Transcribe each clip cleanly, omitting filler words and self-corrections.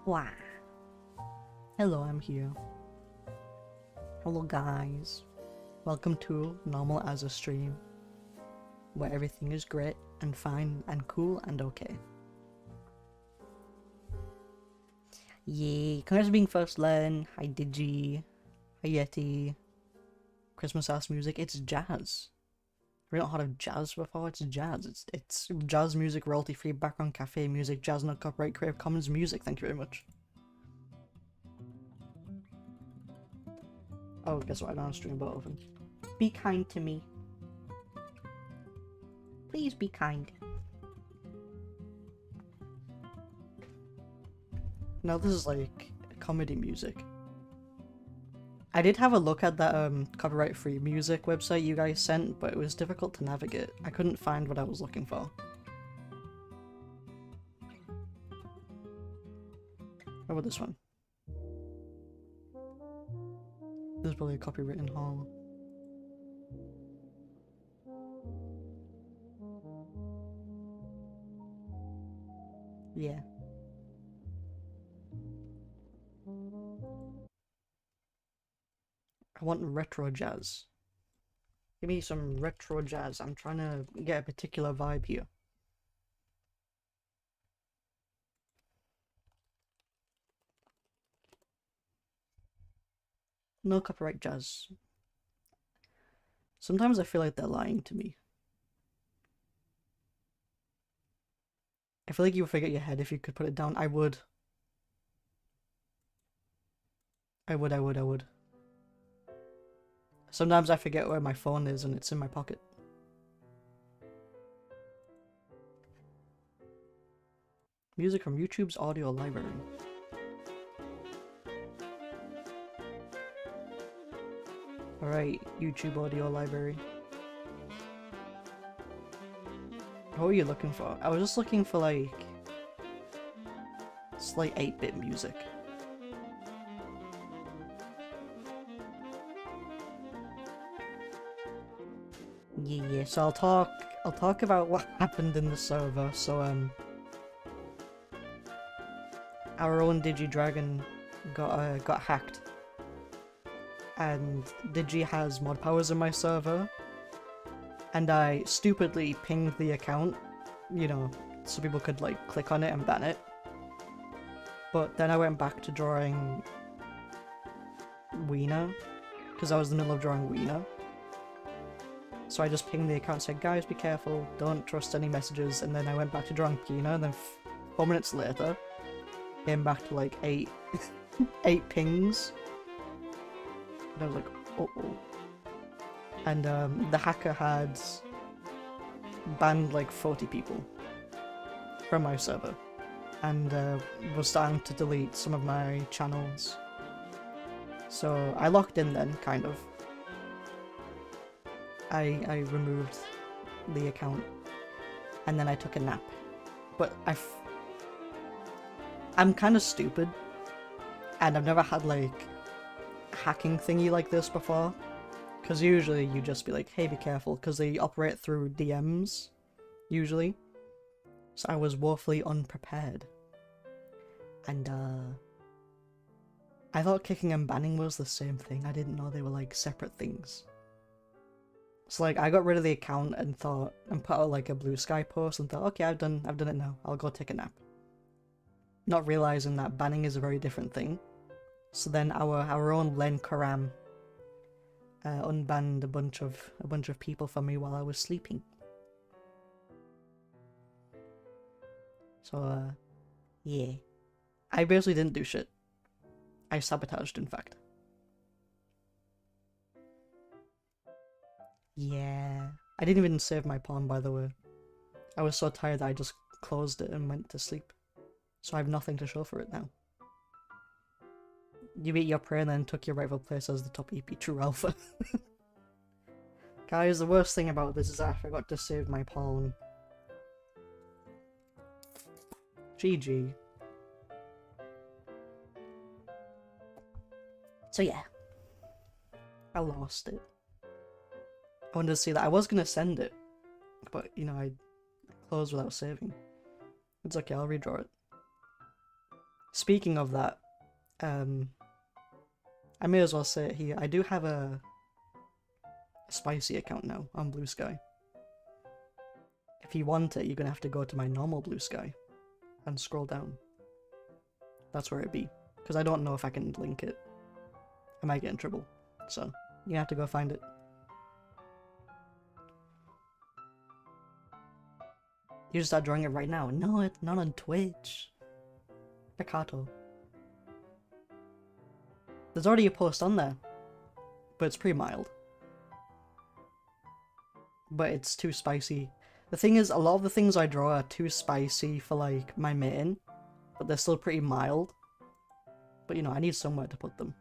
Wow. Hello, I'm here. Hello guys. Welcome to Normal as a Stream, where everything is great and fine and cool and okay. Yay, congrats for being first learn. Hi Digi. Hi Yeti. Christmas ass music. It's jazz. Have you not heard of jazz before? It's jazz. It's jazz music, royalty free, background cafe music, jazz not copyright, Creative Commons music. Thank you very much. Oh, guess what? I don't have stream both of them. Be kind to me. Please be kind. Now this is like comedy music. I did have a look at that copyright-free music website you guys sent, but it was difficult to navigate. I couldn't find what I was looking for. How about this one? This is probably a copywritten hall. Yeah. I want retro jazz. Give me some retro jazz. I'm trying to get a particular vibe here. No copyright jazz. Sometimes I feel like they're lying to me. I feel like you would forget your head if you could put it down. I would. I would. Sometimes I forget where my phone is and it's in my pocket. Music from YouTube's audio library. Alright, YouTube audio library. What were you looking for? I was just looking for like... It's like 8-bit music. Yeah, so I'll talk about what happened in the server. So our own DigiDragon got hacked. And Digi has mod powers in my server. And I stupidly pinged the account, you know, so people could like click on it and ban it. But then I went back to drawing Wiener, because I was in the middle of drawing Wiener. So I just pinged the account and said, guys, be careful, don't trust any messages, and then I went back to drawing Pina, and then 4 minutes later, came back to like 8 pings. And I was like, uh-oh. And the hacker had banned like 40 people from my server, and was starting to delete some of my channels. So I locked in then, kind of. I removed the account, and then I took a nap. But I'm kind of stupid, and I've never had like a hacking thingy like this before. Because usually you just be like, hey, be careful, because they operate through DMs, usually. So I was woefully unprepared. And I thought kicking and banning was the same thing. I didn't know they were like separate things. So like I got rid of the account and thought, and put out like a blue sky post and thought, okay, I've done it now. I'll go take a nap. Not realizing that banning is a very different thing. So then our own Len Karam unbanned a bunch of people from me while I was sleeping. So yeah, I basically didn't do shit. I sabotaged, in fact. Yeah, I didn't even save my pawn, by the way. I was so tired that I just closed it and went to sleep. So I have nothing to show for it now. You beat your prey and then took your rightful place as the top EP true alpha. Guys, the worst thing about this is I forgot to save my pawn. GG. So yeah, I lost it. I wanted to see that. I was gonna send it, but you know, I closed without saving. It's okay, I'll redraw it. Speaking of that, I may as well say it here. I do have a spicy account now on Blue Sky. If you want it, you're gonna have to go to my normal Blue Sky and scroll down. That's where it'd be. Because I don't know if I can link it. I might get in trouble. So, you have to go find it. You just start drawing it right now. No, it's not on Twitch. Peccato. There's already a post on there. But it's pretty mild. But it's too spicy. The thing is, a lot of the things I draw are too spicy for, like, my main. But they're still pretty mild. But, you know, I need somewhere to put them.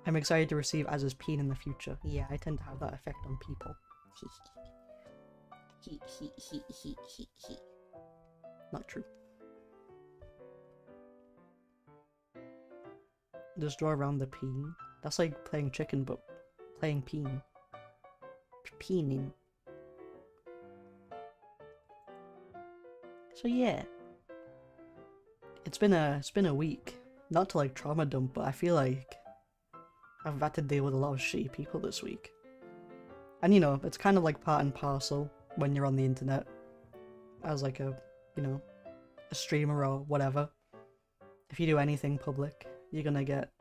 I'm excited to receive Az's peen in the future. Yeah, I tend to have that effect on people. Not true. Just draw around the peen. That's like playing chicken, but playing peen. Peening. So yeah. It's been a week. Not to like trauma dump, but I feel like I've had to deal with a lot of shitty people this week. And you know, it's kind of like part and parcel when you're on the internet. As like a, you know, a streamer or whatever. If you do anything public, you're gonna get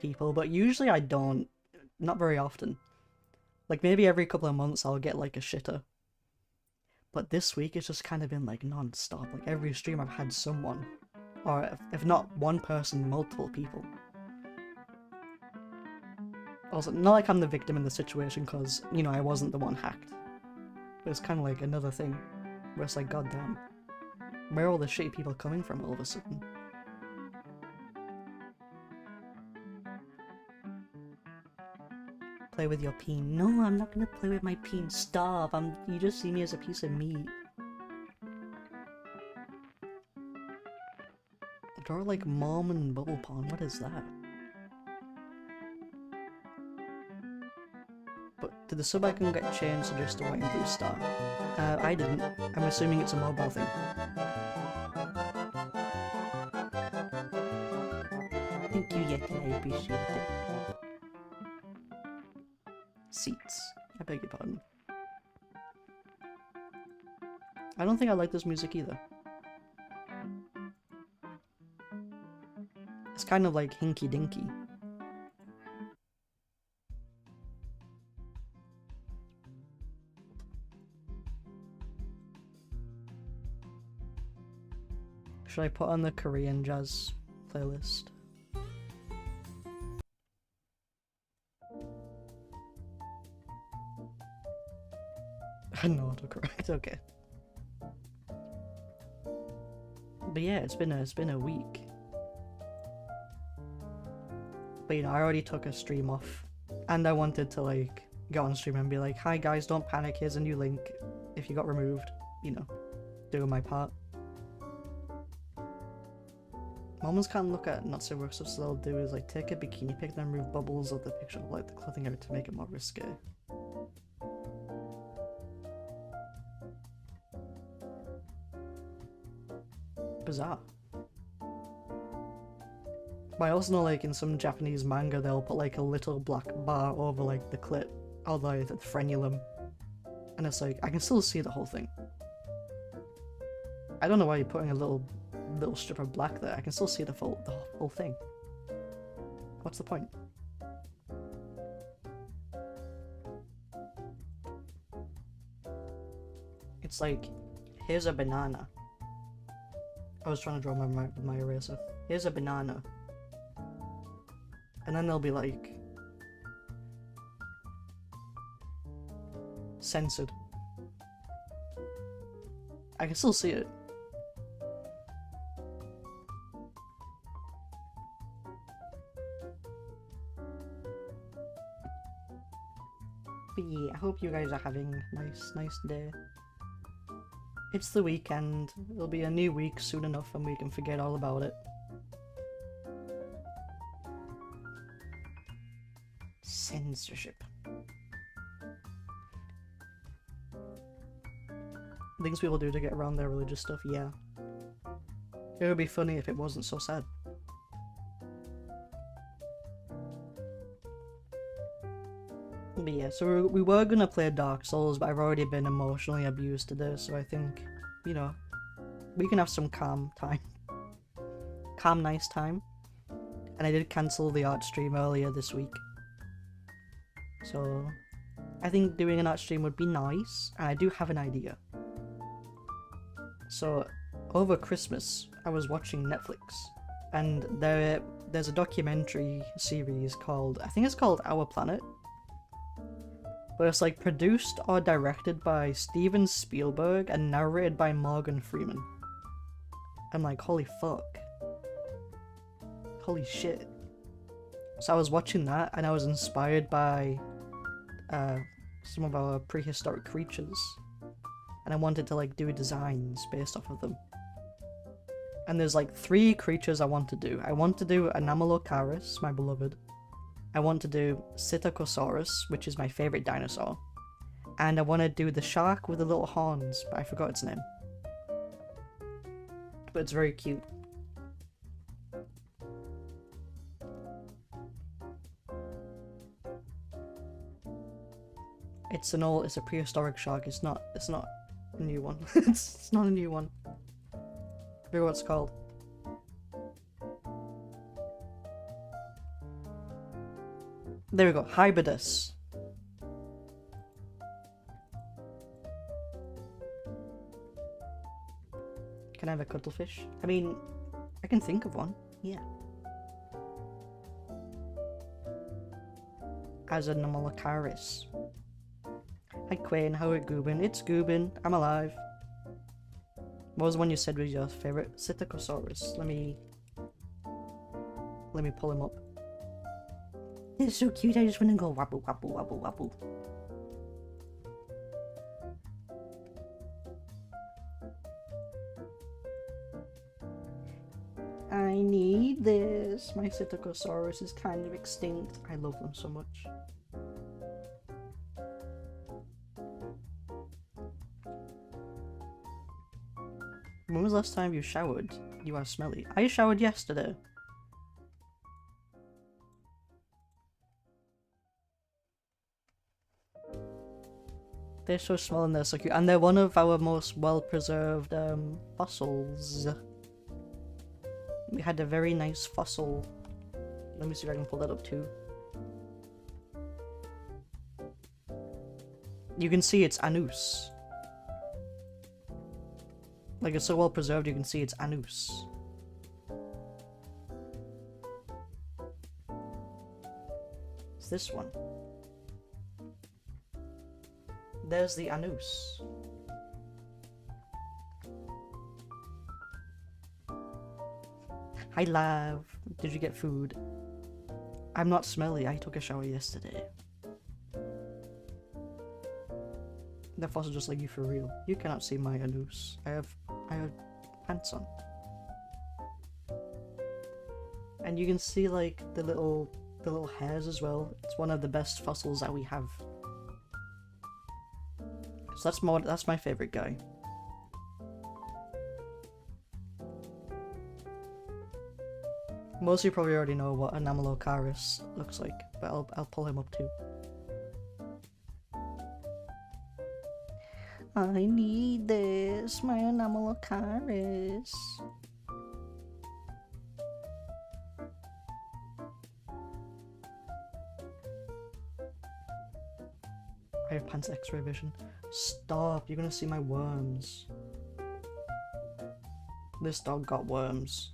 people. But usually I don't. Not very often. Like maybe every couple of months I'll get like a shitter. But this week it's just kind of been like non-stop. Like every stream I've had someone. Or if not one person, multiple people. Also, not like I'm the victim in the situation because, you know, I wasn't the one hacked. But it's kind of like another thing. Where it's like, goddamn. Where are all the shitty people coming from all of a sudden? Play with your peen. No, I'm not gonna play with my peen. Stop. You just see me as a piece of meat. Draw like mom and bubble pond. What is that? But did the sub icon get changed to just a white and blue star? I didn't. I'm assuming it's a mobile thing. Thank you, Yeti. I appreciate it. Seats. I beg your pardon. I don't think I like this music either. It's kind of like hinky dinky. Should I put on the Korean jazz playlist? No autocorrect, okay. But yeah, it's been a week. But you know, I already took a stream off. And I wanted to like go on stream and be like, hi guys, don't panic, here's a new link. If you got removed, you know, doing my part. Moments can't look at not so rough stuff, so they'll do is like take a bikini pic, then remove bubbles of the picture of like the clothing area to make it more risque. Bizarre. But I also know like in some Japanese manga they'll put like a little black bar over like the clit, or like the frenulum. And it's like, I can still see the whole thing. I don't know why you're putting a little strip of black there. I can still see the whole thing. What's the point? It's like, here's a banana. I was trying to draw my eraser. Here's a banana. And then they'll be like... censored. I can still see it. But yeah, I hope you guys are having a nice day. It's the weekend. It'll be a new week soon enough and we can forget all about it. Censorship. Things people do to get around their religious stuff, yeah. It would be funny if it wasn't so sad. But yeah, so we were gonna play Dark Souls, but I've already been emotionally abused today, so I think, you know, we can have some calm time. Calm, nice time. And I did cancel the art stream earlier this week. So I think doing an art stream would be nice, and I do have an idea. So over Christmas, I was watching Netflix, and there's a documentary series called, I think it's called Our Planet, but it's like produced or directed by Steven Spielberg and narrated by Morgan Freeman. I'm like, holy fuck. Holy shit. So I was watching that, and I was inspired by some of our prehistoric creatures, and I wanted to like do designs based off of them. And there's like 3 creatures I want to do. I want to do Anomalocaris, my beloved. I want to do Psittacosaurus, which is my favorite dinosaur. And I want to do the shark with the little horns, but I forgot its name. But it's very cute. It's a prehistoric shark. It's not a new one. It's not a new one. I forget what it's called. There we go, Hybidus. Can I have a cuttlefish? I mean, I can think of one, yeah. As a Nomolocaris. Hi Quinn, how are you goobin? It's goobin, I'm alive. What was the one you said was your favourite? Psittacosaurus. Let me pull him up. It's so cute, I just want to go wabble wabble wabble wabble. I need this. My Psittacosaurus is kind of extinct. I love them so much. When was the last time you showered? You are smelly. I showered yesterday. They're so small and they're so cute. And they're one of our most well-preserved fossils. We had a very nice fossil. Let me see if I can pull that up too. You can see its anus. Like, it's so well preserved, you can see its anus. It's this one. There's the anus. Hi, love. Did you get food? I'm not smelly. I took a shower yesterday. The fossil just like you for real. You cannot see my anus. I have pants on. And you can see like the little hairs as well. It's one of the best fossils that we have. So that's my favorite guy. Most of you probably already know what an Anomalocaris looks like, but I'll pull him up too. I need this, my Anomalocaris. I have pants X-ray vision. Stop, you're gonna see my worms. This dog got worms.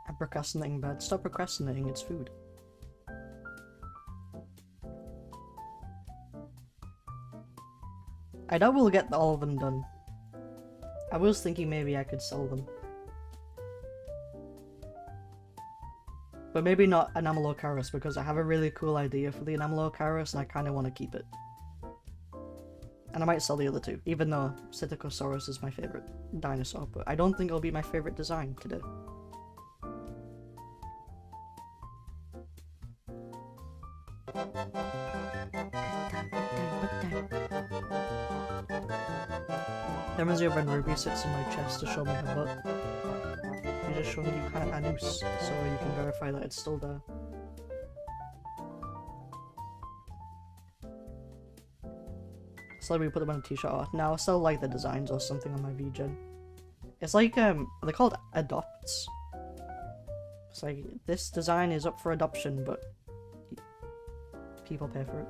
I'm procrastinating bad. Stop procrastinating, it's food. I doubt we'll get all of them done. I was thinking maybe I could sell them. But maybe not Anomalocaris, because I have a really cool idea for the Anomalocaris and I kind of want to keep it. And I might sell the other two, even though Psittacosaurus is my favourite dinosaur, but I don't think it'll be my favourite design today. reminds me of when Ruby sits in my chest to show me her butt. She just showing you her anus, so you can verify that it's still there. So let me put them on a t-shirt. Oh, now I still like the designs or something on my VGen. It's like, they're called adopts. It's like, this design is up for adoption, but people pay for it.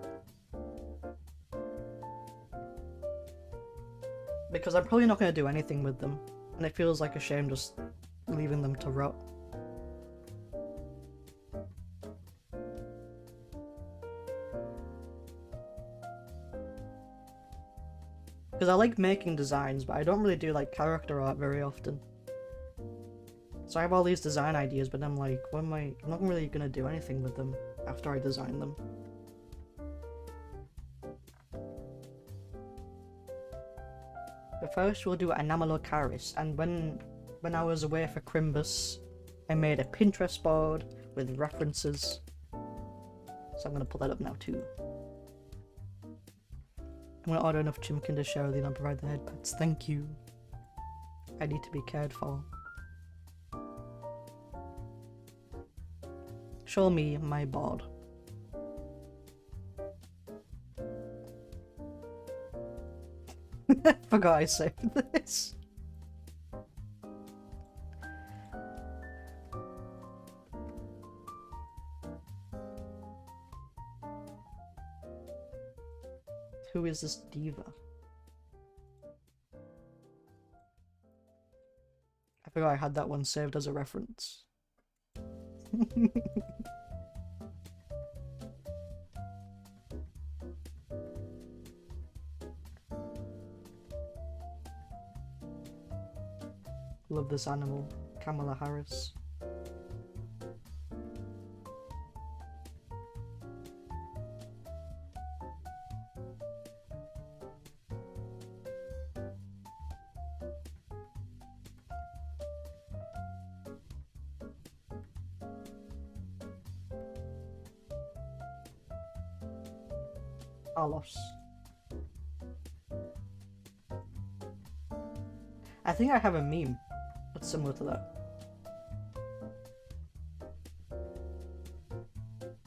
Because I'm probably not going to do anything with them, and it feels like a shame just leaving them to rot. Because I like making designs, but I don't really do like character art very often. So I have all these design ideas, but I'm like, what am I'm not really going to do anything with them after I design them. But first we'll do Anamalocaris, and when I was away for Crimbus, I made a Pinterest board with references. So I'm going to put that up now too. I'm going to order enough chimkin to share with you and provide the head pets. Thank you. I need to be cared for. Show me my board. Forgot I saved this. Who is this diva? I forgot I had that one saved as a reference. Love this animal, Kamala Harris. Carlos. I think I have a meme that's similar to that.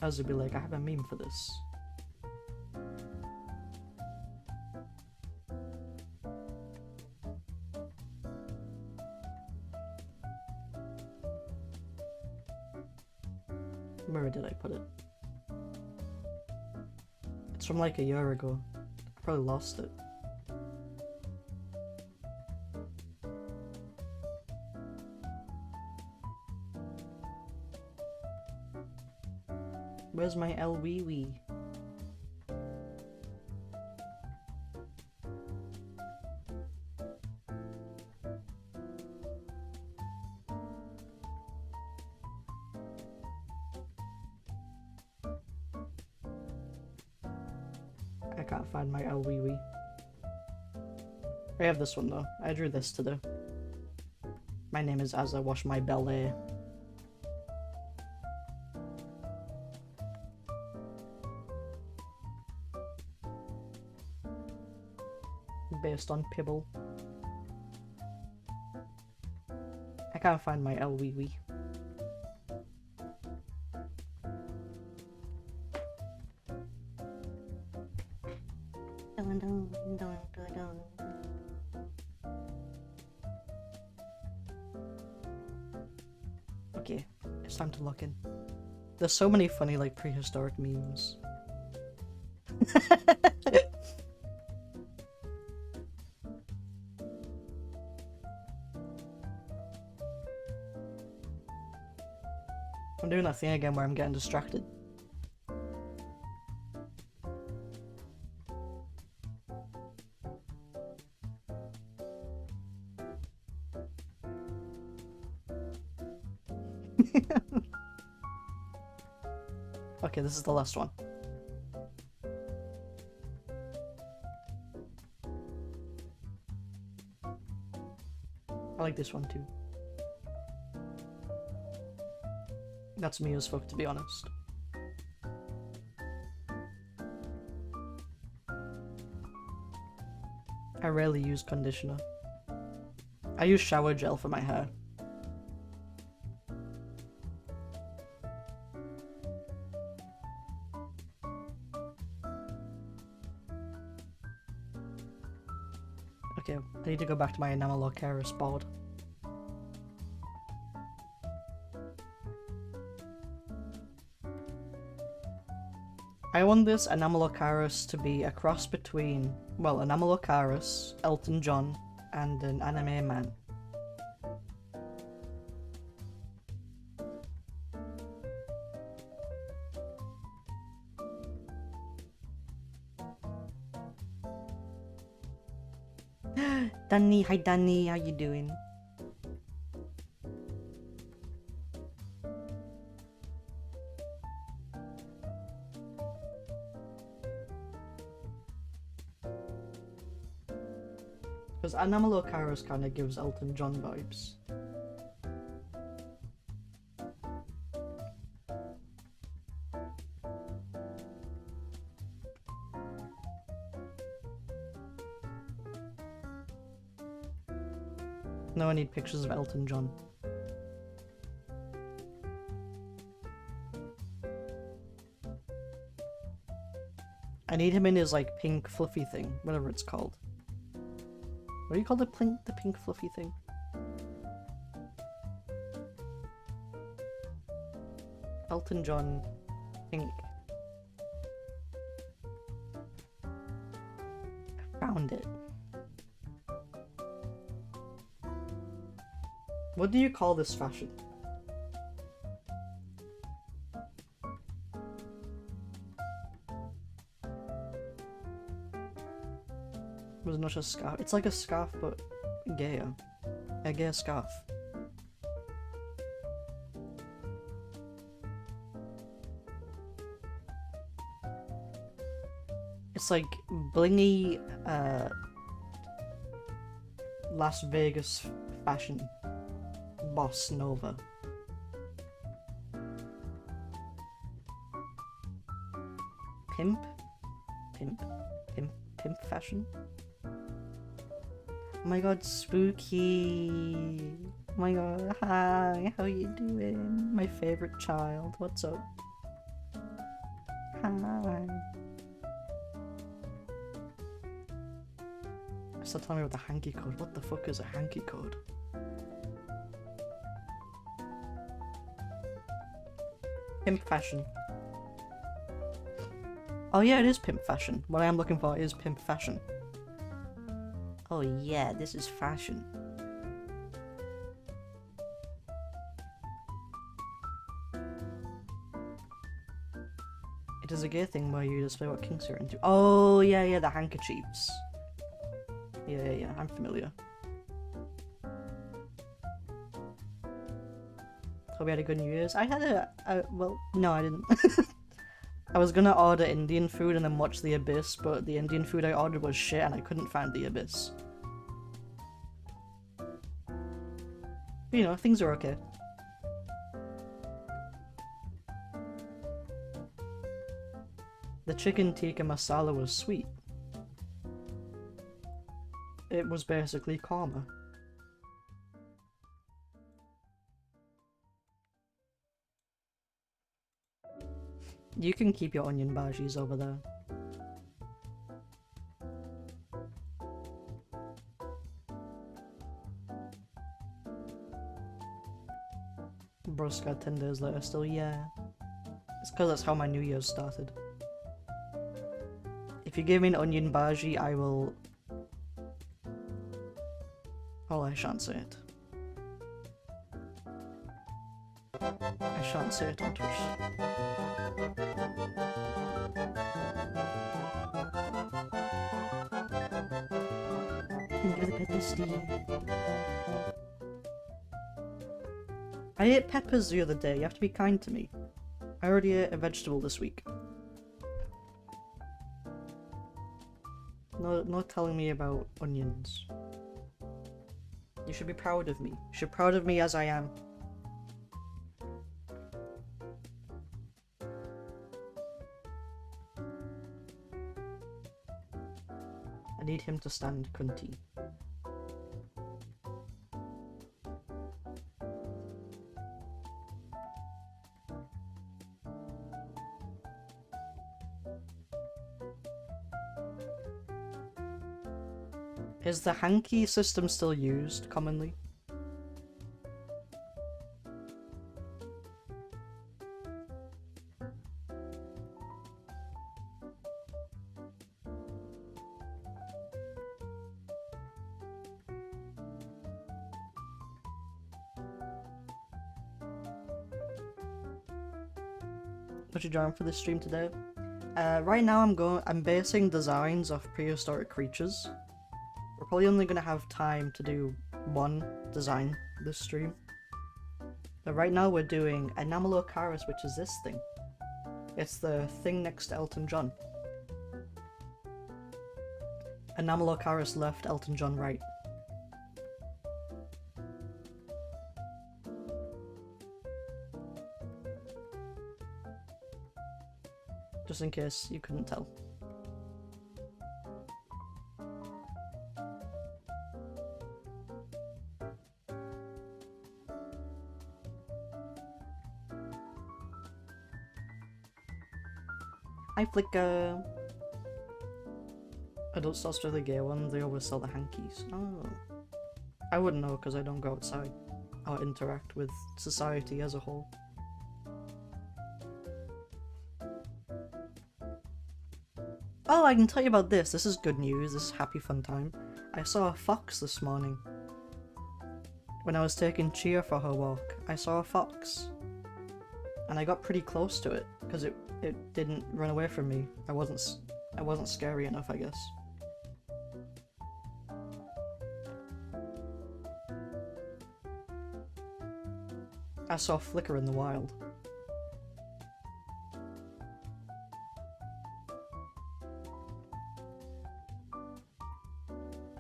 As would be like, I have a meme for this. Where did I put it? It's from like a year ago. I probably lost it. Where's my LWW? I can't find my LWW. I have this one though. I drew this today. My name is As I Wash My Belly. Based on Pibble. I can't find my LWW. Okay, it's time to lock in. There's so many funny like prehistoric memes. I'm doing that thing again where I'm getting distracted. Okay, this is the last one. I like this one too. That's me as fuck, to be honest. I rarely use conditioner. I use shower gel for my hair. Okay, I need to go back to my Enamalocaris board. I want this Enamalocaris to be a cross between, well, Enamalocaris, Elton John, and an anime man. Danny, hi Danny, how you doing? Because Enamalocaris kind of gives Elton John vibes. No, I need pictures of Elton John. I need him in his like pink fluffy thing, whatever it's called. What do you call the pink fluffy thing? Elton John pink. I found it. What do you call this fashion? It was not a scarf. It's like a scarf, but gayer. A gayer scarf. It's like blingy, Las Vegas fashion. Boss Nova. Pimp fashion. Oh my god, spooky. Oh my god, hi, how you doing? My favorite child, what's up? Hi. Stop telling me about the hanky code. What the fuck is a hanky code? Pimp fashion. Oh yeah, it is pimp fashion. What I am looking for is pimp fashion. Oh yeah, this is fashion. It is a gay thing where you display what kinks you're into. Oh yeah, the handkerchiefs. Yeah, I'm familiar. Hope you had a good New Year's. I had well, no I didn't. I was gonna order Indian food and then watch The Abyss, but the Indian food I ordered was shit and I couldn't find The Abyss. But, you know, things are okay. The chicken tikka masala was sweet. It was basically karma. You can keep your onion bhajis over there. Bro's got 10 days later still, yeah. It's because that's how my New Year's started. If you give me an onion bhaji, I will... Oh, I shan't say it. I shan't say it on Twitch. Give the pepper steam. I ate peppers the other day, you have to be kind to me. I already ate a vegetable this week. No telling me about onions. You should be proud of me. You should be proud of me as I am. I need him to stand cunty. Is the hanky system still used commonly? What you drawing for this stream today? Right now I'm basing designs off prehistoric creatures. We're probably only gonna have time to do one design this stream. But right now we're doing Enamalocaris, which is this thing. It's the thing next to Elton John. Enamalocaris left, Elton John right. Just in case you couldn't tell. Hi Flicker! Adult stores for the gay one, they always sell the hankies. Oh. I wouldn't know because I don't go outside or interact with society as a whole. Oh, I can tell you about this. This is good news. This is happy fun time. I saw a fox this morning. When I was taking Chia for her walk, I saw a fox. And I got pretty close to it, because it didn't run away from me. I wasn't scary enough, I guess. I saw Flicker in the wild.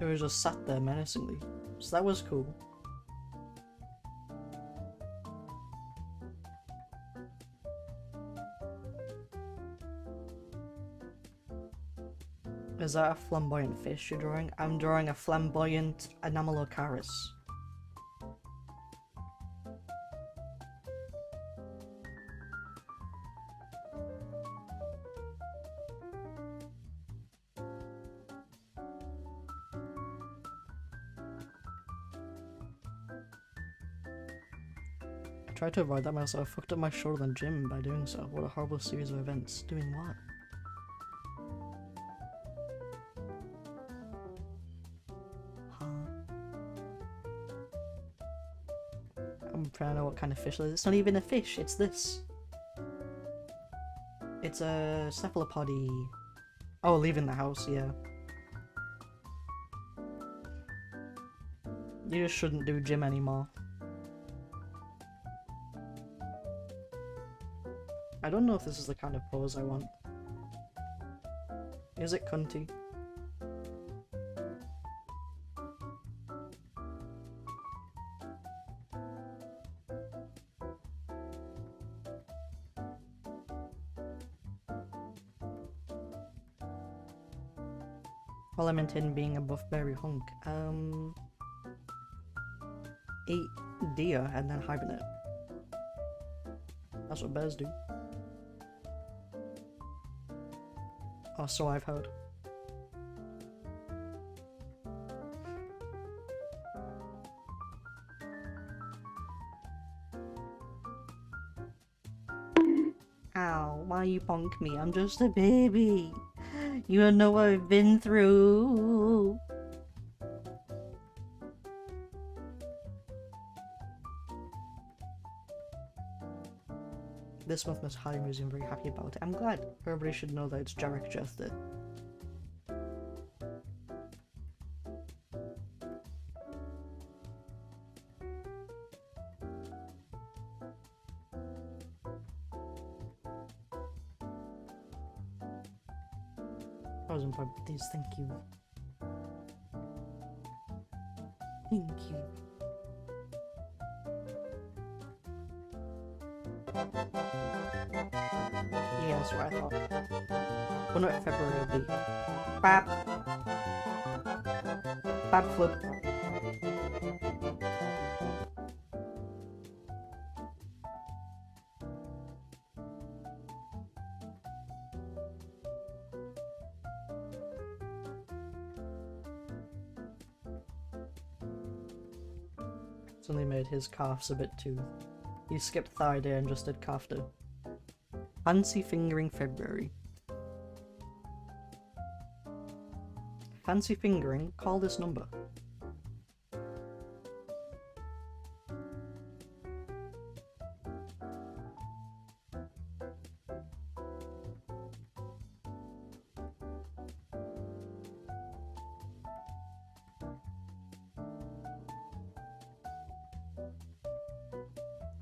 It was just sat there menacingly, so that was cool. Is that a flamboyant fish you're drawing? I'm drawing a flamboyant Enamalocaris. I tried to avoid that myself. I fucked up my shoulder in the gym by doing so. What a horrible series of events. Doing what? I'm trying to know what kind of fish it is. It's not even a fish, it's this. It's a cephalopody. Oh, leaving the house, yeah. You just shouldn't do gym anymore. I don't know if this is the kind of pose I want. Is it cunty? While I maintain being a buff berry hunk, eat deer and then hibernate. That's what bears do. Or so I've heard. Ow, why you bonk me? I'm just a baby. You don't know what I've been through. This month Miss Harry Museum, very happy about it. I'm glad. Everybody should know that it's Jarek birthday. I was important with these, thank you. Thank you. Yeah, that's what I thought. Wonder what February will be. Bab! Bab flip. Suddenly made his calves a bit too. He skipped thigh day and just did calf day. Fancy fingering February. Fancy fingering? Call this number.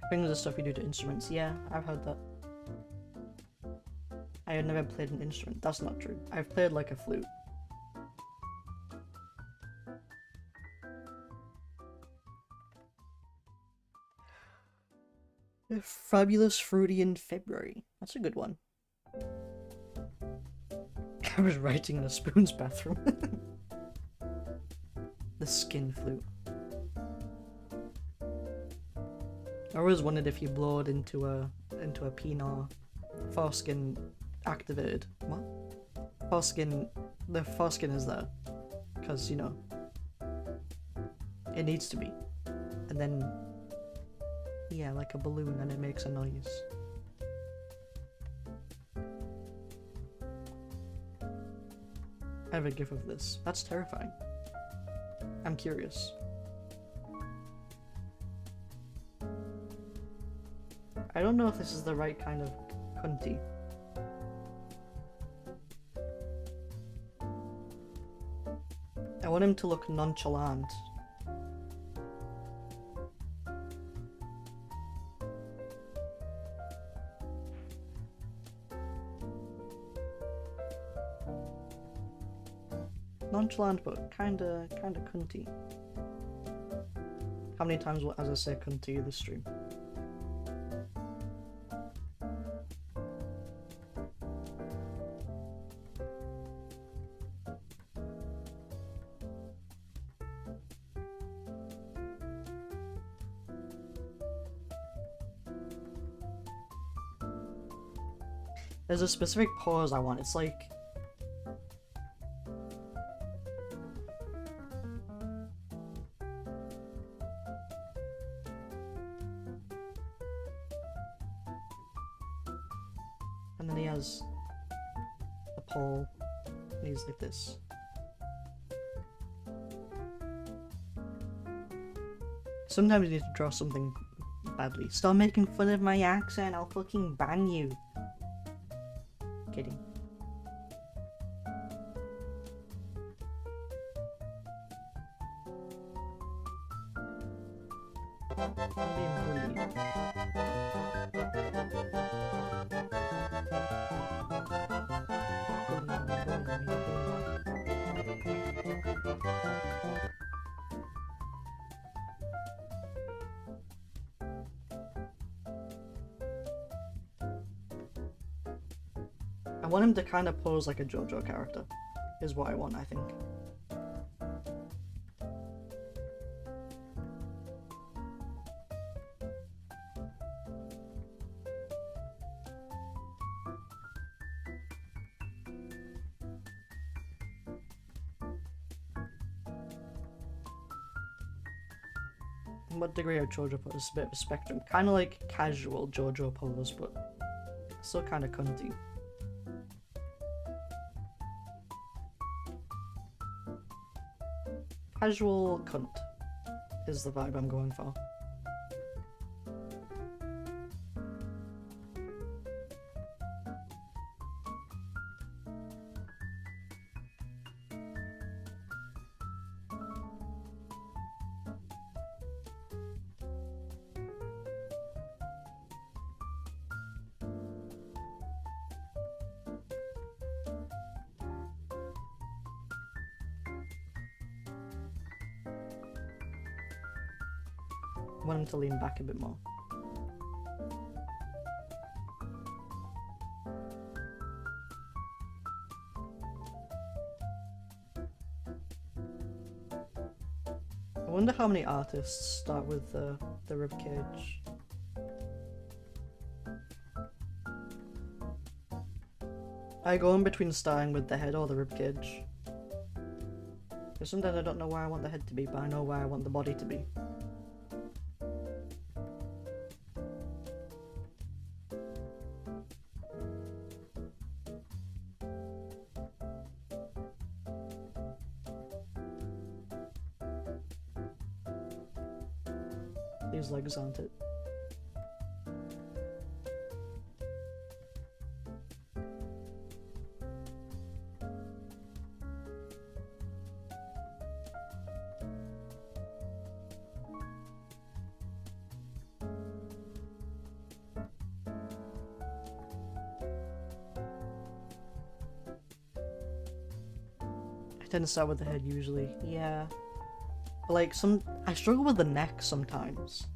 Fingers are stuff you do to instruments. Yeah, I've heard that. I had never played an instrument. That's not true. I've played like a flute. Fabulous Fruity in February. That's a good one. I was writing in a spoon's bathroom. The skin flute. I always wondered if you blowed into a penile, foreskin activated. What? Foreskin. The foreskin is there, because you know it needs to be, and then yeah, like a balloon, and it makes a noise. I have a gif of this. That's terrifying. I'm curious. I don't know if this is the right kind of cunty. I want him to look nonchalant. Nonchalant, but kinda cunty. How many times will I say cunty this stream? There's a specific pose I want. It's like and then he has a pole and he's like this. Sometimes you need to draw something badly. Stop making fun of my accent, I'll fucking ban you. Kidding. I'm being bullied. I want him to kind of pose like a JoJo character, is what I want, I think. What degree of JoJo pose? A bit of a spectrum. Kind of like casual JoJo pose, but still kind of cunty. Casual cunt is the vibe I'm going for. I want him to lean back a bit more. I wonder how many artists start with the ribcage. I go in between starting with the head or the ribcage. Because sometimes I don't know where I want the head to be, but I know where I want the body to be. These legs aren't it. I tend to start with the head usually, yeah. But like I struggle with the neck sometimes.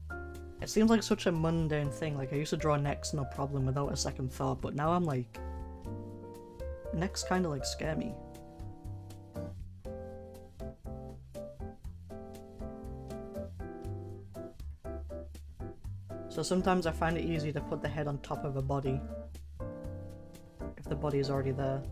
It seems like such a mundane thing, like I used to draw necks no problem without a second thought, but now I'm like, necks kinda like scare me. So sometimes I find it easy to put the head on top of a body, if the body is already there.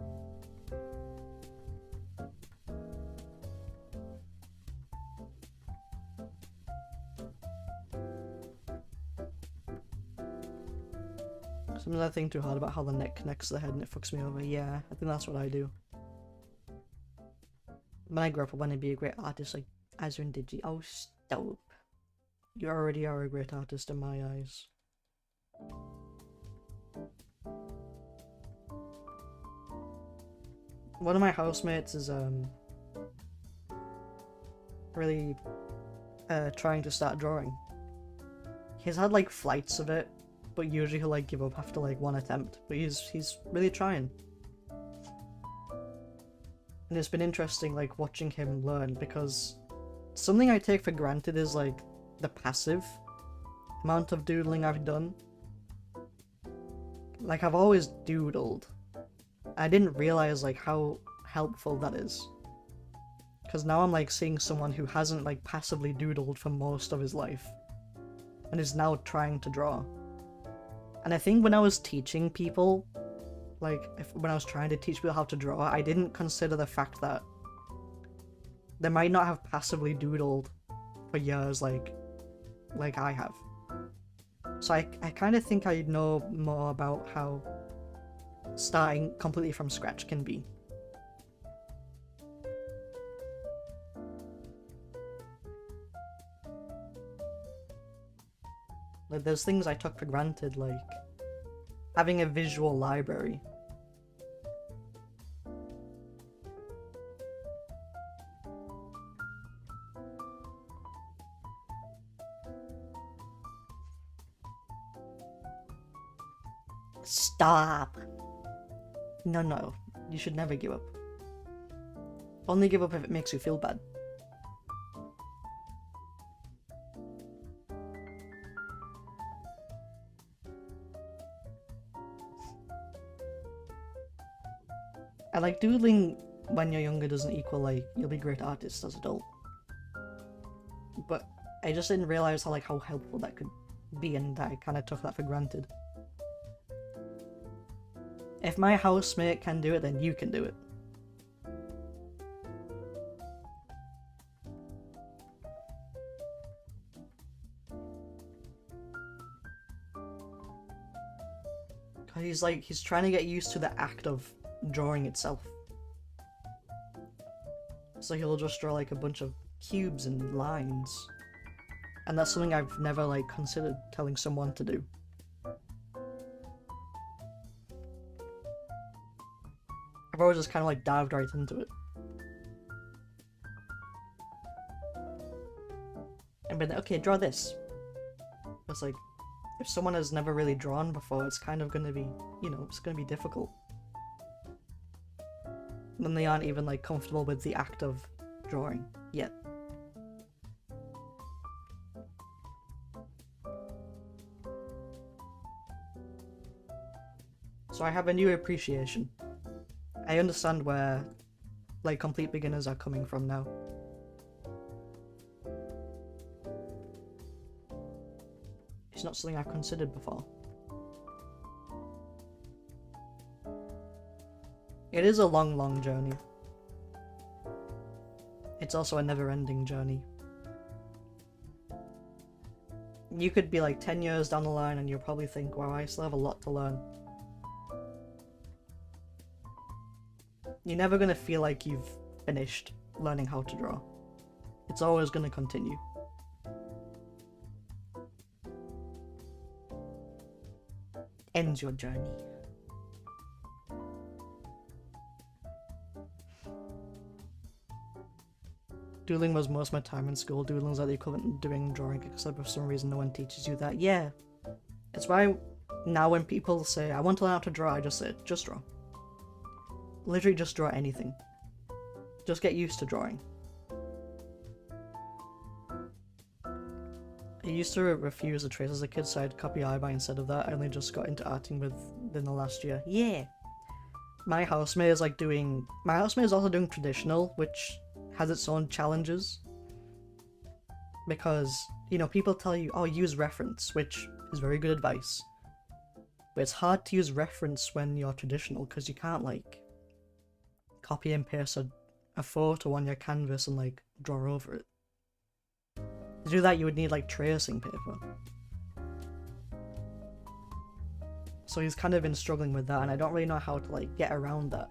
Sometimes I think too hard about how the neck connects to the head and it fucks me over. Yeah, I think that's what I do. When I grow up, I want to be a great artist like Azrin Digi. Oh, stop. You already are a great artist in my eyes. One of my housemates is really trying to start drawing. He's had like flights of it, but usually he'll like give up after like one attempt, but he's really trying. And it's been interesting like watching him learn, because something I take for granted is like the passive amount of doodling I've done. Like I've always doodled. I didn't realize like how helpful that is. Because now I'm like seeing someone who hasn't like passively doodled for most of his life and is now trying to draw. And I think when I was teaching people, like when I was trying to teach people how to draw, I didn't consider the fact that they might not have passively doodled for years like I have. So I kind of think I know more about how starting completely from scratch can be. Like there's things I took for granted, like having a visual library. Stop! No, you should never give up. Only give up if it makes you feel bad. I like doodling when you're younger doesn't equal like you'll be a great artist as an adult. But I just didn't realize how helpful that could be, and I kind of took that for granted. If my housemate can do it, then you can do it. He's trying to get used to the act of drawing itself. So he'll just draw like a bunch of cubes and lines. And that's something I've never like considered telling someone to do. I've always just kind of like dived right into it. And been like, okay, draw this. It's like, if someone has never really drawn before, it's kind of gonna be, you know, it's gonna be difficult. Then they aren't even like comfortable with the act of drawing yet. So I have a new appreciation. I understand where like complete beginners are coming from now. It's not something I've considered before. It is a long journey. It's also a never-ending journey. You could be like 10 years down the line and you'll probably think, wow, I still have a lot to learn. You're never going to feel like you've finished learning how to draw. It's always going to continue. ends your journey. Doodling was most of my time in school. Doodling's like the equivalent of doing drawing, except for some reason no one teaches you that. Yeah. It's why now when people say, I want to learn how to draw, I just say, just draw. Literally just draw anything. Just get used to drawing. I used to refuse the trace as a kid, so I'd copy iBuy instead of that. I only just got into arting within the last year. Yeah! My housemate is like doing... My housemate is also doing traditional, which has its own challenges. Because, you know, people tell you, oh, use reference, which is very good advice. But it's hard to use reference when you're traditional, because you can't, like, copy and paste a photo on your canvas and, like, draw over it. To do that, you would need, like, tracing paper. So he's kind of been struggling with that, and I don't really know how to, like, get around that.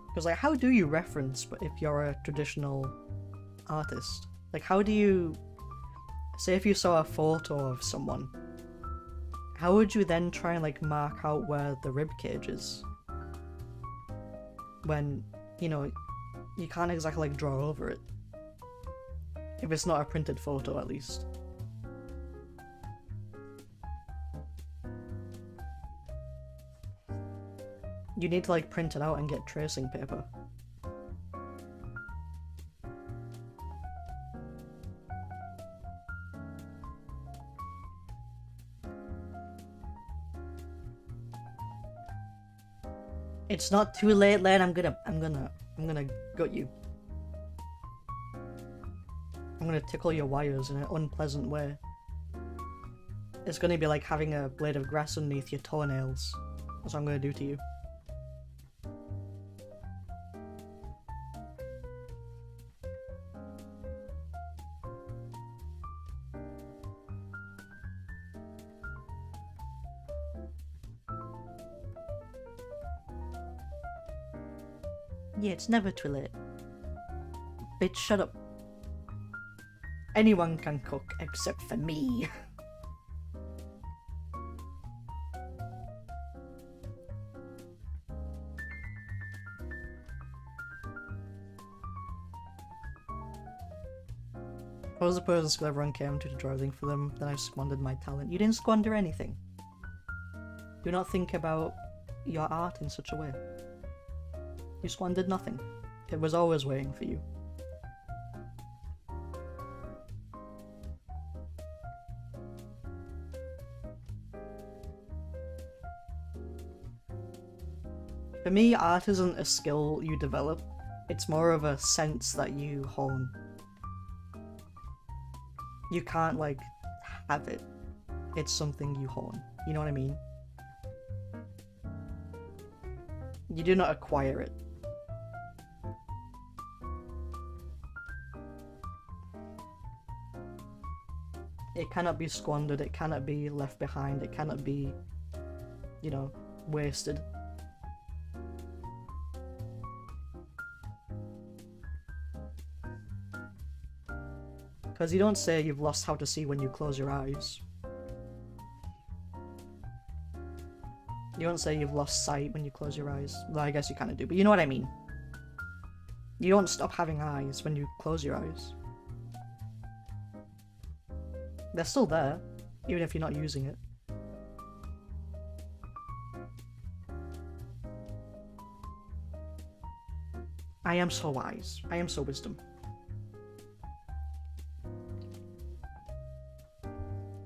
Because, like, how do you reference if you're a traditional artist? Like, how do you... Say if you saw a photo of someone, how would you then try and, like, mark out where the rib cage is? When, you know, you can't exactly, like, draw over it. If it's not a printed photo, at least. You need to, like, print it out and get tracing paper. It's not too late, Len. I'm gonna gut you. I'm gonna tickle your wires in an unpleasant way. It's gonna be like having a blade of grass underneath your toenails. That's what I'm gonna do to you. Yeah, it's never too late. Bitch, shut up. Anyone can cook except for me. If I was the person school everyone came to draw everything for them, then I squandered my talent. You didn't squander anything. Do not think about your art in such a way. You squandered nothing. It was always waiting for you. For me, art isn't a skill you develop. It's more of a sense that you hone. You can't, like, have it. It's something you hone. You know what I mean? You do not acquire it. It cannot be squandered, it cannot be left behind, it cannot be, you know, wasted. Because you don't say you've lost how to see when you close your eyes. You don't say you've lost sight when you close your eyes. Well, I guess you kind of do, but you know what I mean. You don't stop having eyes when you close your eyes. They're still there, even if you're not using it. I am so wise. I am so wisdom.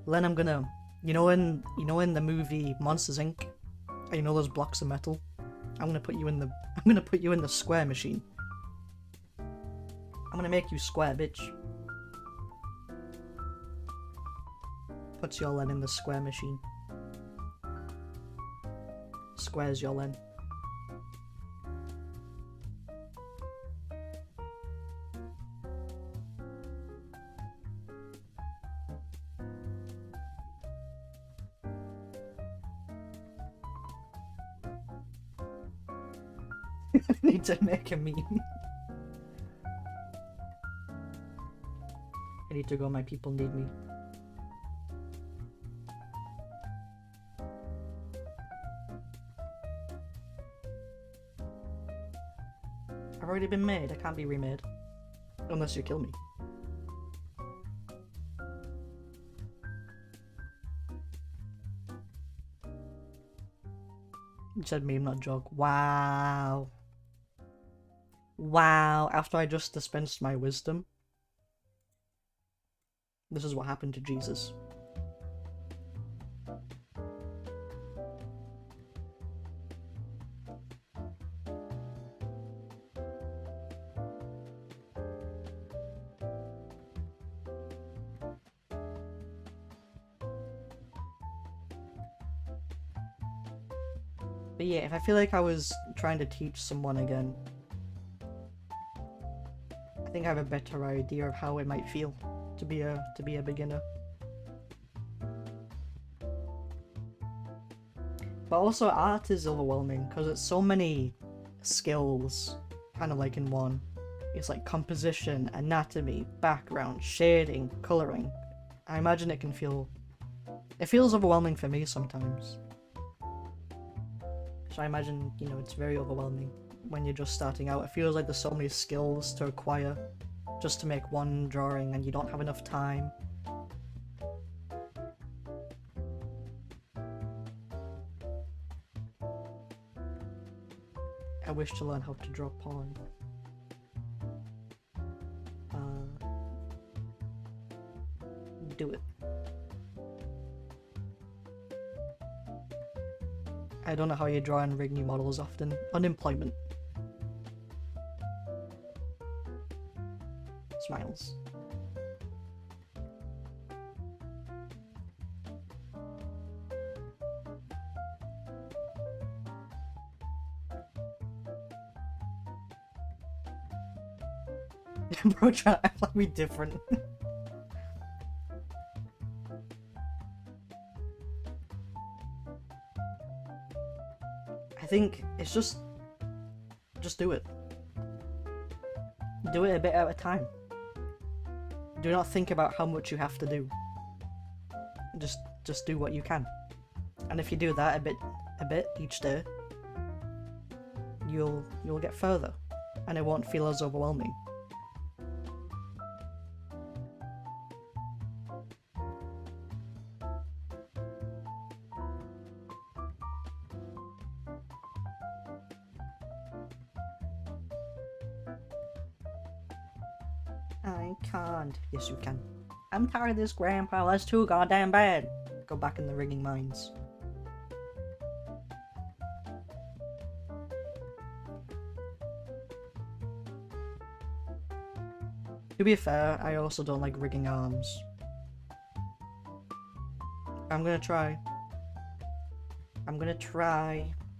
Len, I'm gonna... You know in the movie Monsters Inc? You know those blocks of metal? I'm gonna put you in the square machine. I'm gonna make you square, bitch. Puts your Len in the square machine. Squares your Len. I need to make a meme. I need to go, my people need me. I've already been made, I can't be remade. Unless you kill me. You said meme, not joke. Wow. Wow, after I just dispensed my wisdom. This is what happened to Jesus. But yeah, if I feel like I was trying to teach someone again, I think I have a better idea of how it might feel to be a beginner. But also art is overwhelming because it's so many skills kind of like in one. It's like composition, anatomy, background, shading, coloring. I imagine it feels overwhelming for me sometimes. So I imagine, you know, it's very overwhelming when you're just starting out. It feels like there's so many skills to acquire just to make one drawing and you don't have enough time. I wish to learn how to draw porn. Do it. I don't know how you draw and rig new models often. Unemployment. Smiles. Bro, trying to act like we different. I think it's just do it. Do it a bit at a time. Do not think about how much you have to do. Just do what you can. And if you do that a bit each day, you'll get further and it won't feel as overwhelming. I can't. Yes, you can. I'm tired of this, Grandpa. That's too goddamn bad. Go back in the rigging mines. To be fair, I also don't like rigging arms. I'm gonna try.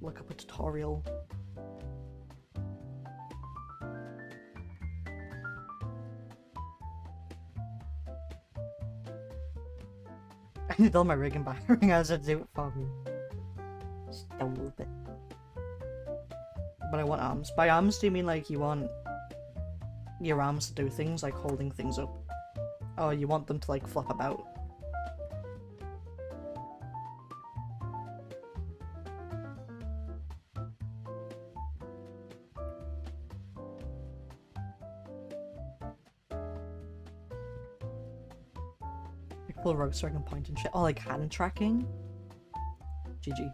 Look up a tutorial. I need all my rigging back. I was to do it for me. Just a little bit. But I want arms. By arms, do you mean like you want your arms to do things like holding things up? Or you want them to like flop about? Pull rugs so I can point and shit. Oh, like hand tracking? GG.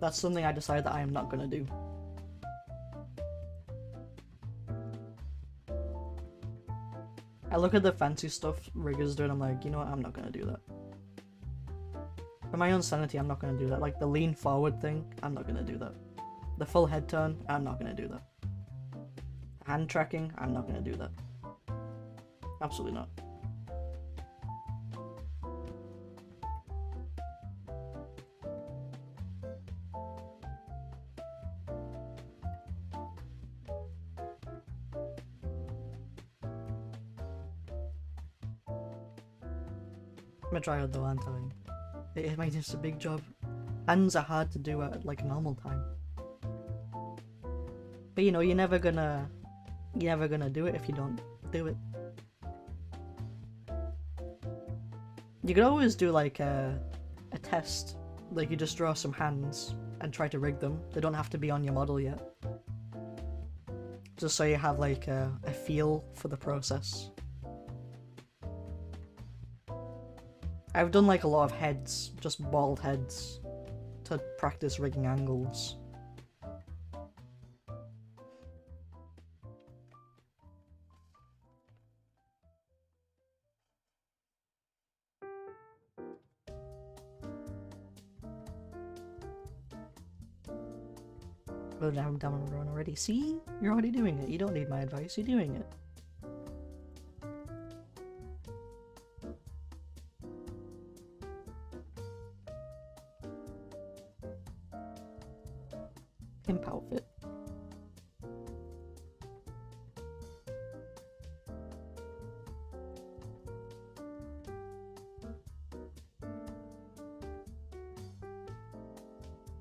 That's something I decided that I am not gonna do. I look at the fancy stuff riggers do and I'm like, you know what, I'm not gonna do that. For my own sanity, I'm not gonna do that. Like the lean forward thing, I'm not gonna do that. The full head turn, I'm not gonna do that. Hand tracking, I'm not gonna do that. Absolutely not. I'm gonna try out though, aren't I? It might just a big job. Hands are hard to do at like normal time. But you know, you're never gonna You're never gonna do it if you don't do it. You could always do like a test. Like you just draw some hands and try to rig them. They don't have to be on your model yet. Just so you have like a feel for the process. I've done like a lot of heads, just bald heads, to practice rigging angles. But I'm down the run already. See? You're already doing it. You don't need my advice. You're doing it. Pimp outfit.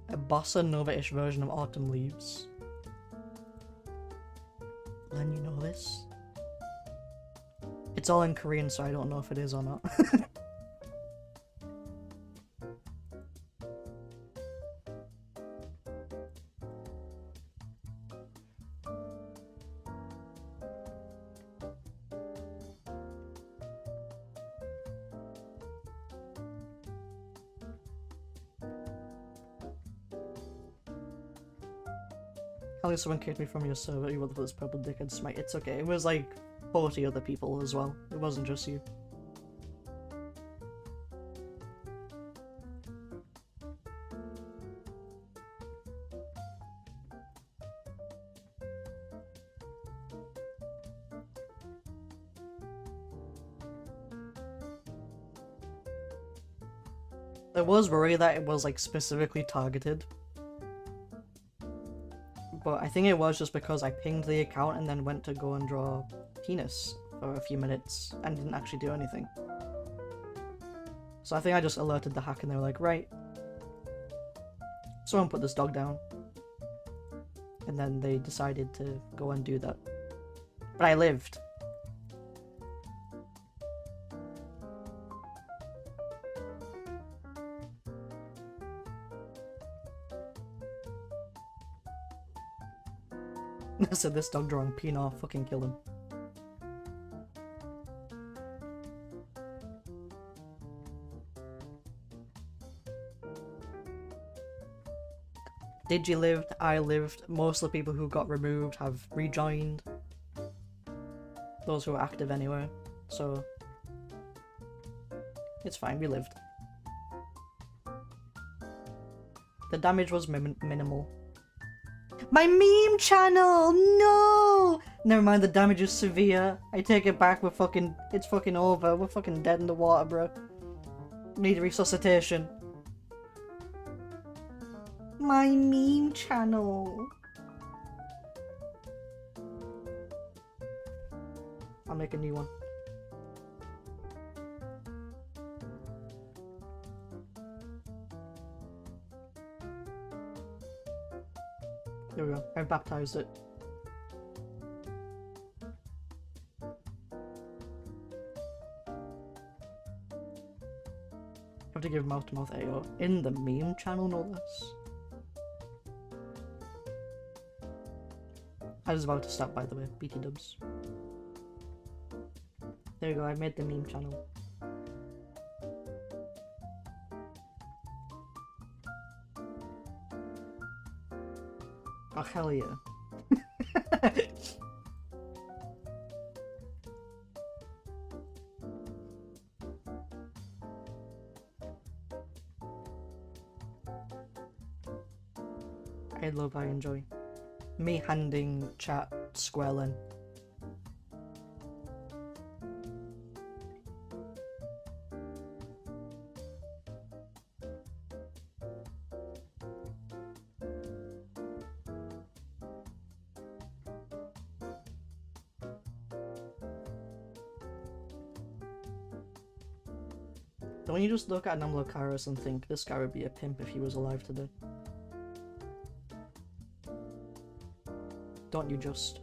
A bossa nova-ish version of Autumn Leaves. Len, you know this? It's all in Korean, so I don't know if it is or not. Probably someone kicked me from your server, you were the first purple dickhead smite. It's okay, it was like 40 other people as well. It wasn't just you. There was worry that it was like specifically targeted. But I think it was just because I pinged the account and then went to go and draw penis for a few minutes and didn't actually do anything. So I think I just alerted the hack and they were like, right, someone put this dog down. And then they decided to go and do that. But I lived. I said this dog drawing Pino, fucking kill him. Digi lived, I lived, most of the people who got removed have rejoined. Those who are active anyway, so it's fine, we lived. The damage was minimal. My meme channel! No! Never mind, the damage is severe. I take it back, it's fucking over. We're fucking dead in the water, bro. Need resuscitation. My meme channel. I'll make a new one. There we go, I've baptized it. I have to give mouth-to-mouth AO in the meme channel, no less. I was about to stop, by the way, BT dubs. There you go, I made the meme channel. Oh, hell yeah. I enjoy. Me handing chat squirreling. Don't you just look at Namlokaris and think, this guy would be a pimp if he was alive today? Don't you just?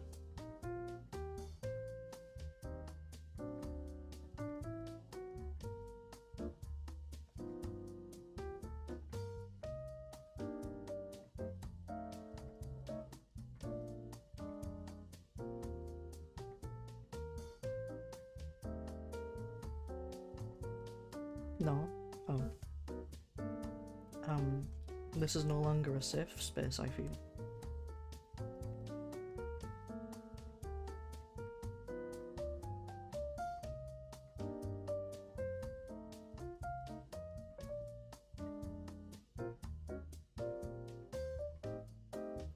No. Oh. This is no longer a safe space, I feel.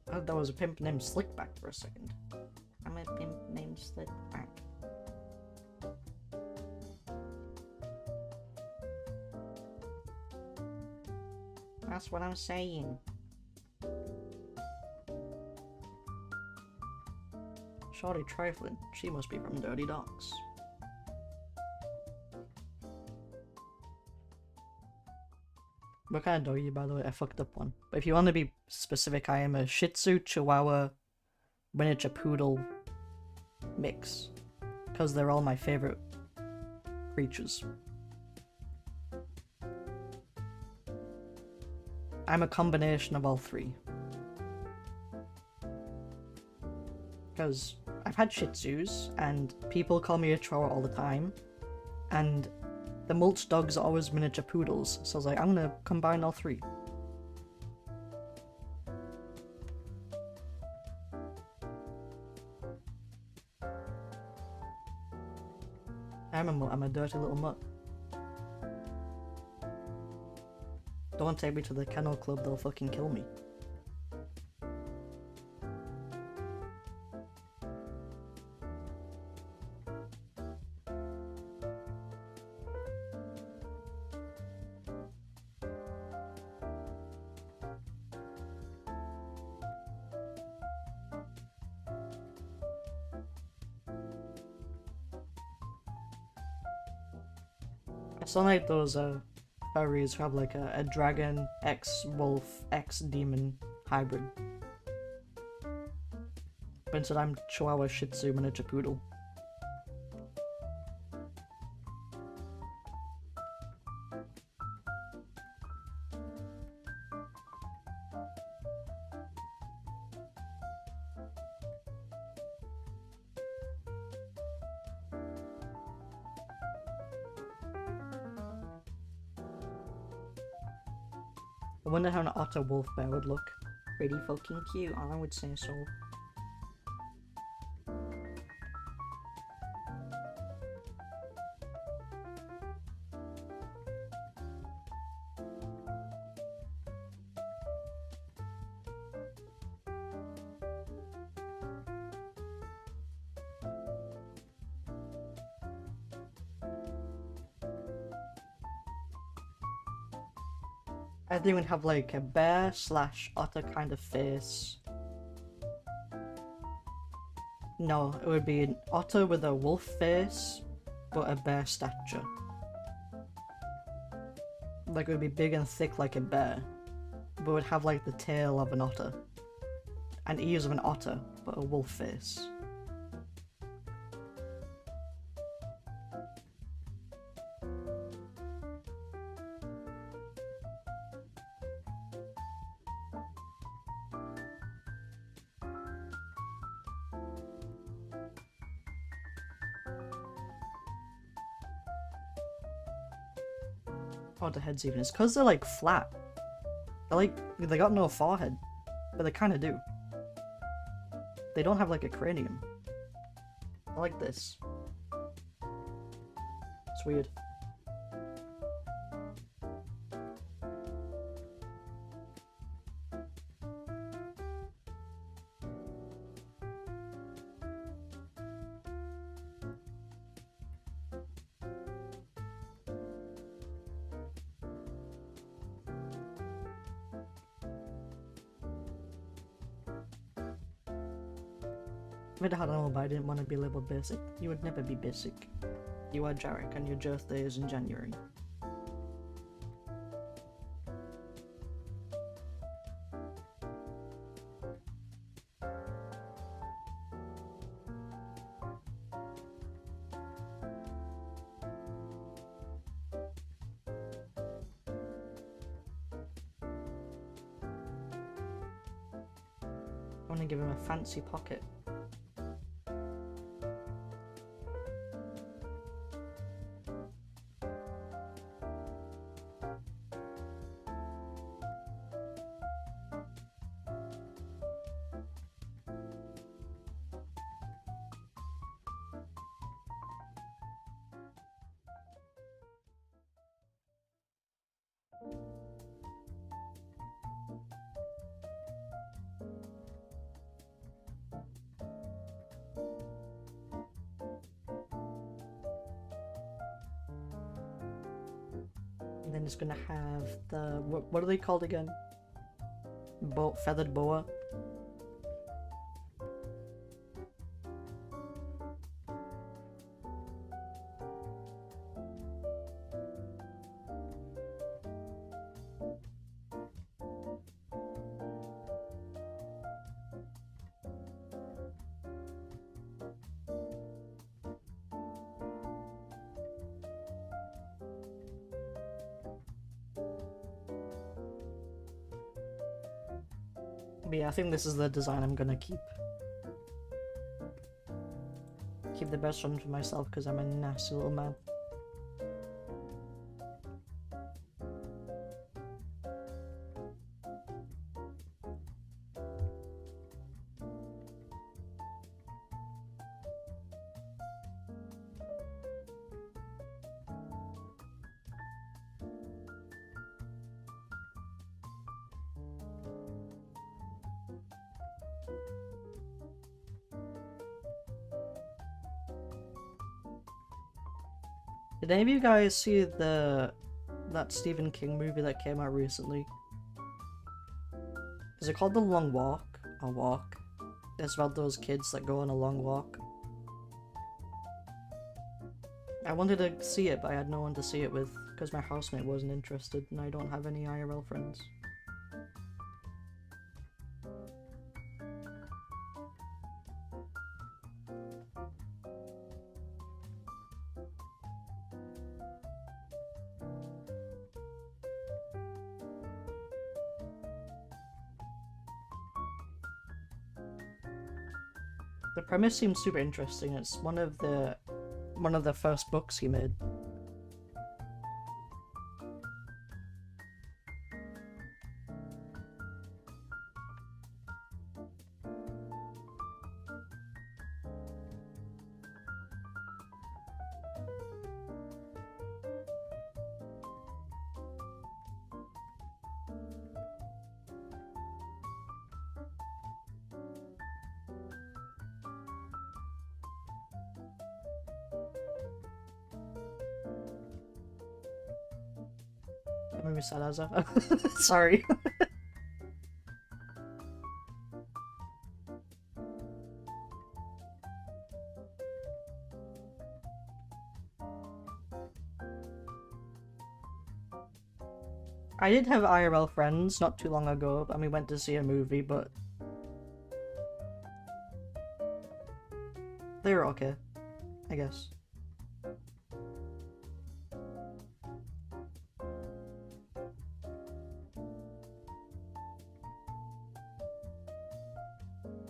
I thought there was a pimp named Slickback for a second. I'm a pimp named Slickback. That's what I'm saying. Shorty trifling. She must be from Dirty Docks. What kind of dog are you, by the way? I fucked up one. But if you want to be specific, I am a Shih Tzu, Chihuahua, Miniature Poodle mix. Because they're all my favorite creatures. I'm a combination of all three. Because I've had Shih Tzus, and people call me a Chihuahua all the time. And the mulch dogs are always miniature poodles, so I was like, I'm gonna combine all three. I'm a mutt, I'm a dirty little mutt. Don't take me to the kennel club, they'll fucking kill me. It's not like those furries who have like a dragon X wolf X demon hybrid. But instead I'm Chihuahua Shih Tzu miniature poodle. I wonder how an otter wolf bear would look. Pretty fucking cute, I would say so. I think we'd have like a bear slash otter kind of face. No, it would be an otter with a wolf face, but a bear stature. Like it would be big and thick like a bear, but it would have like the tail of an otter. And ears of an otter, but a wolf face. Otter heads even. It's because they're like flat. They're like, they got no forehead, but they kind of do. They don't have like a cranium. They're like this. It's weird. I made a hard animal, but I didn't want to be labelled basic. You would never be basic. You are Jarek, and your birthday is in January. I want to give him a fancy pocket. And then it's gonna have the what are they called again? Feathered boa. But yeah, I think this is the design I'm gonna keep. Keep the best one for myself because I'm a nasty little man. Did any of you guys see that Stephen King movie that came out recently? Is it called The Long Walk? A Walk? It's about those kids that go on a long walk. I wanted to see it, but I had no one to see it with because my housemate wasn't interested and I don't have any IRL friends. The premise seems super interesting. It's one of the first books he made. That made me sad as a sorry. I did have IRL friends not too long ago, and we went to see a movie, but they were okay, I guess.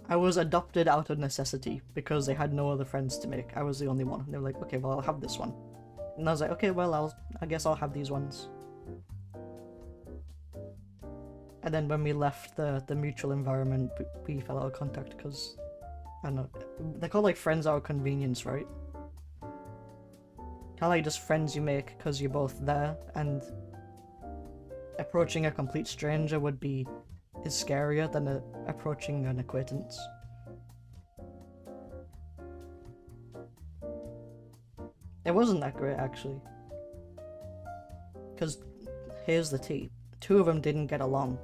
I was adopted out of necessity because they had no other friends to make. I was the only one. They were like, okay, well, I'll have this one. And I was like, okay, well, I guess I'll have these ones. And then when we left the mutual environment, we fell out of contact because, I don't know, they're called like friends out of convenience, right? Kind of like just friends you make because you're both there, and approaching a complete stranger is scarier than approaching an acquaintance. It wasn't that great, actually. Because, here's the tea. Two of them didn't get along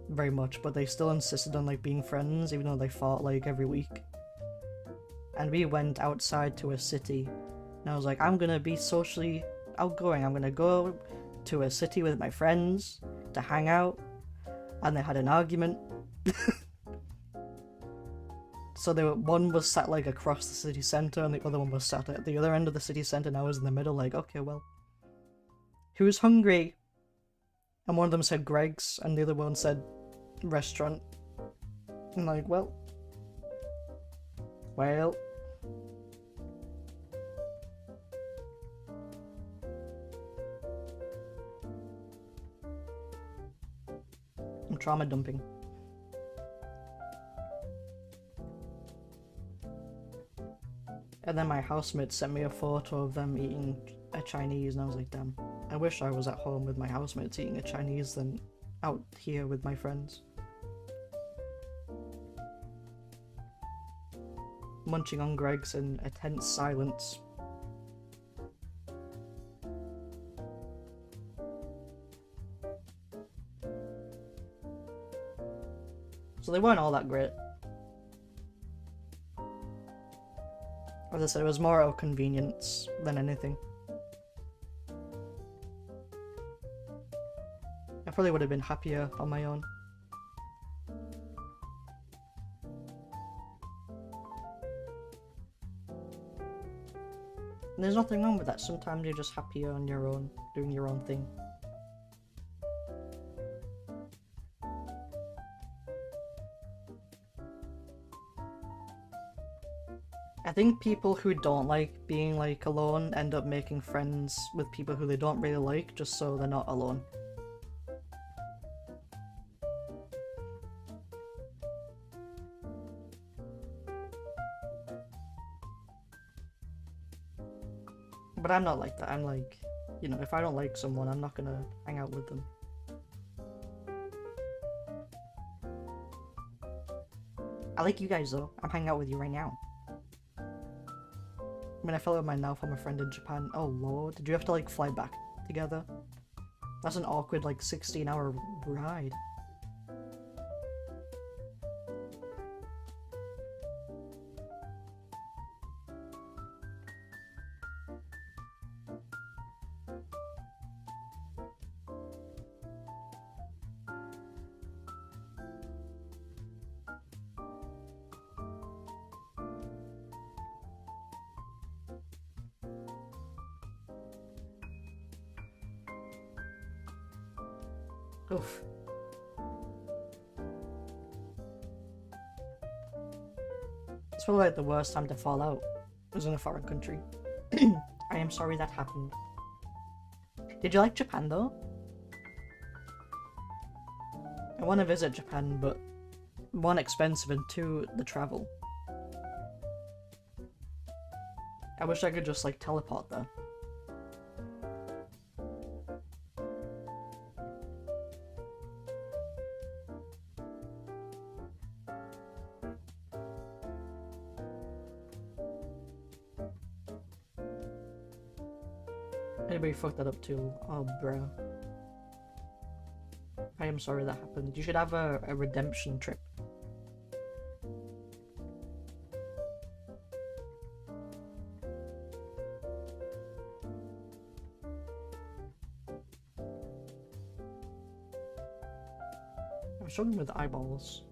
very much, but they still insisted on like being friends, even though they fought like every week. And we went outside to a city, and I was like, I'm gonna be socially outgoing. I'm gonna go to a city with my friends to hang out. And they had an argument. So one was sat like across the city centre, and the other one was sat at the other end of the city centre, and I was in the middle like, okay, well, who's hungry? And one of them said Greg's, and the other one said restaurant. I'm like, well. I'm trauma dumping. And then my housemate sent me a photo of them eating a Chinese, and I was like, damn, I wish I was at home with my housemates eating a Chinese than out here with my friends. Munching on Greg's in a tense silence. they weren't all that great. As I said, it was more out of convenience than anything. I probably would have been happier on my own. And there's nothing wrong with that. Sometimes you're just happier on your own, doing your own thing. I think people who don't like being like alone end up making friends with people who they don't really like just so they're not alone. But I'm not like that. I'm like, you know, if I don't like someone, I'm not gonna hang out with them. I like you guys though. I'm hanging out with you right now. I mean, I fell with my now former friend in Japan. Oh lord, did you have to like fly back together? That's an awkward like 16-hour ride. Oof. It's probably like the worst time to fall out. It was in a foreign country. I am sorry that happened. Did you like Japan though? I want to visit Japan, but one, expensive, and two, the travel. I wish I could just like teleport there. Anybody fucked that up too? Oh, bro. I am sorry that happened. You should have a redemption trip. I'm struggling with eyeballs.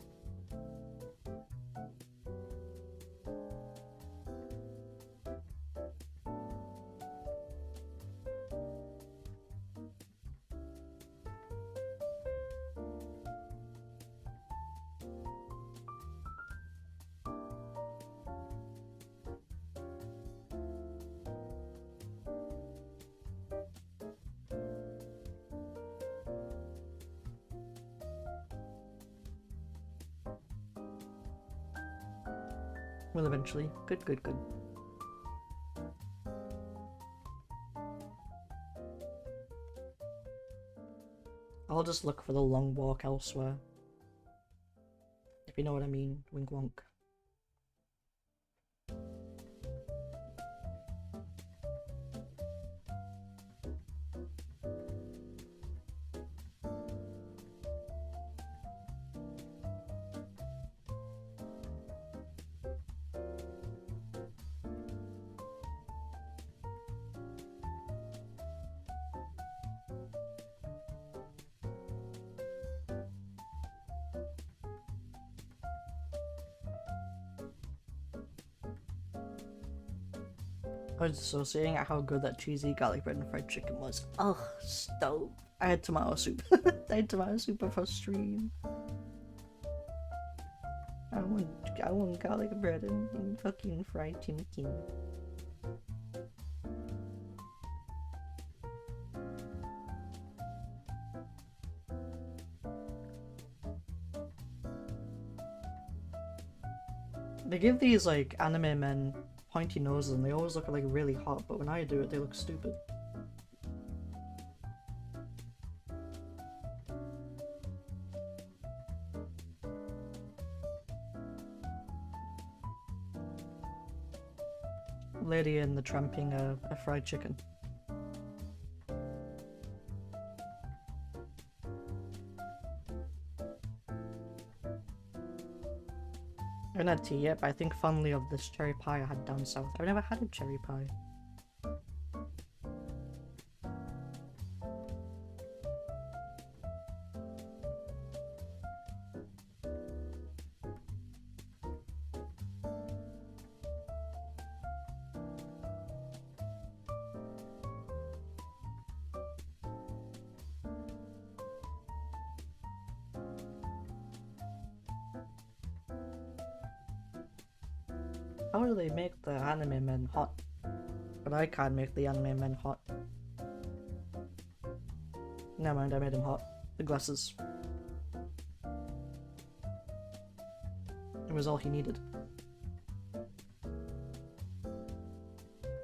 Will eventually. Good, good, good. I'll just look for the long walk elsewhere. If you know what I mean. Wink wonk. I was associating at how good that cheesy garlic bread and fried chicken was. Ugh, stove. I had tomato soup. I had tomato soup before stream. I want garlic bread and fucking fried chicken. They give these like anime men pointy noses and they always look like really hot, but when I do it they look stupid. Lady in the tramping a fried chicken. I haven't had tea yet, but I think fondly of this cherry pie I had down south. I've never had a cherry pie. How do they make the anime men hot? But I can't make the anime men hot. Never mind, I made him hot. The glasses. It was all he needed.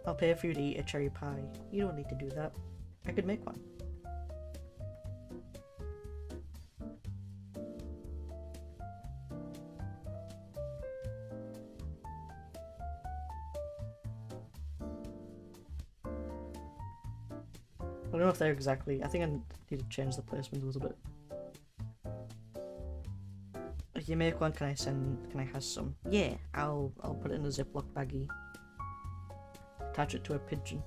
I'll pay for you to eat a cherry pie. You don't need to do that. I could make one. I don't know if they're exactly. I think I need to change the placement a little bit. If you make one, can I have some? Yeah, I'll put it in a Ziploc baggie. Attach it to a pigeon.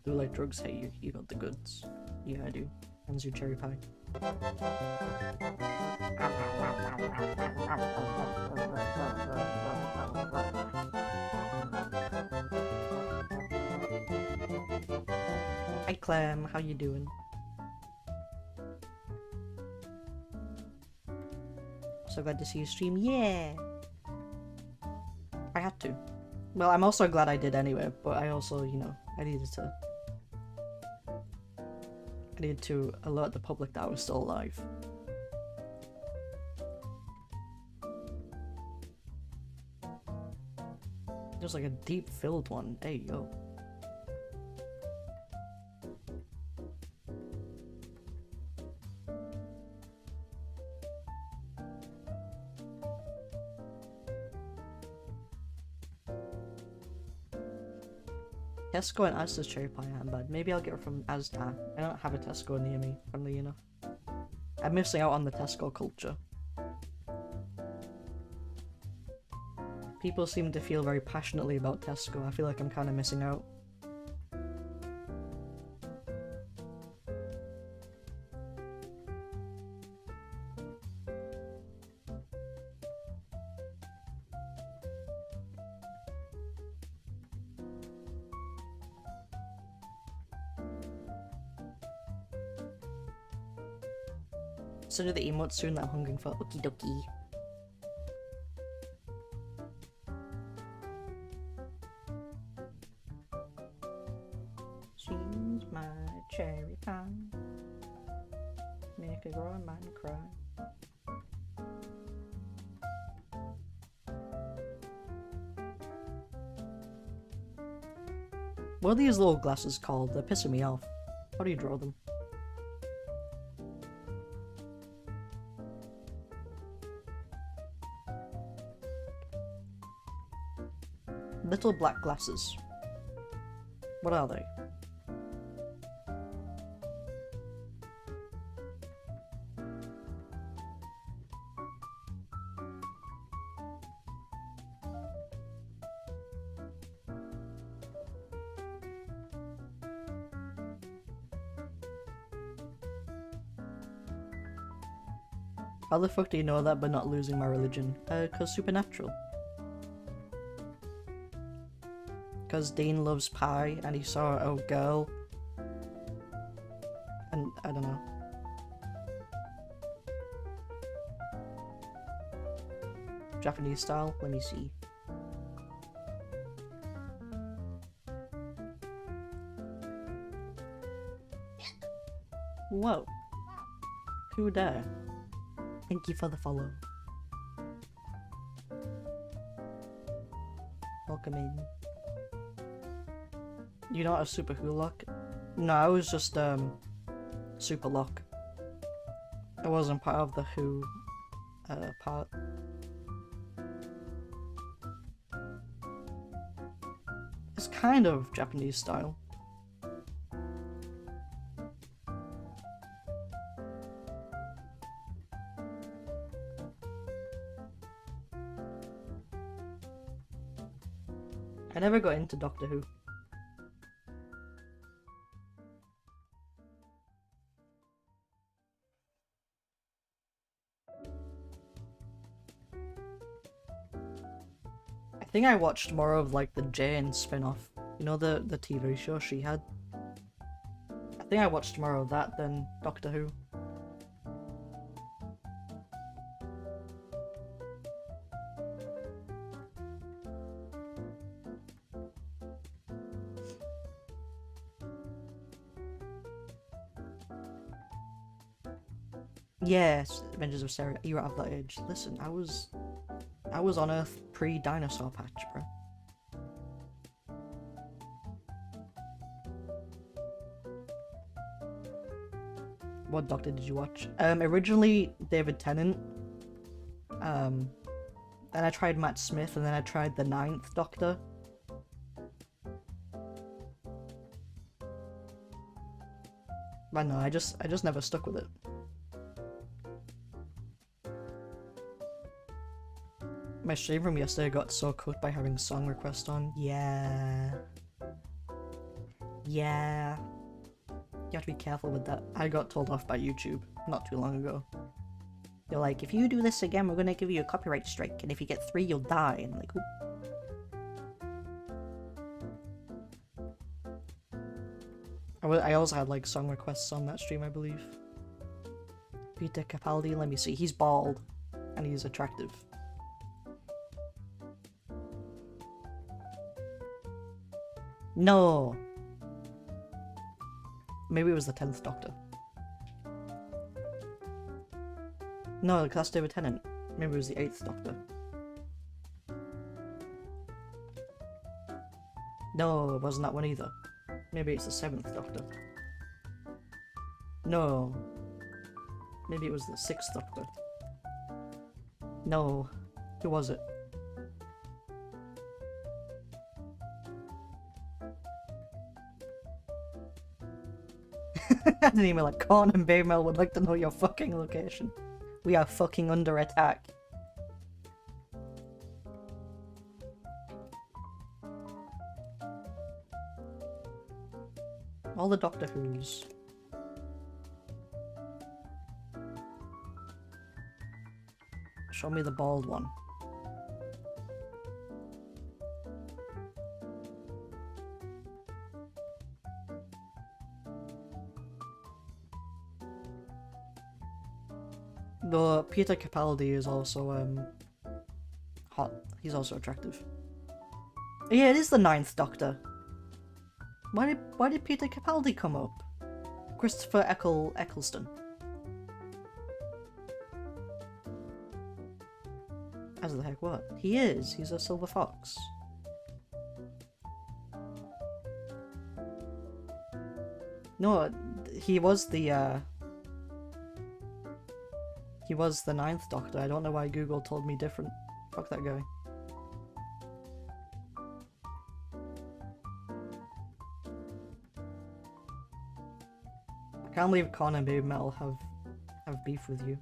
Do like drugs? Hey, you got the goods. Yeah, I do. And your cherry pie. Hi Clem, how you doing? So glad to see you stream. Yeah! I had to. Well, I'm also glad I did anyway, but I also, you know, I needed to alert the public that I was still alive. There's like a deep filled one. Hey yo. Tesco and Asda's cherry pie aren't bad. Maybe I'll get it from Asda. I don't have a Tesco near me, funnily enough. I'm missing out on the Tesco culture. People seem to feel very passionately about Tesco. I feel like I'm kind of missing out. So do the emotes soon that I'm hungering for. Okie dokie. She's my cherry pie. Make a grown man cry. What are these little glasses called? They're pissing me off. How do you draw them? Little black glasses. What are they? How the fuck do you know that but not losing my religion? 'Cause supernatural. Because Dean loves pie and he saw a girl. And I don't know. Japanese style? Let me see. Whoa. Who there? Thank you for the follow. Welcome in. You're not a super hulock? No, I was just Super Lock. I wasn't part of the Who part. It's kind of Japanese style. I never got into Doctor Who. I think I watched more of like the Jane spin-off. You know, the TV show she had? I think I watched more of that than Doctor Who. Yes, Avengers of Sarah, you're out of that age. Listen, I was on Earth pre-dinosaur patch, bro. What Doctor did you watch? Originally David Tennant. Then I tried Matt Smith, and then I tried the 9th Doctor. But no, I just never stuck with it. My stream from yesterday got so cut by having song request on. Yeah. Yeah. You have to be careful with that. I got told off by YouTube not too long ago. They're like, if you do this again, we're gonna give you a copyright strike, and if you get 3, you'll die. And I'm like, oop. I also had like song requests on that stream, I believe. Peter Capaldi, let me see. He's bald, and he's attractive. No! Maybe it was the 10th Doctor. No, that's David Tennant. Maybe it was the 8th Doctor. No, it wasn't that one either. Maybe it's the 7th Doctor. No. Maybe it was the 6th Doctor. No. Who was it? An email like, Corn and Baymel would like to know your fucking location. We are fucking under attack. All the Doctor Who's. Show me the bald one. Though Peter Capaldi is also hot. He's also attractive. Yeah, it is the 9th Doctor. Why did Peter Capaldi come up? Christopher Eccleston. As the heck what? He is. He's a silver fox. No, he was the 9th Doctor. I don't know why Google told me different. Fuck that guy. I can't believe Con and Babe Metal have beef with you.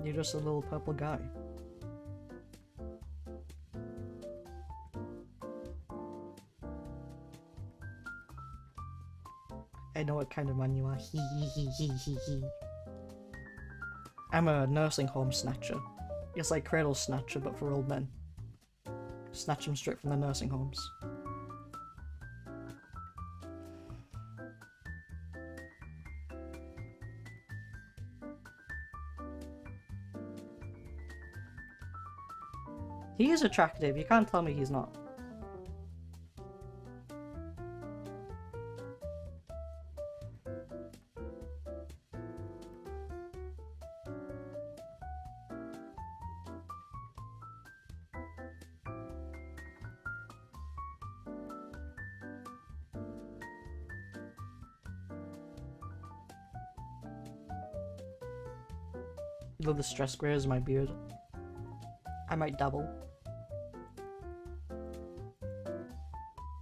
You're just a little purple guy. I know what kind of man you are. Hee hee hee hee hee hee. I'm a nursing home snatcher. It's like Cradle Snatcher, but for old men. Snatch them straight from the nursing homes. He is attractive, you can't tell me he's not. Though the stress grays my beard. I might dabble.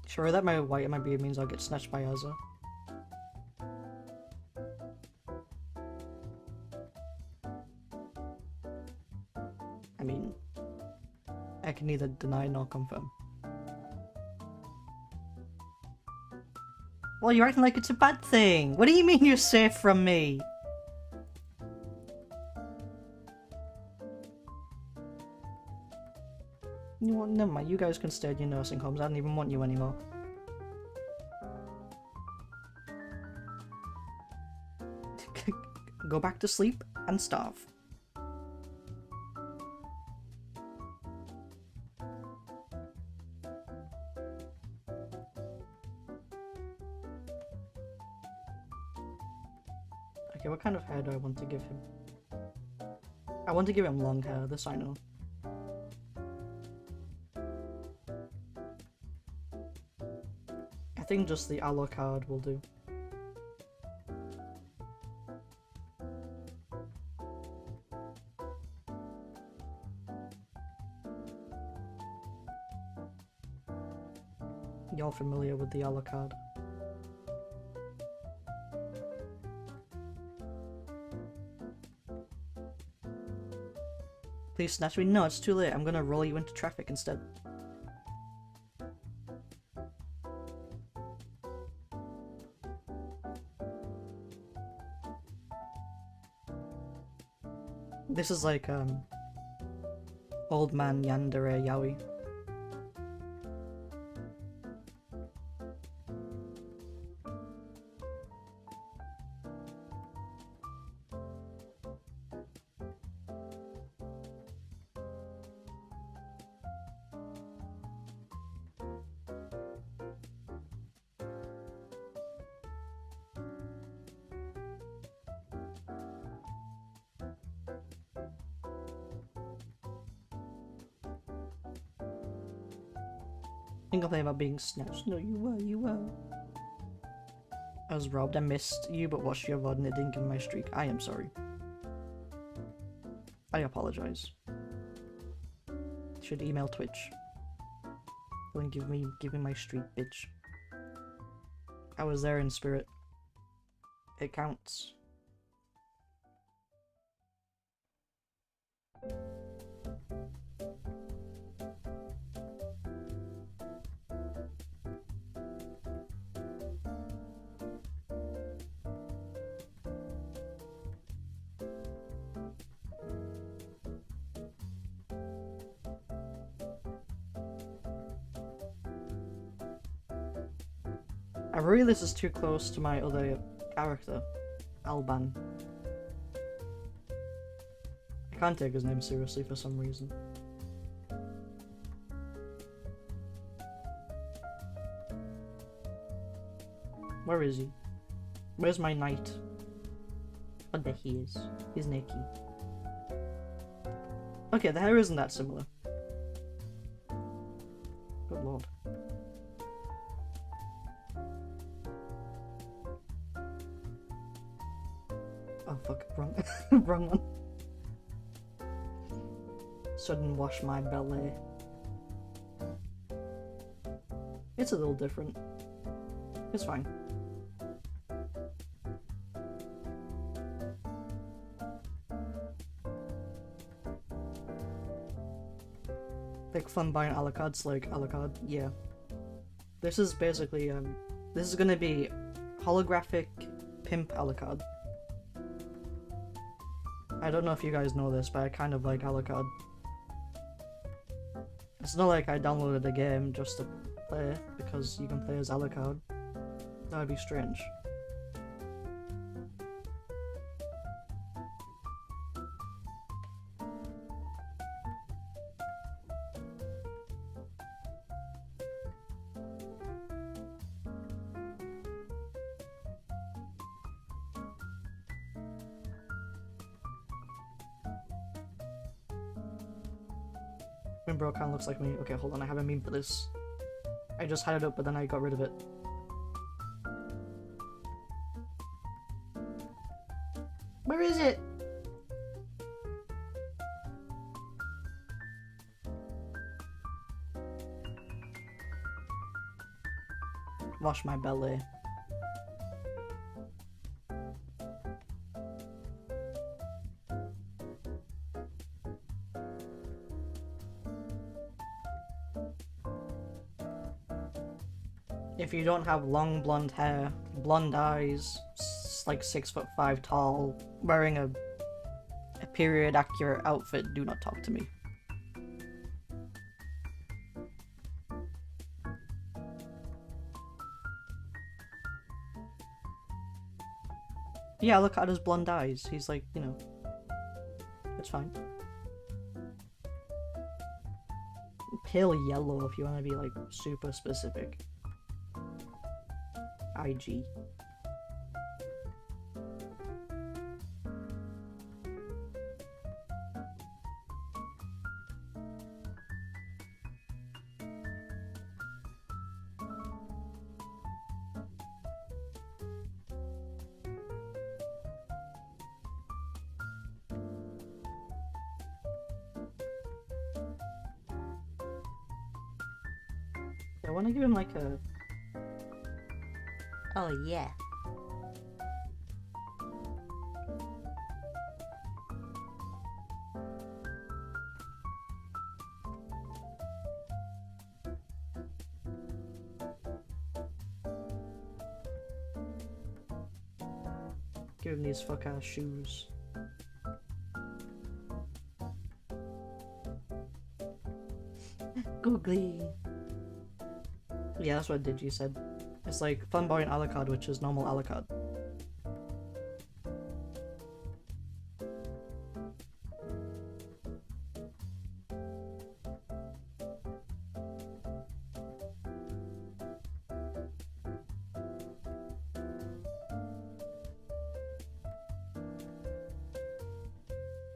Sure that my white in my beard means I'll get snatched by Azza. I mean, I can neither deny nor confirm. Well, you're acting like it's a bad thing. What do you mean you're safe from me? You know what? Never mind. You guys can stay at your nursing homes. I don't even want you anymore. Go back to sleep and starve. Okay, what kind of hair do I want to give him? I want to give him long hair, this I know. I think just the Alucard will do. You're familiar with the Alucard. Please snatch me. No, it's too late. I'm gonna roll you into traffic instead. This is like, Old Man Yandere Yaoi. Think about being snatched. No, you were. I was robbed. I missed you, but watched your VOD and it didn't give me my streak. I am sorry. I apologize. Should email Twitch. Don't give me my streak, bitch. I was there in spirit. It counts. I worry this is too close to my other character, Alban. I can't take his name seriously for some reason. Where is he? Where's my knight? Oh, there he is. He's naked. Okay, the hair isn't that similar. Good lord. Oh fuck, wrong, wrong one. Sudden wash my belly. It's a little different. It's fine. Big fun buying Alucards like Alucard, yeah. This is basically, this is gonna be holographic pimp Alucard. I don't know if you guys know this, but I kind of like Alucard. It's not like I downloaded the game just to play, because you can play as Alucard. That would be strange. Bro kind of looks like me. Okay, hold on, I have a meme for this. I just had it up, but then I got rid of it. Where is it? wash my belly. If you don't have long blonde hair, blonde eyes, like 6'5" tall, wearing a period accurate outfit, do not talk to me. Yeah, look at his blonde eyes. He's like, you know, it's fine. Pale yellow if you want to be like super specific. IG. I want to give him like a... Oh yeah. Give him these fuck ass shoes. Googly. Yeah, that's what Digi said. It's like flamboyant Alucard, which is normal Alucard.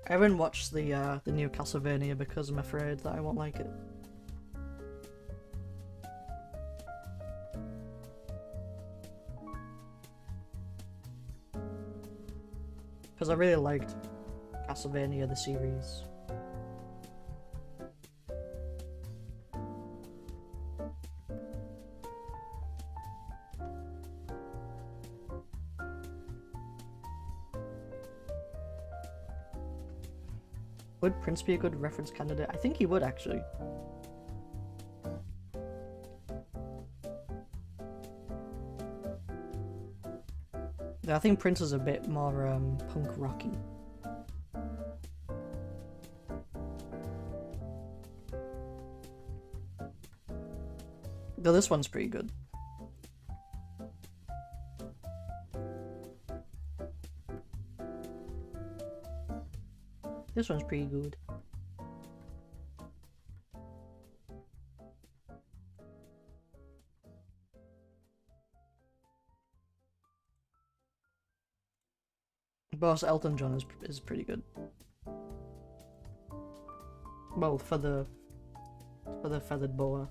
I haven't watched the new Castlevania because I'm afraid that I won't like it. Because I really liked Castlevania the series. Would Prince be a good reference candidate? I think he would, actually. I think Prince is a bit more punk rocky. Though this one's pretty good. This one's pretty good. But also Elton John is pretty good. Well, for the feathered boa.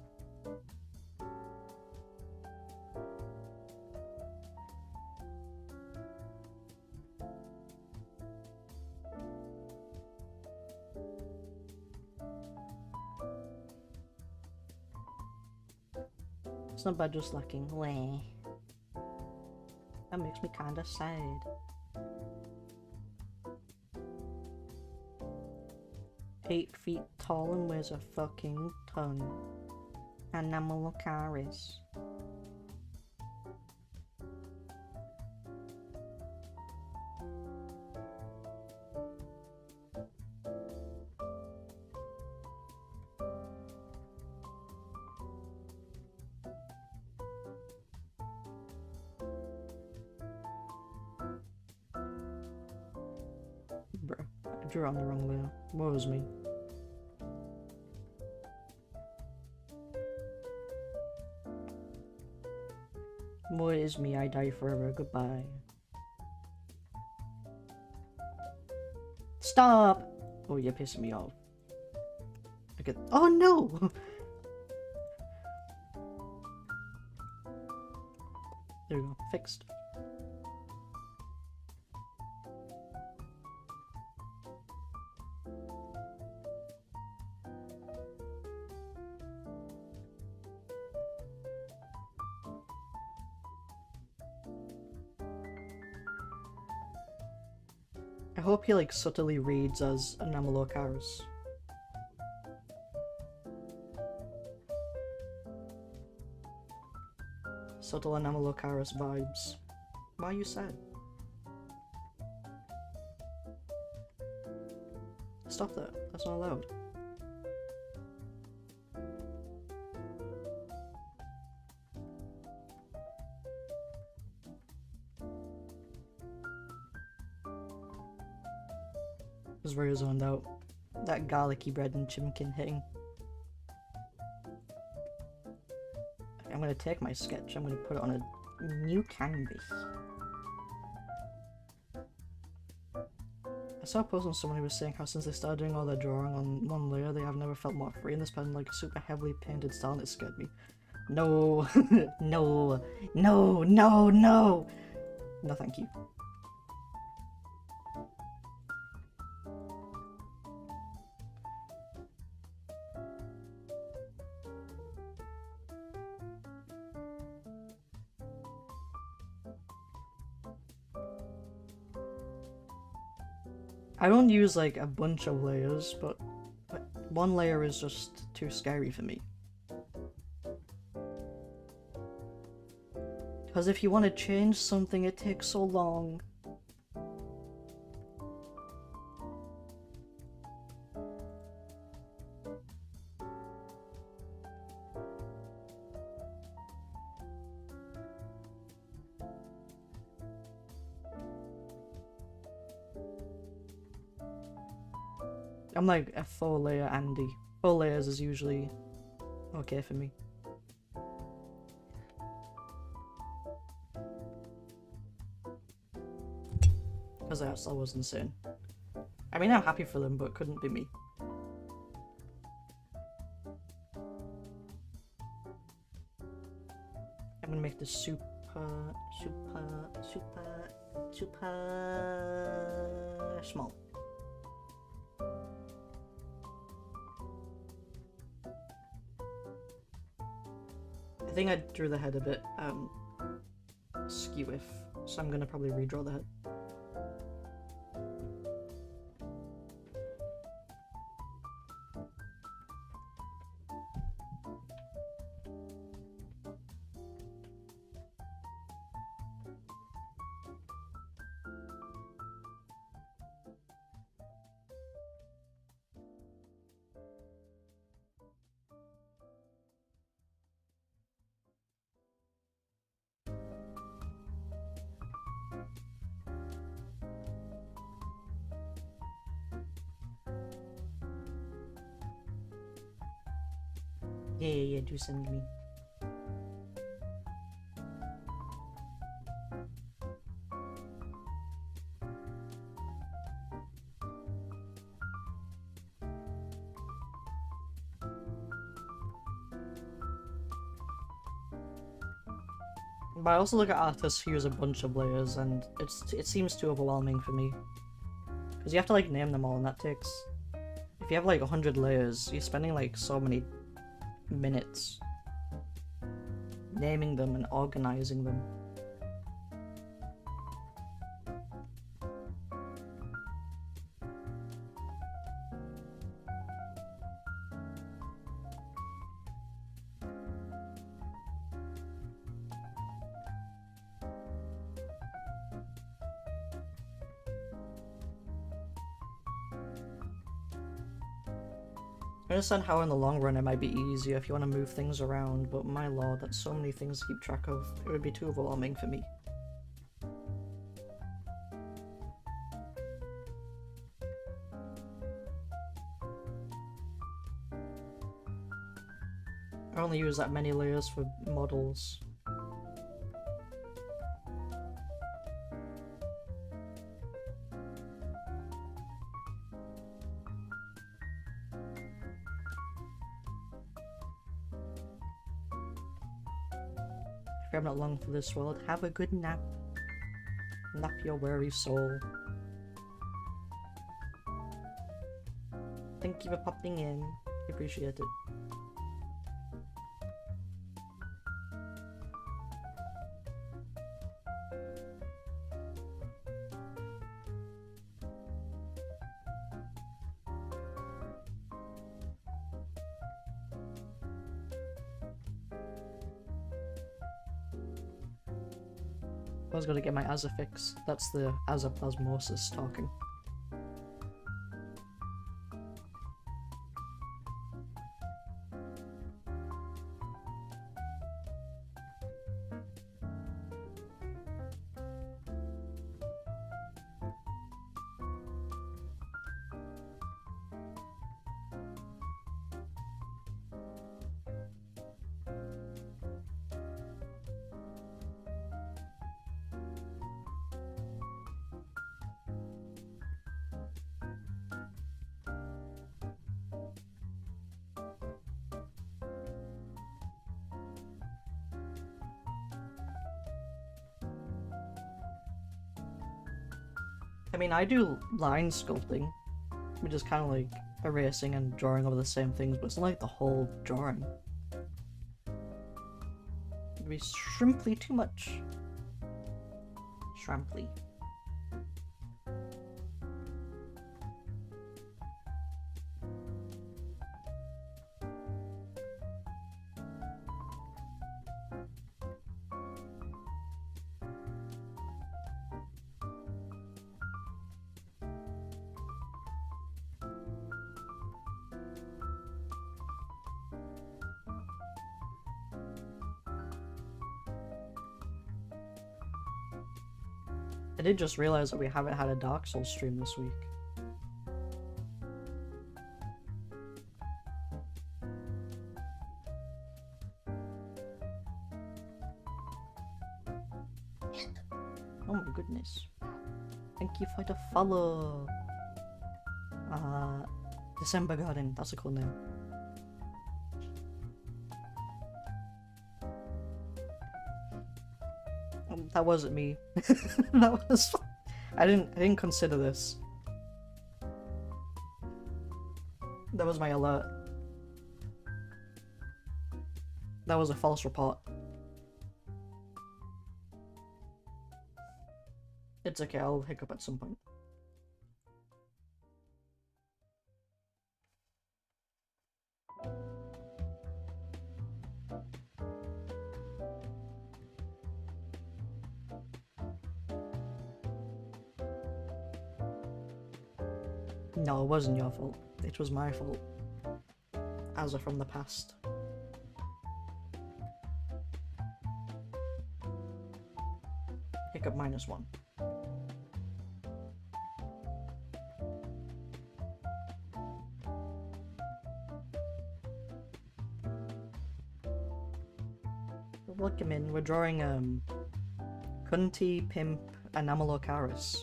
It's not bad, just lacking. Wah. That makes me kinda sad. "8 feet tall and weighs a fucking ton." Anamalocaris. Bro, I drew on the wrong layer. Woe is me. Woe is me, I die forever, goodbye. Stop! Oh, you're pissing me off. Okay. Oh no! There we go, fixed. I hope he like subtly reads as an Amalocharus. Subtle Amalocharus vibes. Why are you sad? Stop that. That's not allowed. I was very zoned out. That garlicky bread and chimkin hitting. I'm gonna take my sketch, I'm gonna put it on a new canvas. I saw a post on someone who was saying how since they started doing all their drawing on one layer, they have never felt more free, and this pen like a super heavily painted style, and it scared me. No, no, no, no, no! No thank you. I don't use like a bunch of layers, but one layer is just too scary for me. Because if you want to change something, it takes so long. I'm like a 4-layer Andy. 4 layers is usually okay for me. Because that was insane. I mean, I'm happy for them, but it couldn't be me. I'm gonna make this super small. I think I drew the head a bit skew-if, so I'm gonna probably redraw the head. Yeah, do send me. But I also look at artists who use a bunch of layers, and it seems too overwhelming for me. Because you have to like name them all, and that takes... If you have like 100 layers, you're spending like so many minutes naming them and organizing them. I understand how in the long run it might be easier if you want to move things around, but my lord, that's so many things to keep track of, it would be too overwhelming for me. I only use that many layers for models. If I'm not long for this world, have a good nap. Nap your weary soul. Thank you for popping in. Appreciate it. I was gonna get my Asa fix. That's the asaplasmosis talking. I mean, I do line sculpting, which is kind of like erasing and drawing over the same things, but it's not like the whole drawing. It'd be shrimply too much. Shrimply. I did just realize that we haven't had a Dark Souls stream this week. Oh my goodness. Thank you for the follow. December Garden, that's a cool name. That wasn't me. That was. I didn't consider this. That was my alert. That was a false report. It's okay, I'll hiccup at some point. No, it wasn't your fault. It was my fault. As from the past. Hiccup -1. Welcome in. We're drawing Kunti, Pimp, and Amelocaris.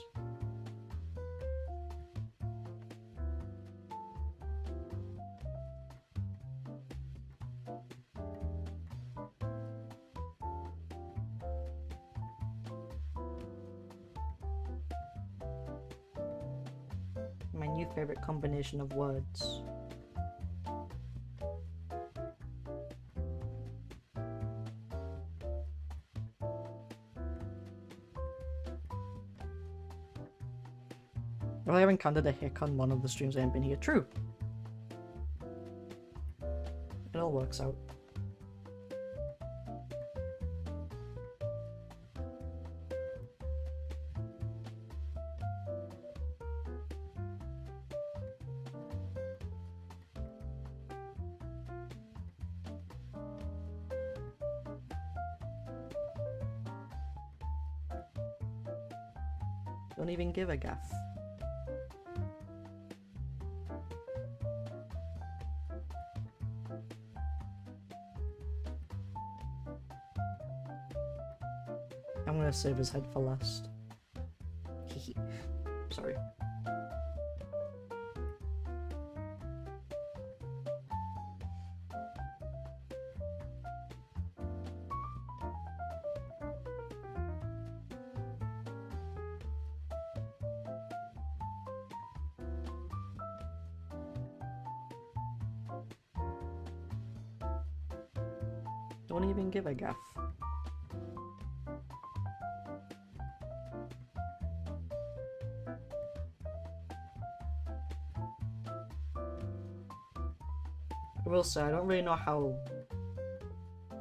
My new favorite combination of words. Well, I haven't counted a hick on one of the streams I haven't been here. True. It all works out. Don't even give a gaff. I'm gonna save his head for last. Hehe. Sorry. Don't even give a gaff. I will say, I don't really know how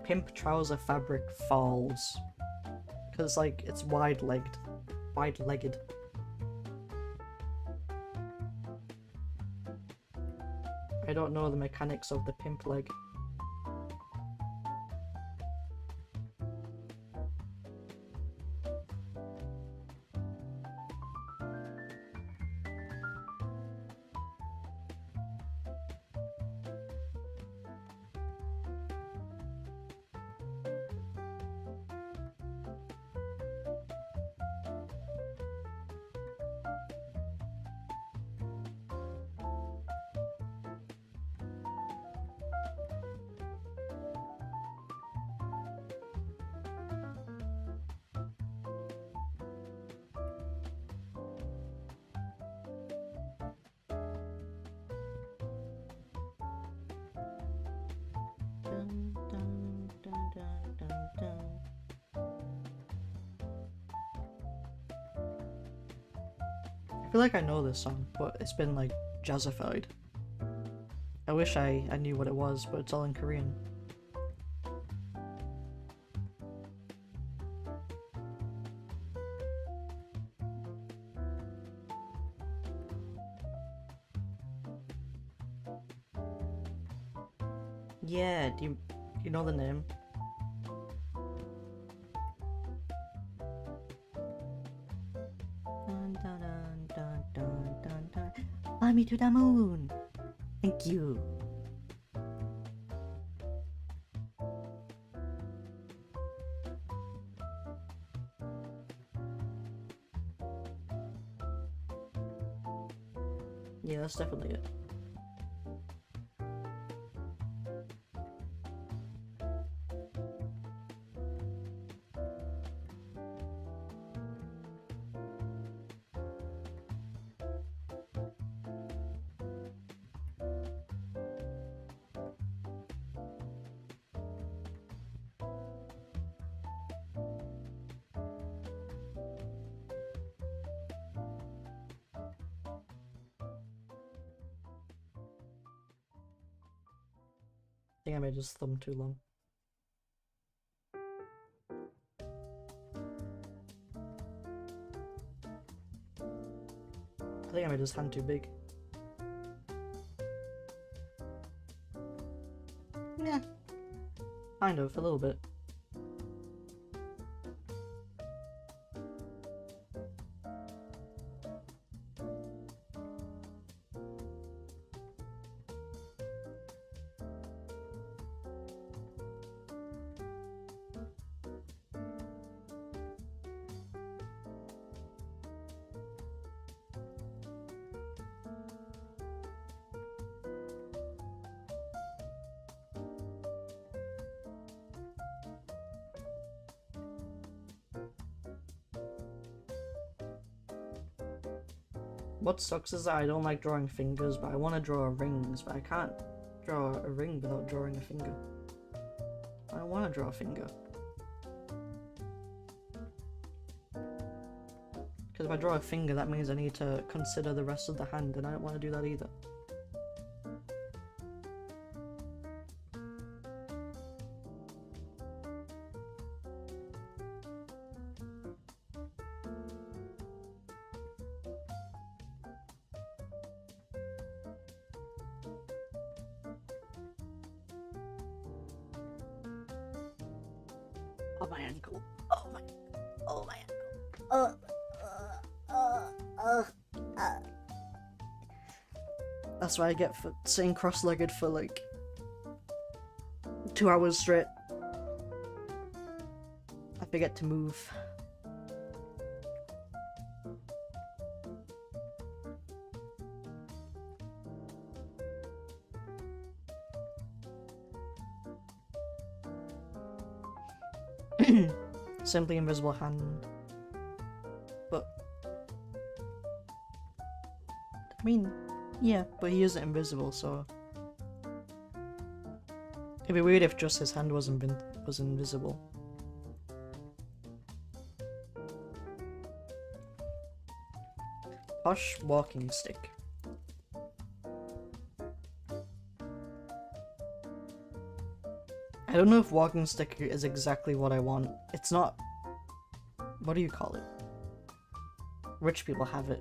pimp trouser fabric falls, Because, like, it's wide-legged. Wide-legged. I don't know the mechanics of the pimp leg. I feel like I know this song, but it's been like jazzified. I wish I knew what it was, but it's all in Korean. Yeah, do you know the name? Fly me to the moon! Thank you! Yeah, that's definitely it. I think I made his thumb too long. I think I made his hand too big. Yeah. Kind of, a little bit. What sucks is that I don't like drawing fingers, but I want to draw rings, but I can't draw a ring without drawing a finger. I want to draw a finger. Because if I draw a finger, that means I need to consider the rest of the hand, and I don't want to do that either. Oh, my ankle. Oh my ankle. That's what I get for sitting cross-legged for like 2 hours straight. I forget to move. Simply invisible hand. But I mean, yeah, but he isn't invisible, so it'd be weird if just his hand was invisible. Posh walking stick. I don't know if walking stick is exactly what I want. It's not what do you call it? Rich people have it,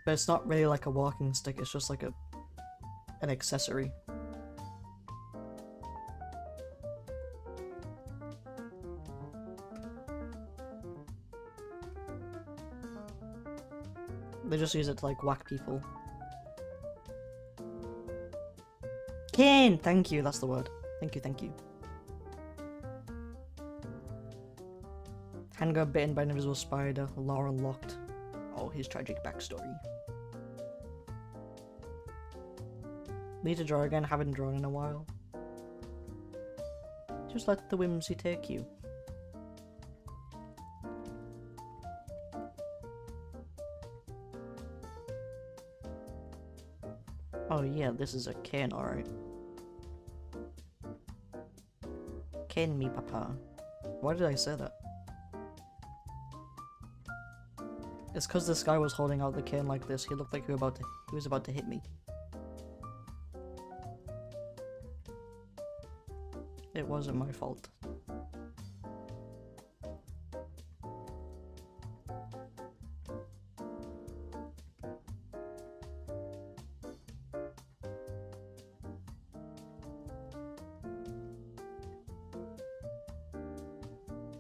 but it's not really like a walking stick, it's just like an accessory. They just use it to like whack people. Cane! Thank you, that's the word. Thank you, thank you. Han got bitten by an invisible spider, Laura locked. Oh, his tragic backstory. Need to draw again, haven't drawn in a while. Just let the whimsy take you. Oh yeah, this is a cane, alright. Cane me, papa. Why did I say that? It's because this guy was holding out the cane like this. He looked like he was about to hit me. It wasn't my fault.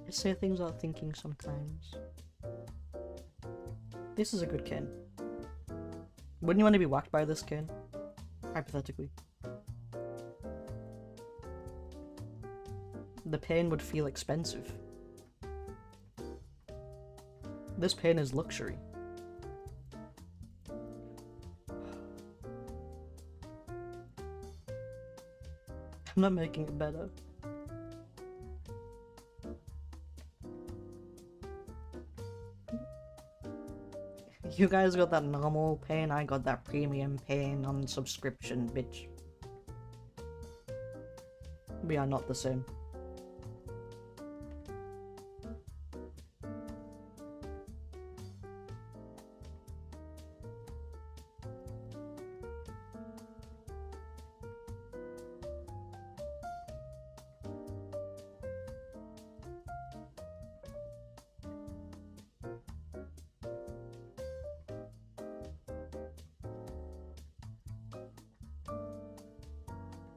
I say things without thinking sometimes. This is a good cane. Wouldn't you want to be whacked by this cane? Hypothetically. The pain would feel expensive. This pain is luxury. I'm not making it better. You guys got that normal pain, I got that premium pain on subscription, bitch. We are not the same.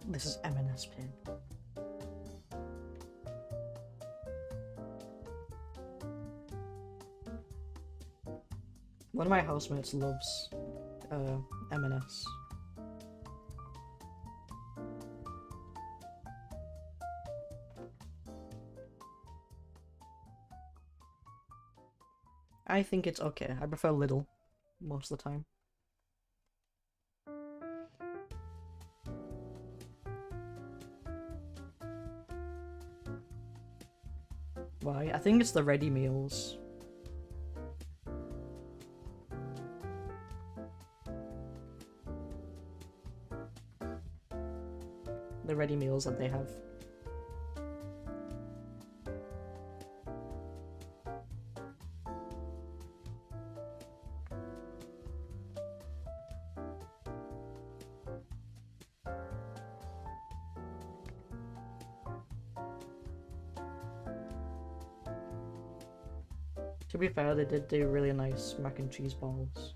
This is M&S pain. One of my housemates loves M&S. I think it's okay. I prefer Lidl most of the time. Why? I think it's the ready meals. The ready meals that they have. To be fair, they did do really nice mac and cheese balls.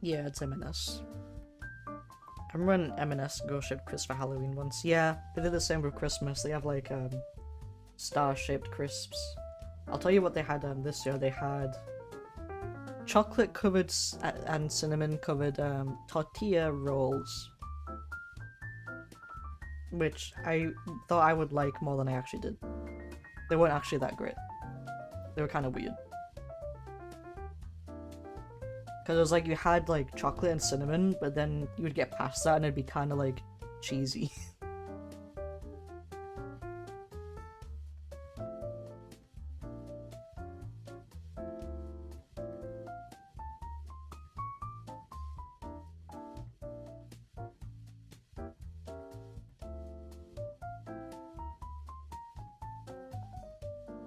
Yeah, it's M&S. I remember when M&S Ghost Shaped crisps for Halloween once. Yeah, they did the same with Christmas. They have like star-shaped crisps. I'll tell you what they had this year. They had chocolate-covered and cinnamon-covered tortilla rolls, which I thought I would like more than I actually did. They weren't actually that great. They were kind of weird. Because it was like you had like chocolate and cinnamon, but then you would get past that and it'd be kind of like cheesy.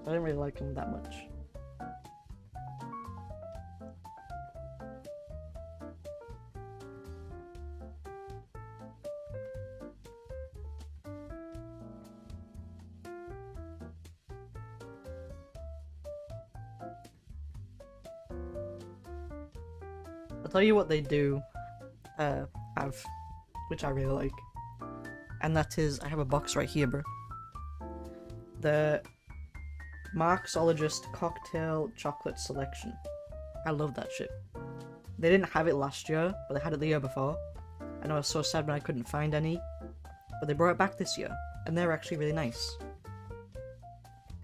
I didn't really like them that much. I'll tell you what they do have, which I really like. And that is, I have a box right here, bro. The Marxologist Cocktail Chocolate Selection. I love that shit. They didn't have it last year, but they had it the year before. And I was so sad when I couldn't find any. But they brought it back this year, and they're actually really nice.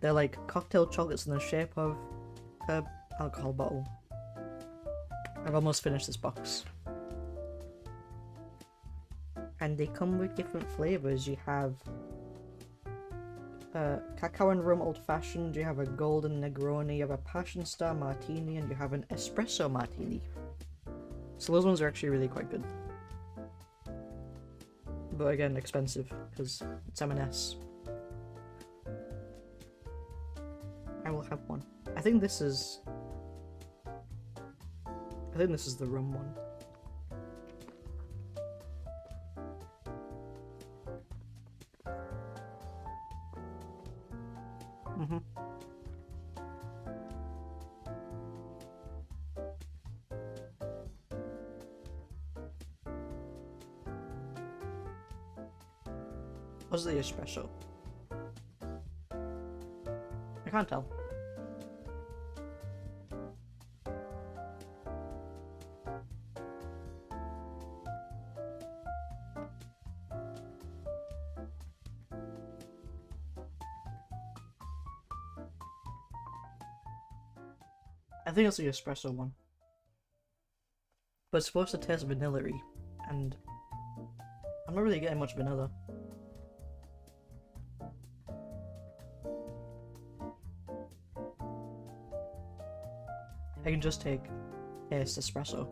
They're like cocktail chocolates in the shape of an alcohol bottle. I've almost finished this box. And they come with different flavors. You have cacao and rum old fashioned, you have a golden Negroni, you have a passion star martini, and you have an espresso martini. So those ones are actually really quite good. But again, expensive, because it's M&S. I will have one. I think this is the rum one. What's the espresso? I can't tell. I think it's the espresso one. But it's supposed to taste vanilla-y, and I'm not really getting much vanilla. I can just take taste espresso.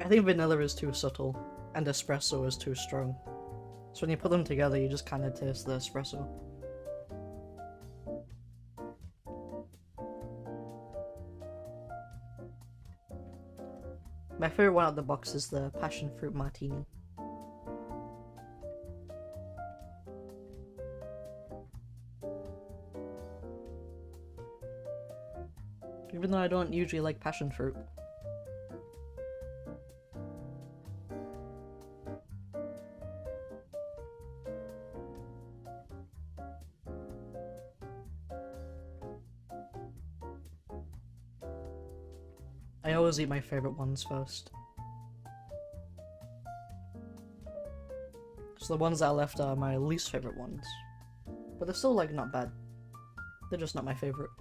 I think vanilla is too subtle, and espresso is too strong. So when you put them together, you just kind of taste the espresso. My favorite one out of the box is the passion fruit martini. Even though I don't usually like passion fruit. I always eat my favorite ones first. So the ones that are left are my least favorite ones. But they're still like not bad. They're just not my favorite.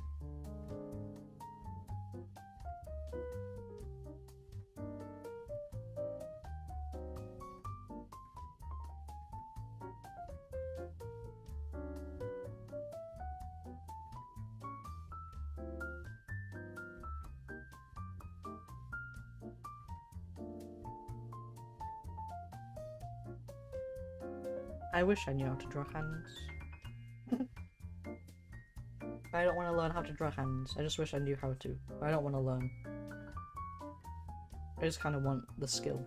I wish I knew how to draw hands. I don't want to learn how to draw hands. I just wish I knew how to. I don't want to learn. I just kind of want the skill.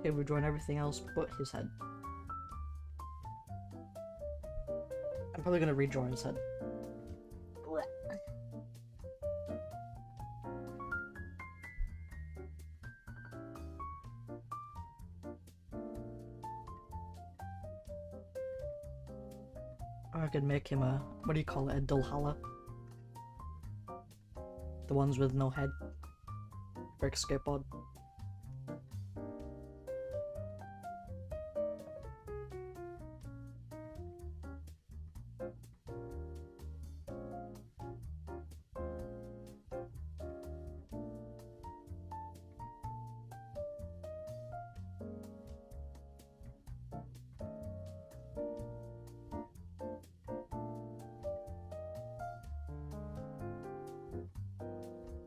He'll rejoin everything else but his head. I'm probably gonna rejoin his head. Or I could make him a, what do you call it, a Dulhalla? The ones with no head. Break skateboard.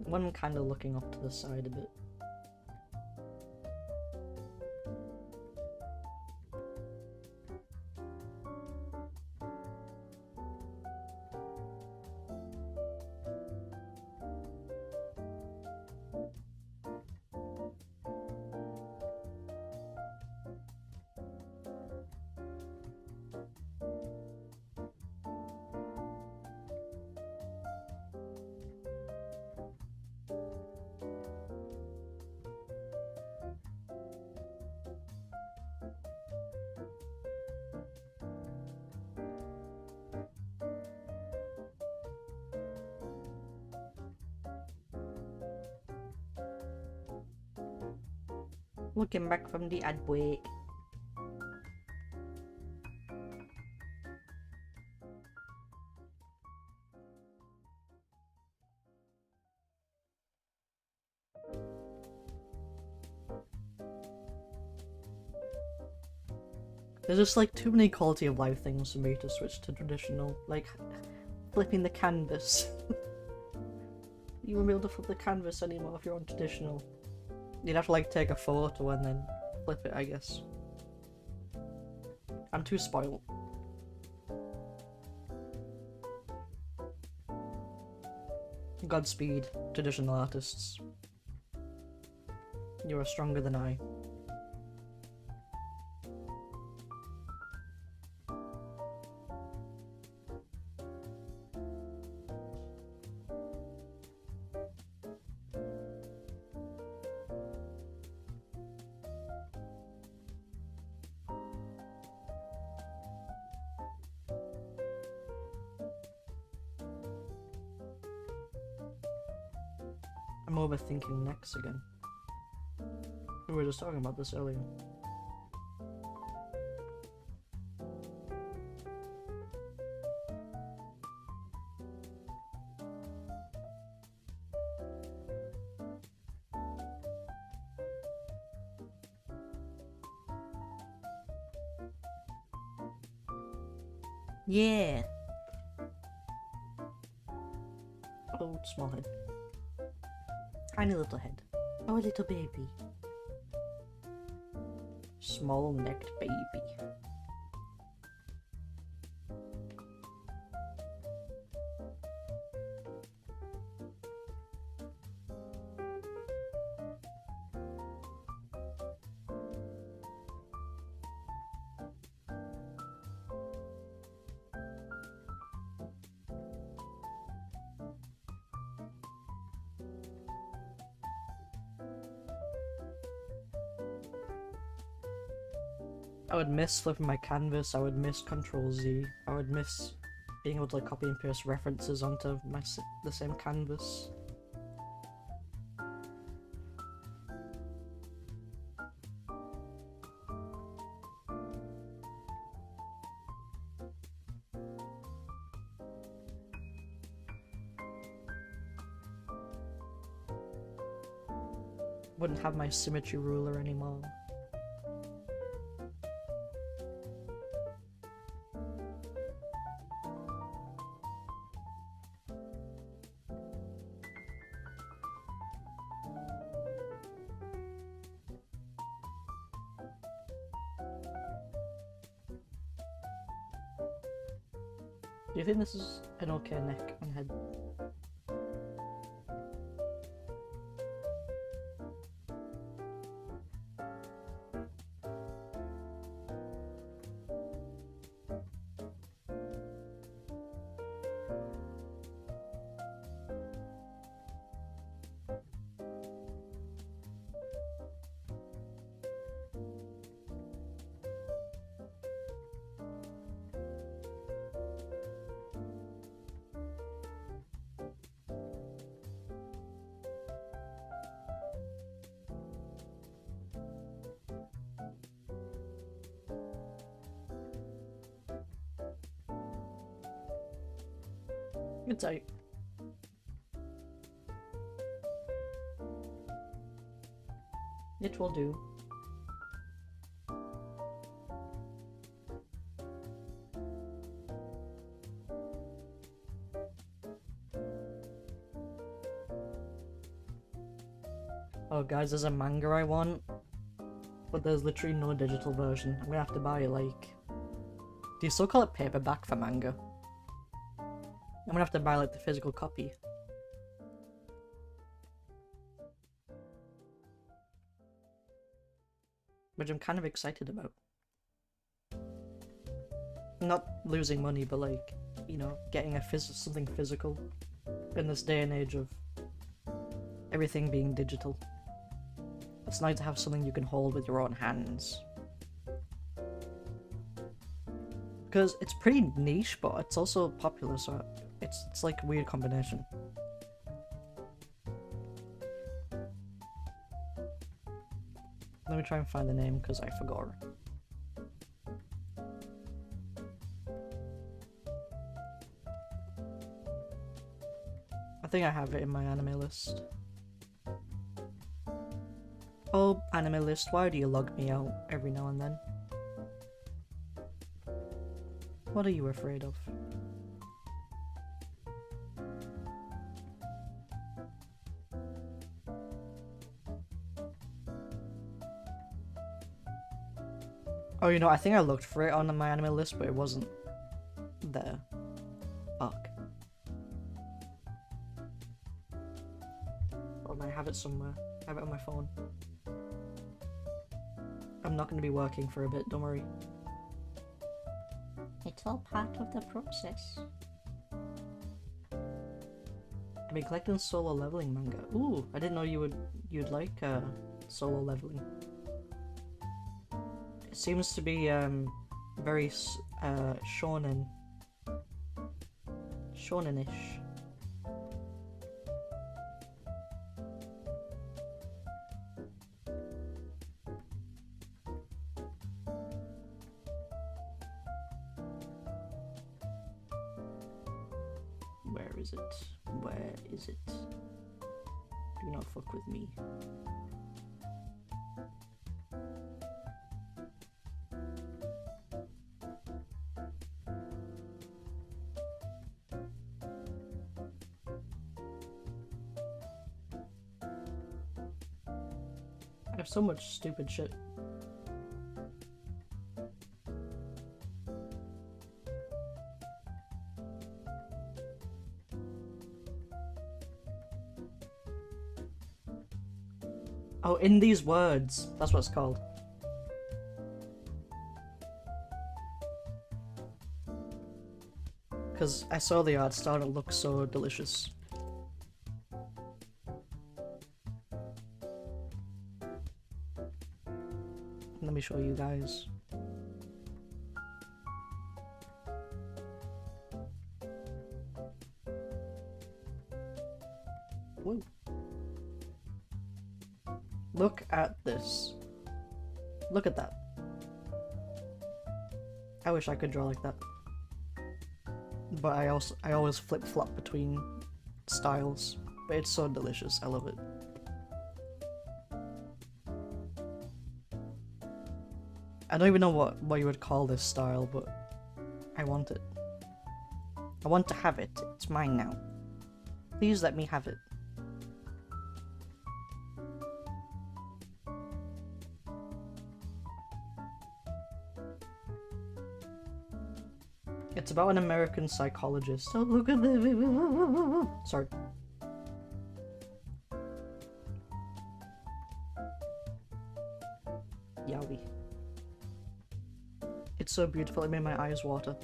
One kind of looking off to the side a bit. Looking back from the ad break. There's just like too many quality of life things for me to switch to traditional, like flipping the canvas. You won't be able to flip the canvas anymore if you're on traditional. You'd have to like take a photo and then flip it, I guess. I'm too spoiled. Godspeed, traditional artists. You are stronger than I. I'm overthinking next again. We were just talking about this earlier. Yeah! Oh, small head. Tiny little head. Oh, a little baby. Small-necked baby. I would miss flipping my canvas, I would miss Control Z, I would miss being able to like copy and paste references onto the same canvas. Wouldn't have my symmetry ruler anymore. Do you think this is an okay neck and head? Good tight. It will do. Oh guys, there's a manga I want, but there's literally no digital version. I'm gonna have to buy like... Do you still call it paperback for manga? I'm gonna have to buy like the physical copy. Which I'm kind of excited about. Not losing money, but like, you know, getting something physical in this day and age of everything being digital. It's nice to have something you can hold with your own hands. Because it's pretty niche, but it's also popular, so it's like a weird combination. Let me try and find the name, because I forgot. I think I have it in my anime list. Oh, anime list, why do you log me out every now and then? What are you afraid of? Oh, you know, I think I looked for it on my anime list, but it wasn't there. Fuck. Oh, I have it somewhere. I have it on my phone. I'm not going to be working for a bit, don't worry. It's all part of the process. I've been collecting solo leveling manga. Ooh, I didn't know you'd like solo leveling. It seems to be very shonen-ish. Where is it? Where is it? Do not fuck with me. I have so much stupid shit. Oh, in these words. That's what it's called. Because I saw the art style and it looks so delicious. Let me show you guys. Whoa. Look at this. Look at that. I wish I could draw like that. But I always flip-flop between styles. But it's so delicious. I love it. I don't even know what you would call this style, but I want it. I want to have it. It's mine now. Please let me have it. It's about an American psychologist. Oh, look at the... Sorry. Yowie. It's so beautiful, it made my eyes water.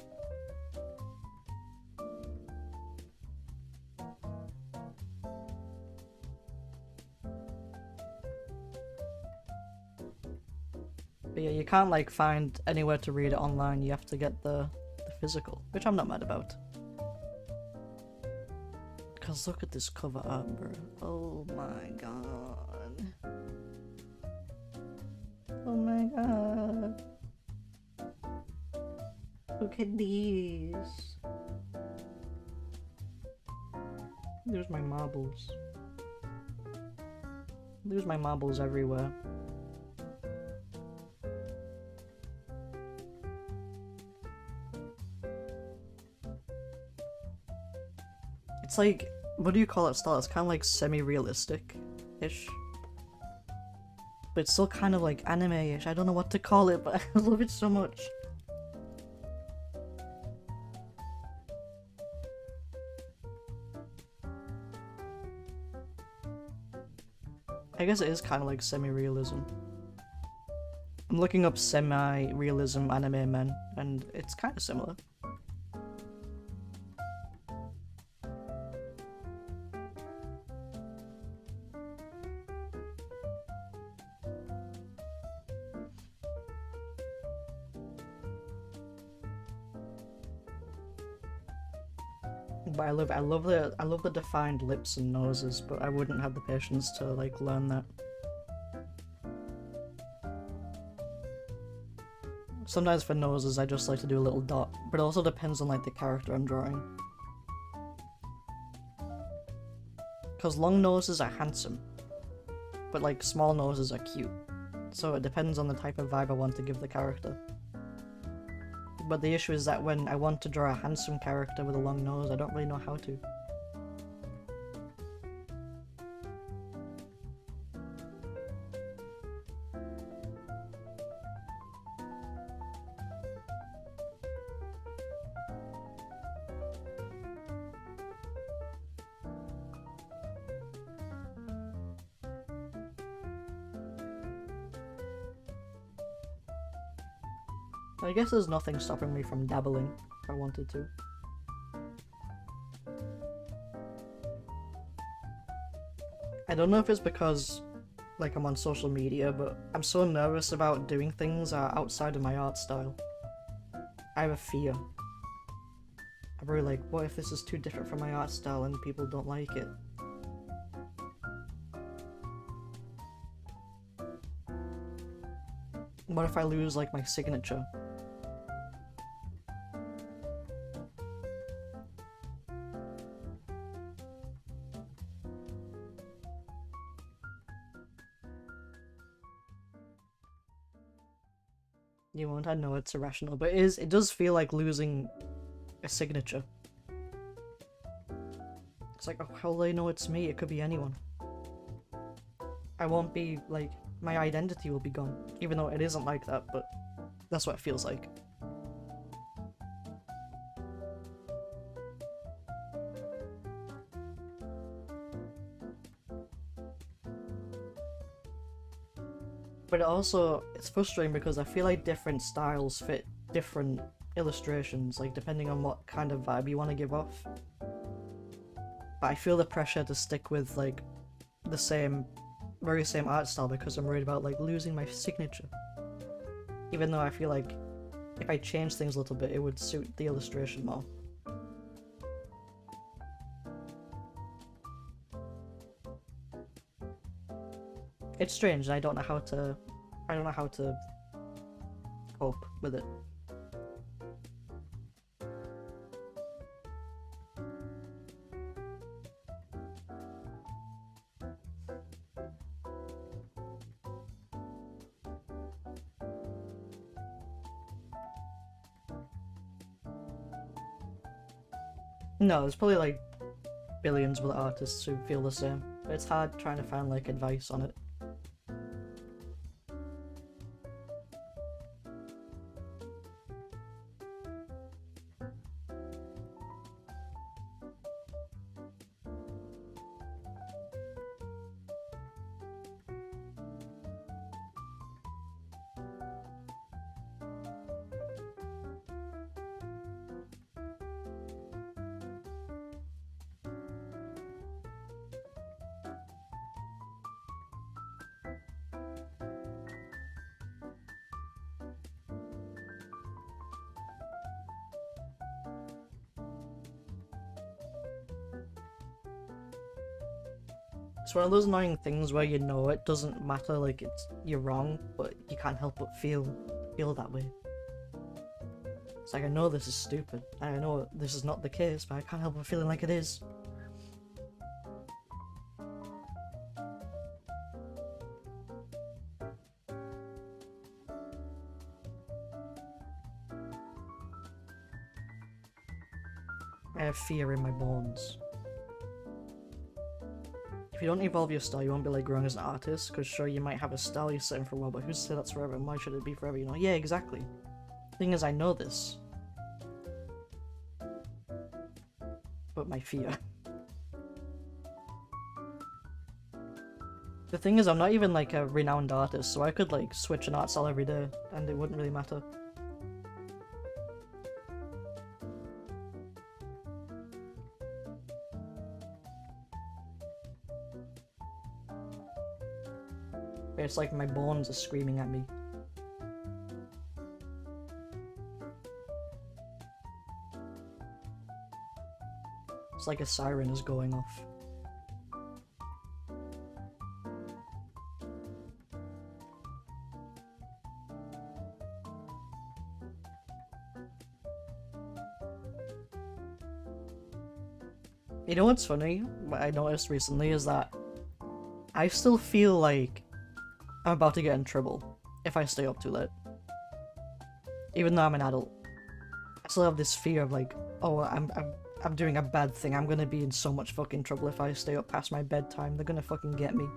But yeah, you can't like find anywhere to read it online, you have to get the physical, which I'm not mad about. Because look at this cover art, bro. Oh my god. Oh my god. Look at these. Lose my marbles. Lose my marbles everywhere. It's like, what do you call it style? It's kind of like semi-realistic-ish. But it's still kind of like anime-ish. I don't know what to call it, but I love it so much. I guess it is kind of like semi-realism. I'm looking up semi-realism anime men, and it's kind of similar. But I love the defined lips and noses, but I wouldn't have the patience to like learn that. Sometimes for noses I just like to do a little dot, but it also depends on like the character I'm drawing. Because long noses are handsome, but like small noses are cute. So it depends on the type of vibe I want to give the character. But the issue is that when I want to draw a handsome character with a long nose, I don't really know how to. I guess there's nothing stopping me from dabbling if I wanted to. I don't know if it's because like I'm on social media, but I'm so nervous about doing things outside of my art style. I have a fear. I'm really like, what if this is too different from my art style and people don't like it? What if I lose like my signature? You won't, I know it's irrational, but it does feel like losing a signature. It's like, oh, how will they know it's me? It could be anyone. I won't be, like, my identity will be gone. Even though it isn't like that, but that's what it feels like. But it's frustrating because I feel like different styles fit different illustrations, like depending on what kind of vibe you want to give off. But I feel the pressure to stick with like the very same art style because I'm worried about like losing my signature. Even though I feel like if I change things a little bit, it would suit the illustration more. It's strange, and I don't know how to cope with it. No, there's probably like billions of artists who feel the same, but it's hard trying to find like advice on it. It's one of those annoying things where you know it doesn't matter, like you're wrong, but you can't help but feel that way. It's like, I know this is stupid, and I know this is not the case, but I can't help but feeling like it is. I have fear in my bones. If you don't evolve your style, you won't be like growing as an artist, because sure, you might have a style you're setting for a while, but who's to say that's forever, and why should it be forever, you know? Yeah, exactly. Thing is, I know this. But my fear. The thing is, I'm not even like a renowned artist, so I could like switch an art style every day, and it wouldn't really matter. It's like my bones are screaming at me. It's like a siren is going off. You know what's funny? What I noticed recently is that I still feel like I'm about to get in trouble if I stay up too late. Even though I'm an adult. I still have this fear of like, oh, I'm doing a bad thing. I'm gonna be in so much fucking trouble if I stay up past my bedtime. They're gonna fucking get me.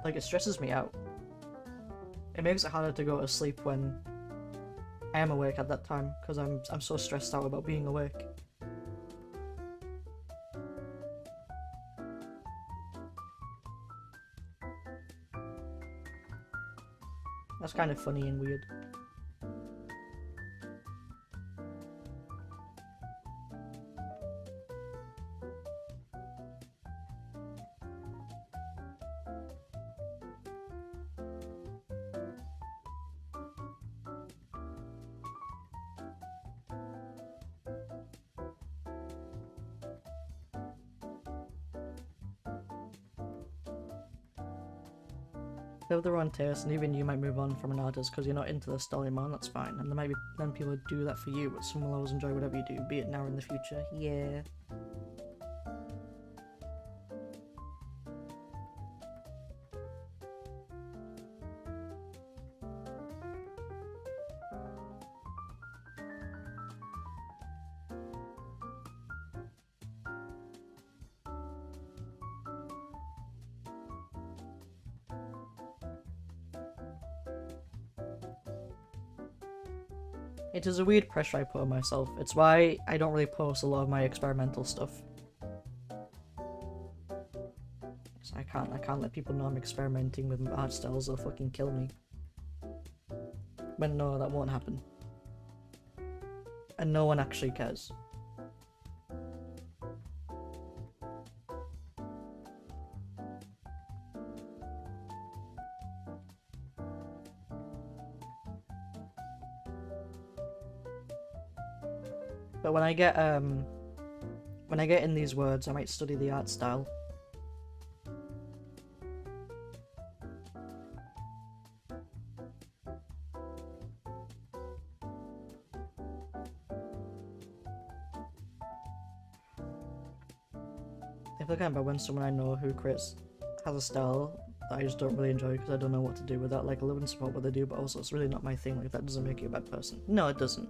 Like, it stresses me out. It makes it harder to go to sleep when I am awake at that time, because I'm so stressed out about being awake. That's kind of funny and weird. They have their own taste, and even you might move on from an artist because you're not into the style anymore, and that's fine. And there might be then people who do that for you, but some will always enjoy whatever you do, be it now or in the future. Yeah. It is a weird pressure I put on myself. It's why I don't really post a lot of my experimental stuff. So I can't let people know I'm experimenting with art styles, they'll fucking kill me. But no, that won't happen. And no one actually cares. But when I get in these words, I might study the art style. I feel kind of bad when someone I know who has a style that I just don't really enjoy because I don't know what to do with that. Like, I love and support what they do, but also it's really not my thing. Like, that doesn't make you a bad person. No, it doesn't.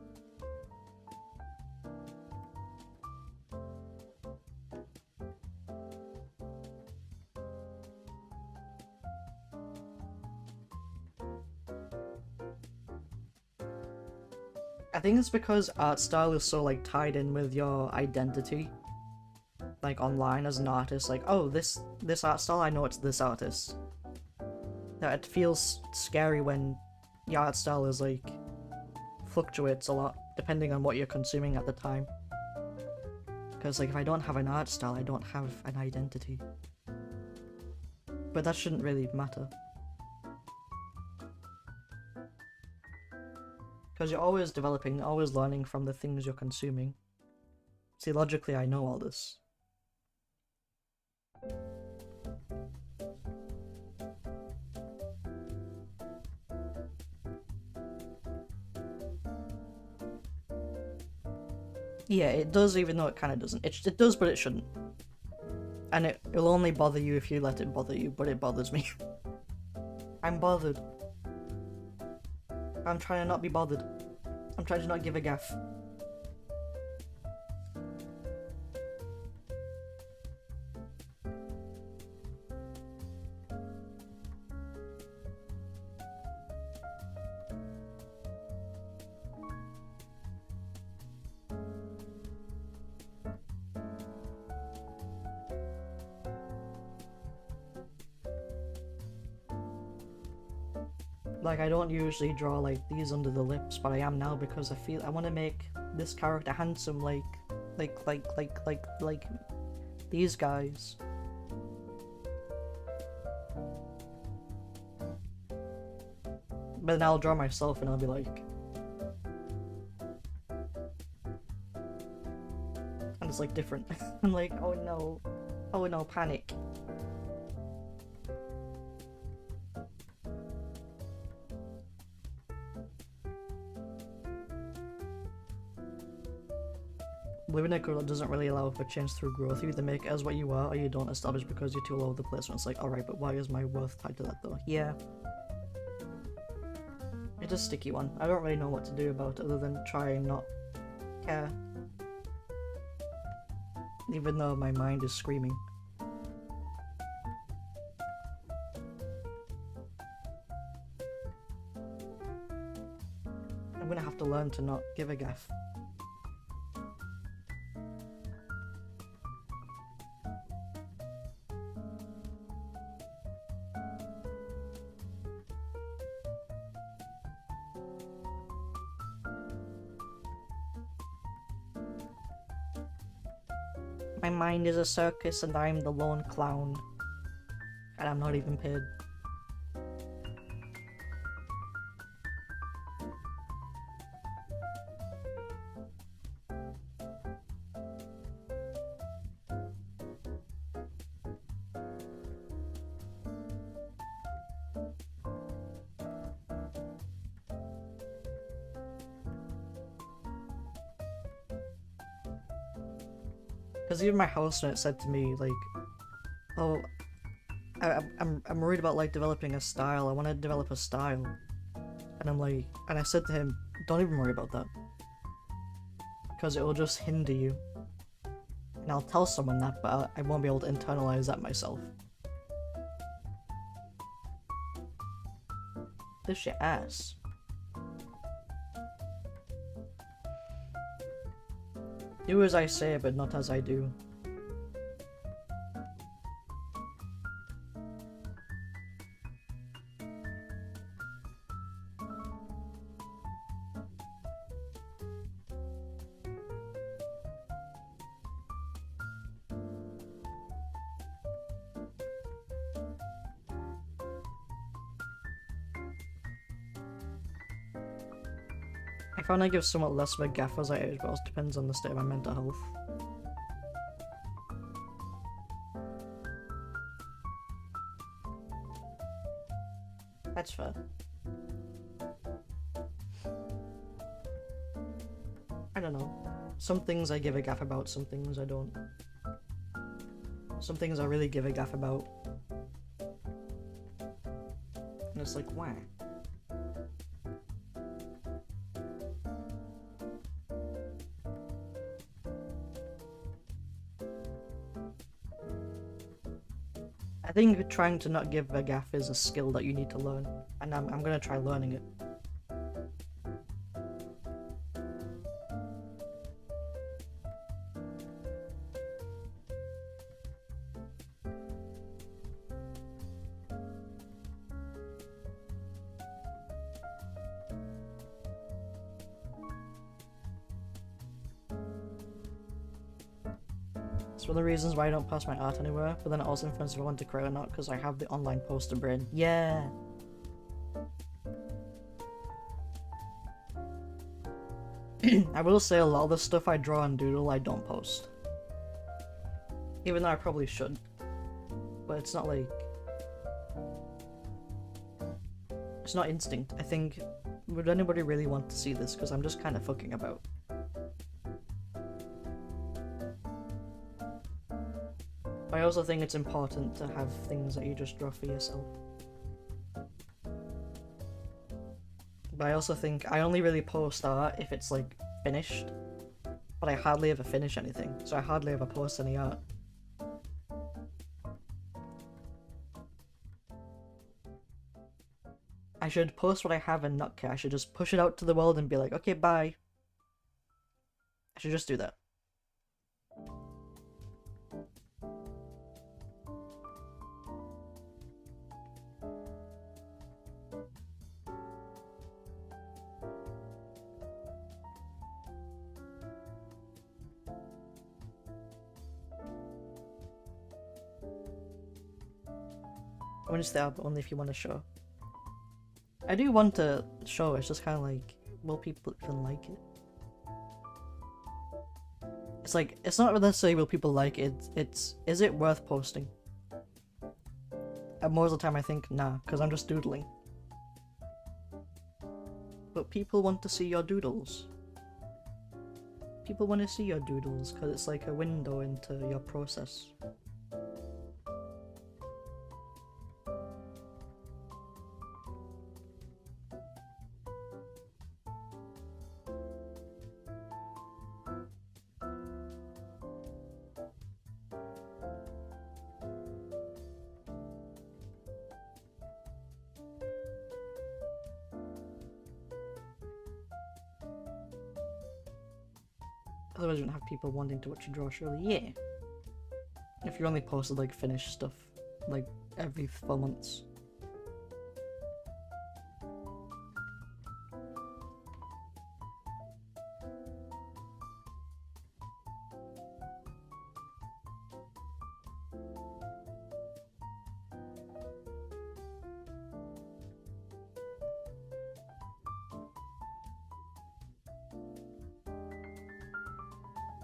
I think it's because art style is so like tied in with your identity, like online as an artist. Like, oh, this art style, I know it's this artist. That it feels scary when your art style is like fluctuates a lot depending on what you're consuming at the time. Because like if I don't have an art style, I don't have an identity. But that shouldn't really matter. Because you're always developing, always learning from the things you're consuming. See, logically, I know all this. Yeah, it does, even though it kind of doesn't. It does, but it shouldn't. And it'll only bother you if you let it bother you, but it bothers me. I'm bothered. I'm trying to not be bothered. I'm trying to not give a gaff. Like, I don't usually draw like these under the lips, but I am now because I want to make this character handsome, like these guys. But then I'll draw myself and I'll be like, and it's like different. I'm like, oh no, panic. Living a girl doesn't really allow for change through growth. You either make it as what you are, or you don't establish because you're too all over the place. And it's like, alright, but why is my worth tied to that though? Yeah. It's a sticky one. I don't really know what to do about it other than try and not care. Even though my mind is screaming. I'm gonna have to learn to not give a gaff. My mind is a circus and I'm the lone clown. And I'm not even paid. Because even my housemate said to me, like, oh, I'm worried about, like, developing a style. I want to develop a style. And I'm like, and I said to him, don't even worry about that. Because it will just hinder you. And I'll tell someone that, but I won't be able to internalize that myself. This shit ass. Do as I say, but not as I do. I found I give somewhat less of a gaff as I age, but it also depends on the state of my mental health. That's fair. I don't know. Some things I give a gaff about, some things I don't. Some things I really give a gaff about. And it's like, why? I think trying to not give a gaff is a skill that you need to learn, and I'm gonna try learning it. It's one of the reasons why I don't post my art anywhere, but then it also influences if I want to create or not, because I have the online poster brain. Yeah! I will say a lot of the stuff I draw and doodle I don't post. Even though I probably should. But it's not like... It's not instinct. I think, would anybody really want to see this? Because I'm just kind of fucking about. I also think it's important to have things that you just draw for yourself. But I also think I only really post art if it's like finished, but I hardly ever finish anything, so I hardly ever post any art. I should post what I have and not care. I should just push it out to the world and be like, okay, bye. I should just do that. When it's there, but only if you want to show. I do want to show, it's just kind of like, will people even like it? It's like, it's not necessarily will people like it, it's, is it worth posting? And most of the time I think, nah, because I'm just doodling. But people want to see your doodles. People want to see your doodles, because it's like a window into your process. Otherwise you wouldn't have people wanting to watch you draw, surely. Yeah. If you only posted like finished stuff, like every 4 months.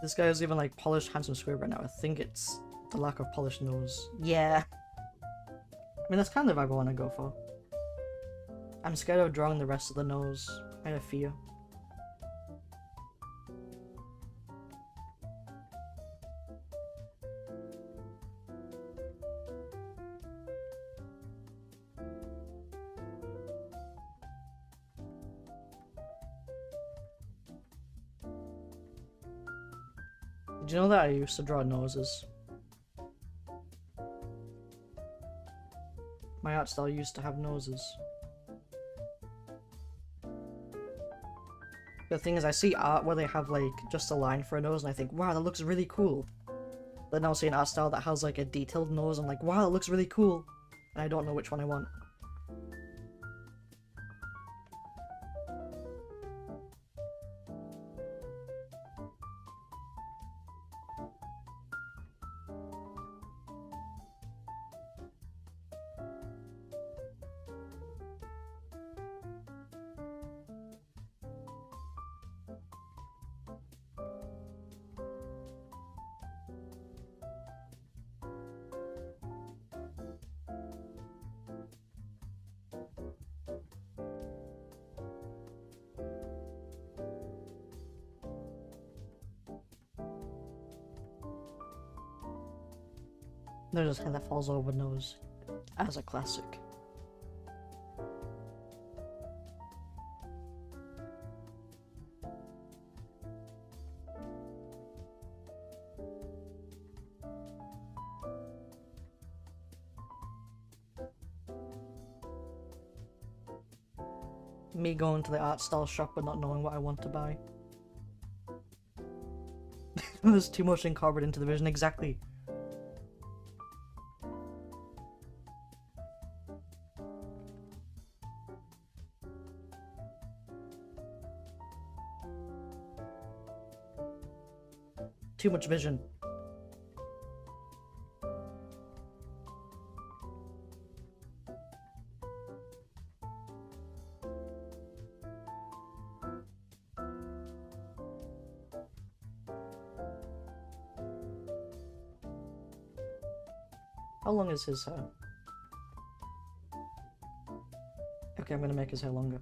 This guy is even like polished, handsome, square right now. I think it's the lack of polished nose. Yeah. I mean, that's kind of the vibe I want to go for. I'm scared of drawing the rest of the nose. I have fear. Did you know that I used to draw noses? My art style used to have noses. The thing is, I see art where they have like just a line for a nose and I think, wow, that looks really cool. Then I'll see an art style that has like a detailed nose and I'm like, wow, it looks really cool. And I don't know which one I want. There's a hand that falls over nose as a classic. Me going to the art style shop but not knowing what I want to buy. There's too much incorporated into the vision, exactly. Too much vision. How long is his hair? Okay, I'm gonna make his hair longer.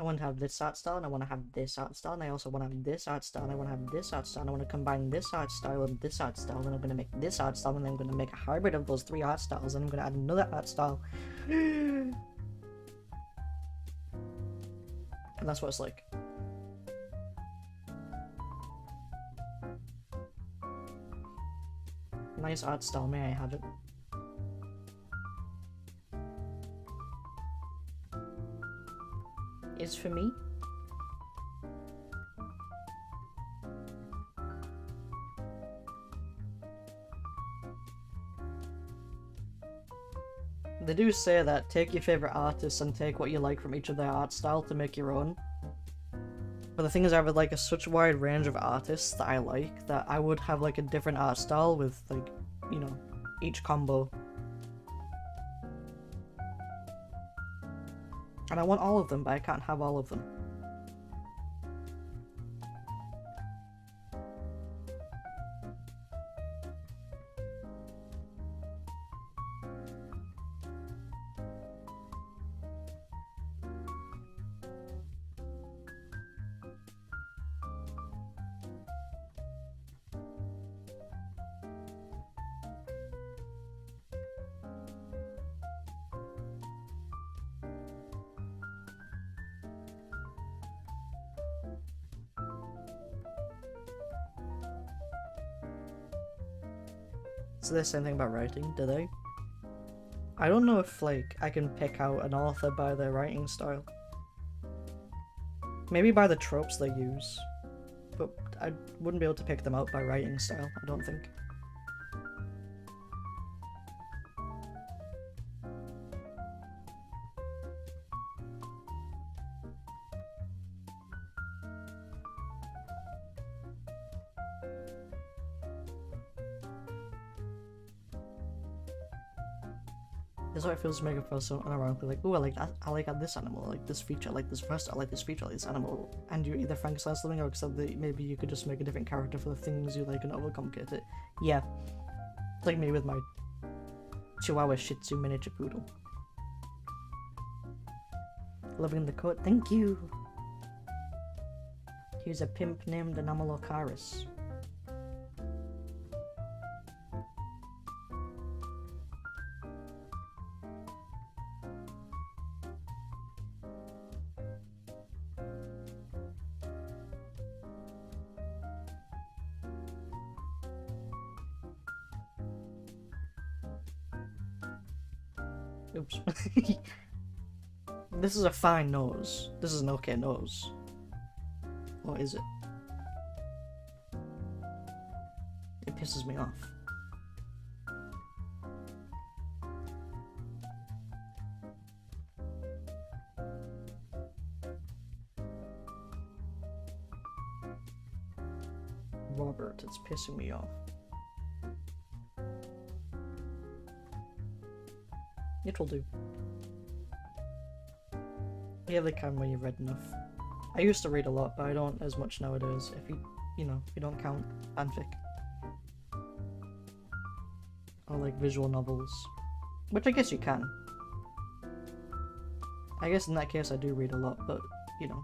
I want to have this art style, and I want to have this art style, and I also want to have this art style, and I want to have this art style, and I want to combine this art style and this art style, and I'm going to make this art style, and then I'm going to make a hybrid of those 3 art styles, and I'm going to add another art style. And that's what it's like. Nice art style, may I have it? Is for me? They do say that take your favorite artists and take what you like from each of their art style to make your own. But the thing is, I have like such a wide range of artists that I like that I would have like a different art style with like, you know, each combo. And I want all of them, but I can't have all of them. So they're saying thing about writing, do they? I don't know if, like, I can pick out an author by their writing style. Maybe by the tropes they use. But I wouldn't be able to pick them out by writing style, I don't think. That's how it feels to make a person unironically like, oh, I like this animal, I like this feature, I like this person, I like this feature, I like this animal. And you either Frankenstein something or accept that maybe you could just make a different character for the things you like and overcomplicate it. Yeah. It's like me with my Chihuahua Shih Tzu miniature poodle. Loving the coat, thank you! He's a pimp named Anomalocaris. Oops. This is a fine nose. This is an okay nose. Or is it? It pisses me off. Robert, it's pissing me off. It will do. Yeah, they can when you've read enough. I used to read a lot, but I don't as much nowadays. If you know, you don't count fanfic. Or like visual novels. Which I guess you can. I guess in that case I do read a lot, but, you know.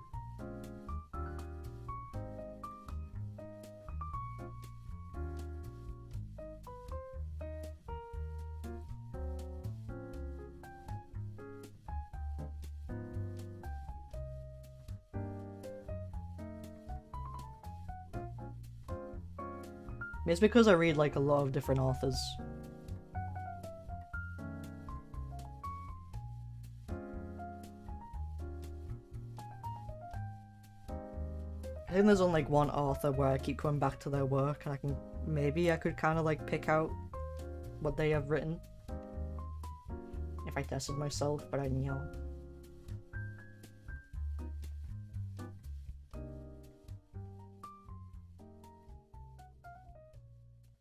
It's because I read like a lot of different authors. I think there's only like one author where I keep coming back to their work and I could kind of like pick out what they have written. If I tested myself, but I know.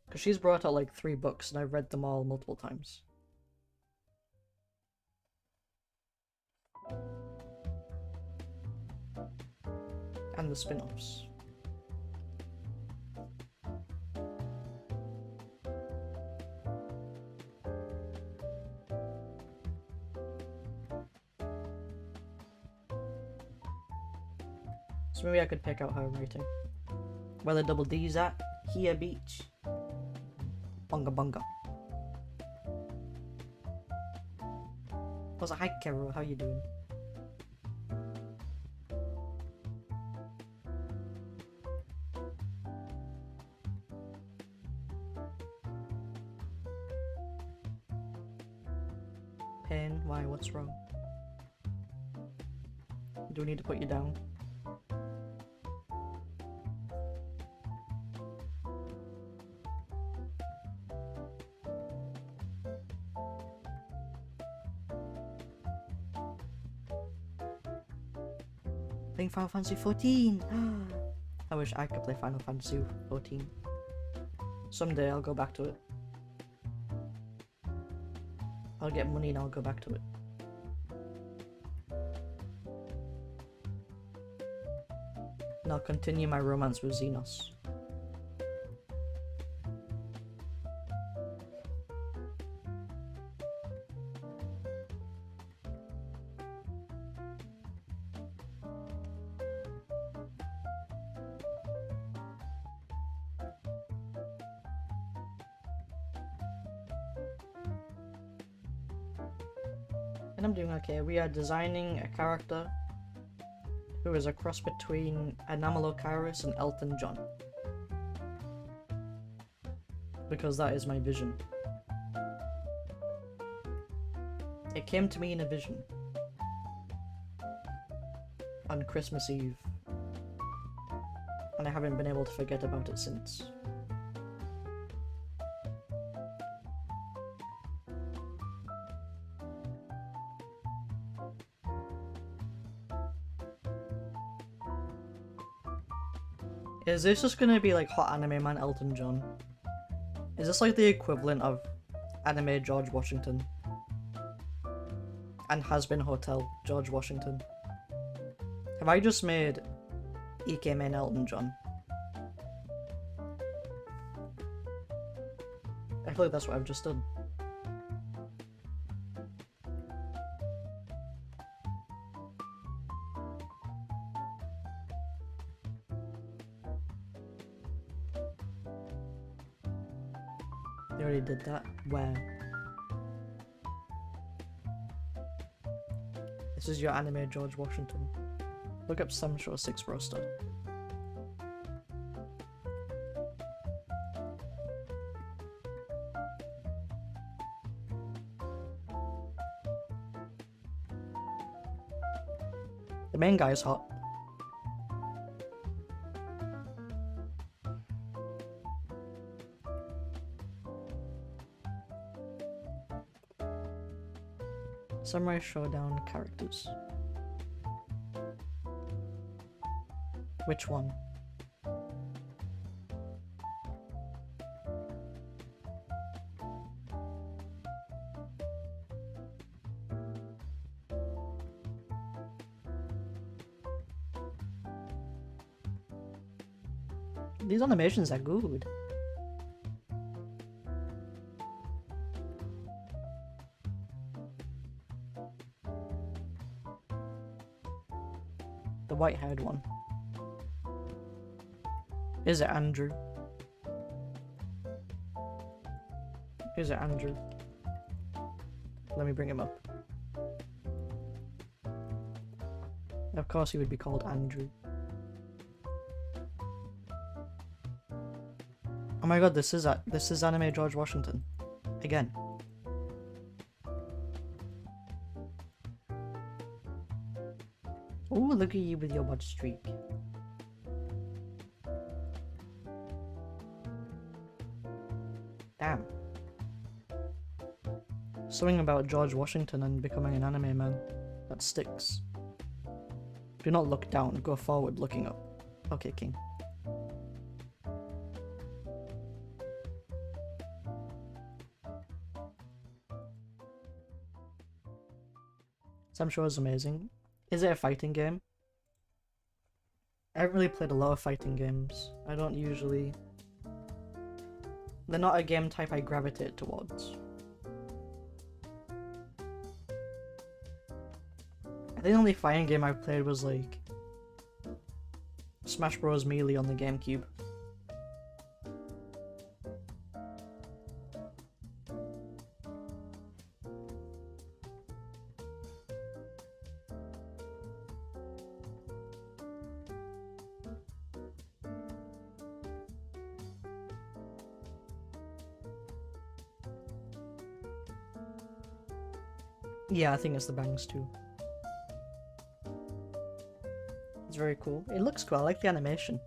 Because she's brought out like 3 books and I've read them all multiple times. And the spin-offs. So maybe I could pick out her writing. Where the double D's at? Here beach. Bunga bunga. Also, hi Carol, how you doing? Pain, why, what's wrong? Do we need to put you down? Playing Final Fantasy 14! I wish I could play Final Fantasy 14. Someday I'll go back to it. I'll get money and I'll go back to it. And I'll continue my romance with Xenos. And I'm doing okay. We are designing a character who is a cross between Anomalocaris and Elton John. Because that is my vision. It came to me in a vision. On Christmas Eve. And I haven't been able to forget about it since. Is this just gonna be like Hot Anime Man Elton John? Is this like the equivalent of Anime George Washington? And Has Been Hotel George Washington? Have I just made Ike Man Elton John? I feel like that's what I've just done. They already did that. Where? This is your anime George Washington. Look up Sam Show 6 roster. The main guy is hot. Samurai Showdown characters. Which one? These animations are good. The white-haired one. Is it Andrew? Is it Andrew? Let me bring him up. Of course he would be called Andrew. Oh my god, this is anime George Washington. Again. Ooh, look at you with your butt streak. Damn. Something about George Washington and becoming an anime man. That sticks. Do not look down, go forward looking up. Okay, King. Sam Show is amazing. Is it a fighting game? I haven't really played a lot of fighting games. I don't usually... They're not a game type I gravitate towards. I think the only fighting game I played was like... Smash Bros. Melee on the GameCube. Yeah, I think it's the bangs too. It's very cool. It looks cool. I like the animation.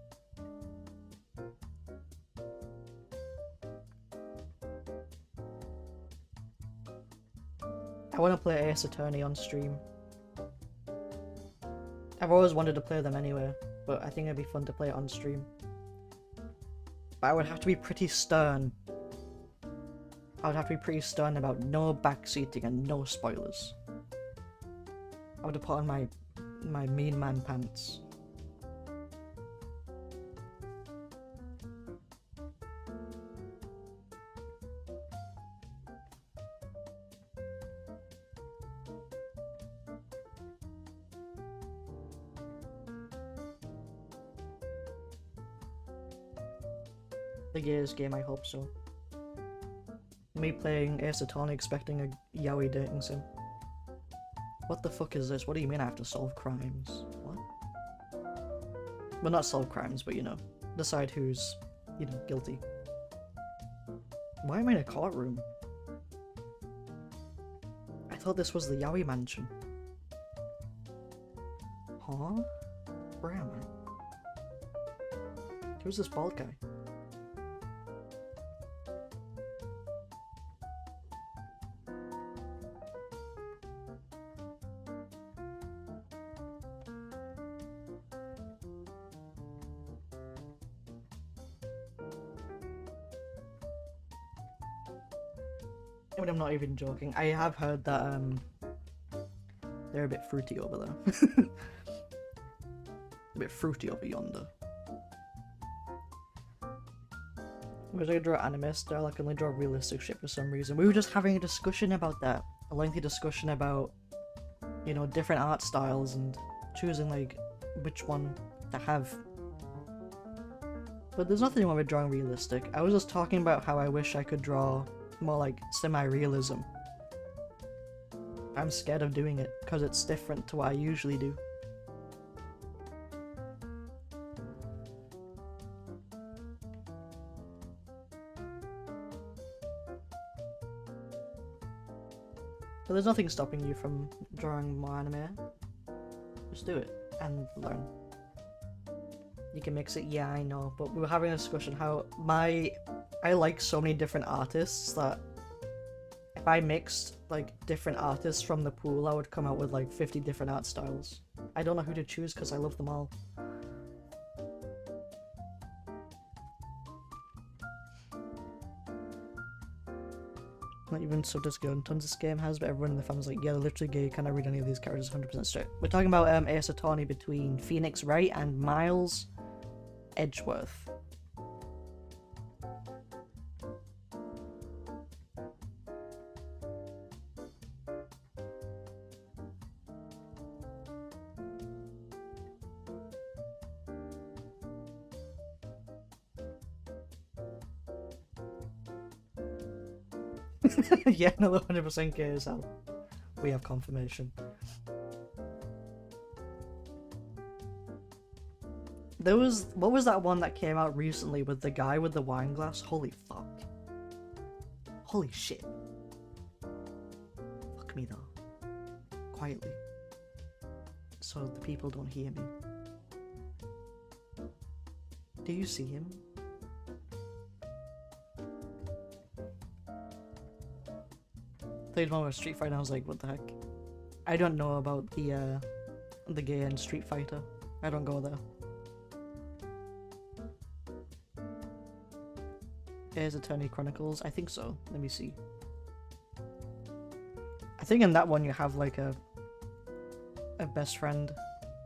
I want to play Ace Attorney on stream. I've always wanted to play them anyway, but I think it'd be fun to play it on stream. But I would have to be pretty stern. I would have to be pretty stern about no backseating and no spoilers. I would have put on my mean man pants. The Gears game, I hope so. Me playing Ace Attorney expecting a yaoi dating sim. What the fuck is this? What do you mean I have to solve crimes? What? Well, not solve crimes, but you know, decide who's, you know, guilty. Why am I in a courtroom? I thought this was the yaoi mansion. Huh? Where am I? Who's this bald guy? I mean, I'm not even joking. I have heard that they're a bit fruity over there. A bit fruity over yonder. Whereas I draw anime style, I can only draw realistic shit for some reason. We were just having a discussion about that. A lengthy discussion about, you know, different art styles and choosing, like, which one to have. But there's nothing wrong with drawing realistic. I was just talking about how I wish I could draw more like semi-realism. I'm scared of doing it because it's different to what I usually do. But there's nothing stopping you from drawing more anime. Just do it and learn. You can mix it, yeah, I know, but we were having a discussion how I like so many different artists that if I mixed like different artists from the pool, I would come out with like 50 different art styles. I don't know who to choose because I love them all. Not even so disco, tons of scam has, but everyone in the family's like, yeah, they're literally gay, can't I read any of these characters 100% straight. We're talking about Ace Attorney between Phoenix Wright and Miles Edgeworth. Yeah, another 100% gay as hell. We have confirmation. What was that one that came out recently with the guy with the wine glass? Holy fuck. Holy shit. Fuck me though. Quietly. So the people don't hear me. Do you see him? Played one with Street Fighter and I was like, what the heck? I don't know about the gay and Street Fighter. I don't go there. Ace Attorney Chronicles? I think so. Let me see. I think in that one you have like a best friend.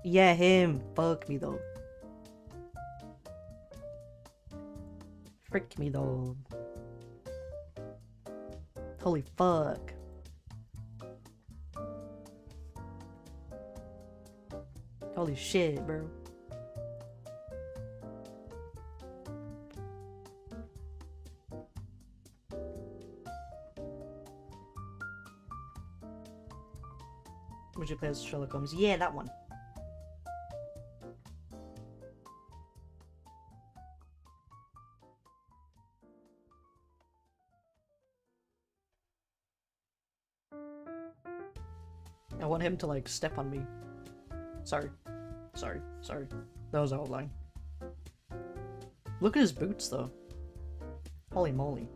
Yeah, him! Fuck me though. Frick me though. Holy fuck. Holy shit, bro. Would you play as Sherlock Holmes? Yeah, that one. I want him to, like, step on me. Sorry. That was out of line. Look at his boots, though. Holy moly.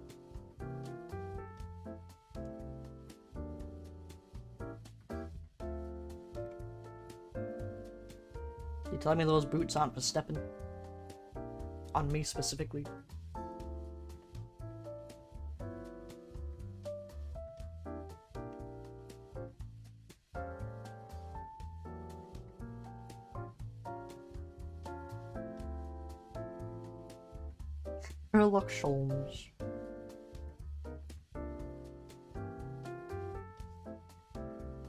You telling me those boots aren't for stepping? On me specifically. Sherlock Holmes.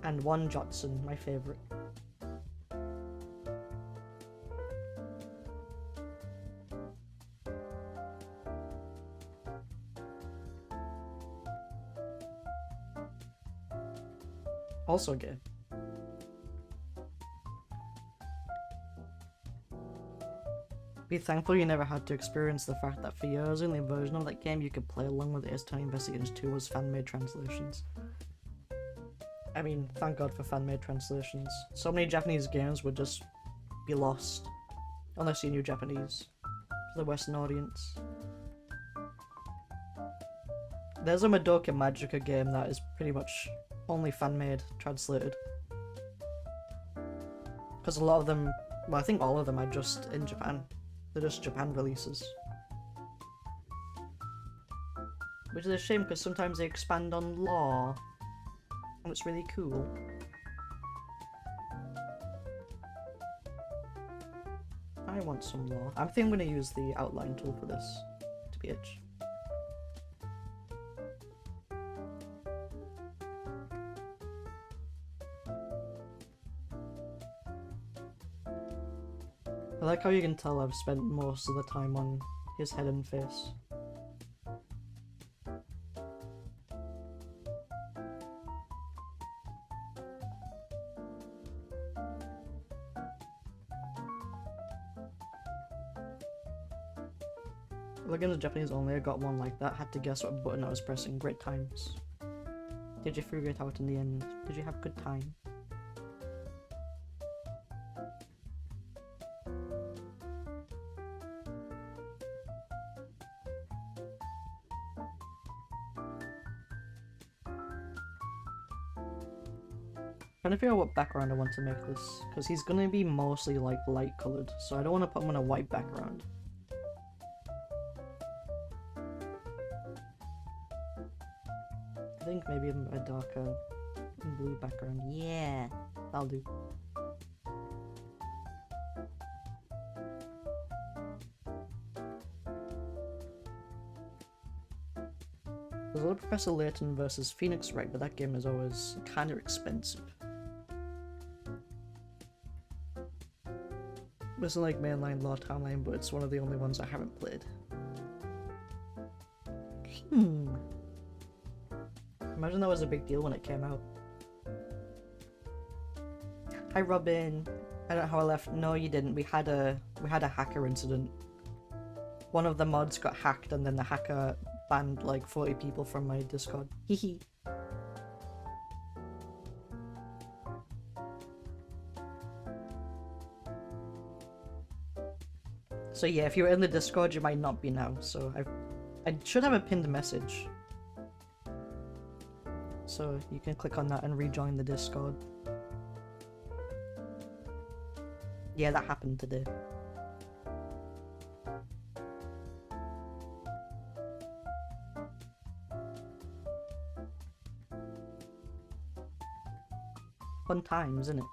And one Jotson, my favourite. Also gay. Be thankful you never had to experience the fact that for years the only version of that game you could play along with Ace Attorney Investigations 2 was fan-made translations. I mean, thank God for fan-made translations. So many Japanese games would just be lost unless you knew Japanese for the Western audience. There's a Madoka Magica game that is pretty much only fan-made translated. Because a lot of them, well, I think all of them are just in Japan. They're just Japan releases. Which is a shame because sometimes they expand on lore. And it's really cool. I want some lore. I think I'm going to use the outline tool for this. TBH. I like how you can tell I've spent most of the time on his head and face. Look in the Japanese only, I got one like that, had to guess what button I was pressing. Great times. Did you figure it out in the end? Did you have a good time? Trying to figure out what background I want to make this, because he's gonna be mostly like light coloured, so I don't want to put him on a white background. I think maybe a darker blue background. Yeah, that'll do. There's a lot of Professor Layton versus Phoenix Wright, but that game is always kind of expensive. This is like mainline Law Timeline, but it's one of the only ones I haven't played. Imagine that was a big deal when it came out. Hi Robin. I don't know how I left. No, you didn't. We had a hacker incident. One of the mods got hacked, and then the hacker banned like 40 people from my Discord. Hehe. So yeah, if you're in the Discord, you might not be now. So I should have a pinned message. So you can click on that and rejoin the Discord. Yeah, that happened today. Fun times, isn't it?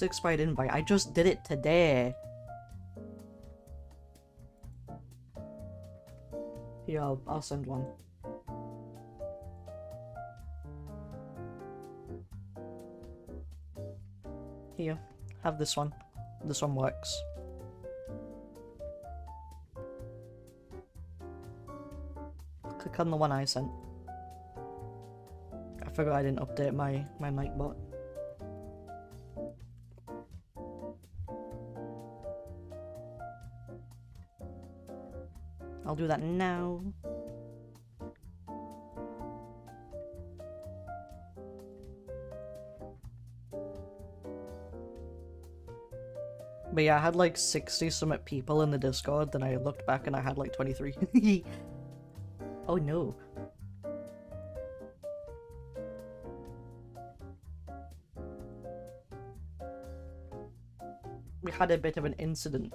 Expired invite. I just did it today. Here, I'll send one. Here, have this one. This one works. click on the one I sent. I forgot I didn't update my mic bot. I'll do that now. But yeah, I had like 60 something people in the Discord, then I looked back and I had like 23. Oh no. We had a bit of an incident.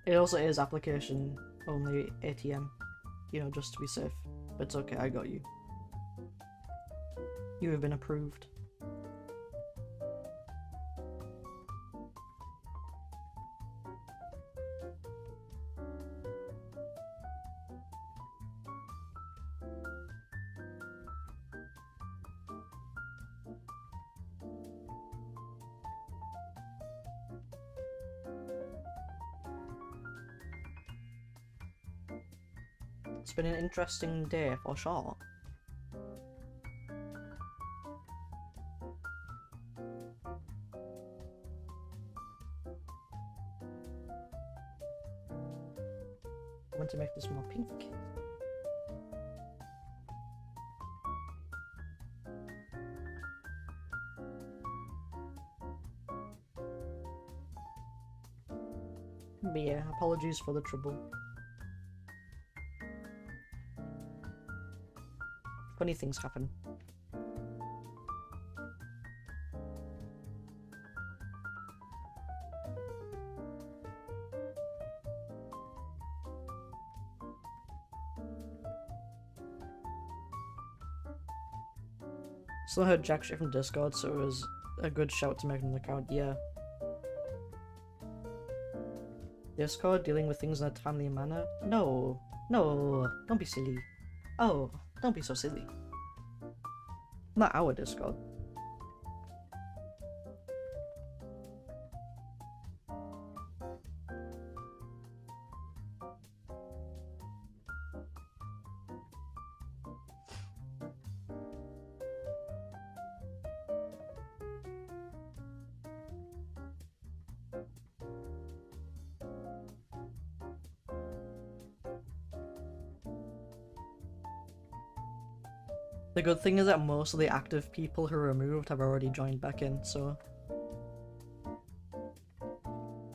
It also is application only ATM, you know, just to be safe. But it's okay, I got you. You have been approved. It's been an interesting day for sure. I want to make this more pink. But yeah, apologies for the trouble. Funny things happen. Still heard jack shit from Discord, so it was a good shout to make an account, yeah. Discord dealing with things in a timely manner? No, no, don't be silly. Oh, don't be so silly. Not our Discord. The good thing is that most of the active people who were removed have already joined back in, so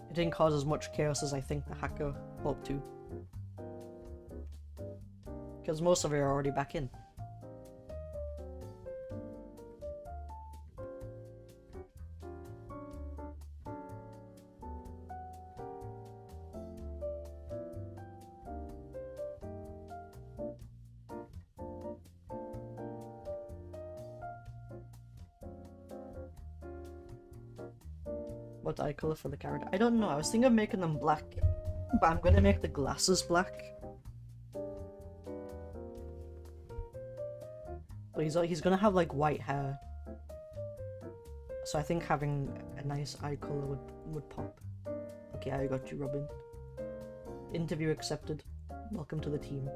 it didn't cause as much chaos as I think the hacker hoped to. Because most of you are already back in. What eye color for the character? I don't know, I was thinking of making them black, but I'm gonna make the glasses black. But he's gonna have like white hair. So I think having a nice eye color would pop. Okay, I got you, Robin. Interview accepted. Welcome to the team.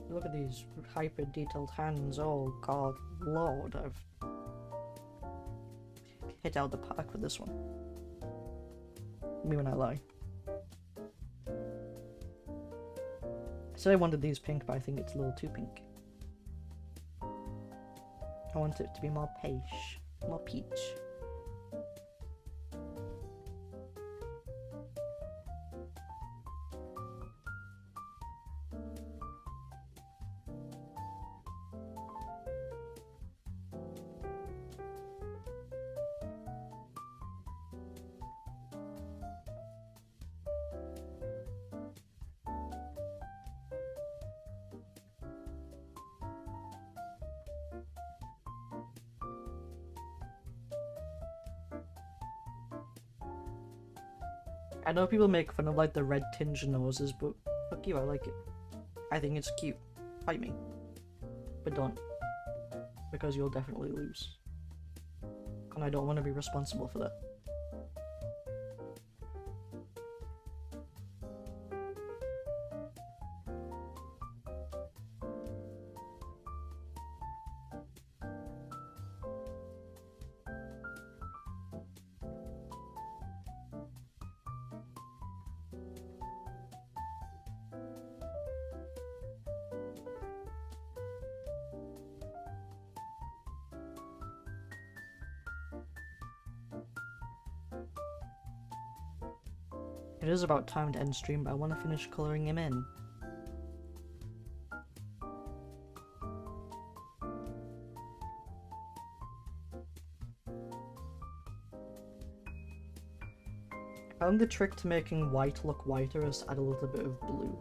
Look at these hyper detailed hands. Oh god, lord, I've hit out the park with this one. Me when I lie. I said I wanted these pink, but I think it's a little too pink. I want it to be more peach. More peach. I know people make fun of like the red tinge noses, but fuck you, I like it. I think it's cute. Fight me. But don't. Because you'll definitely lose. And I don't want to be responsible for that. It is about time to end stream, but I want to finish colouring him in. I found the trick to making white look whiter is to add a little bit of blue.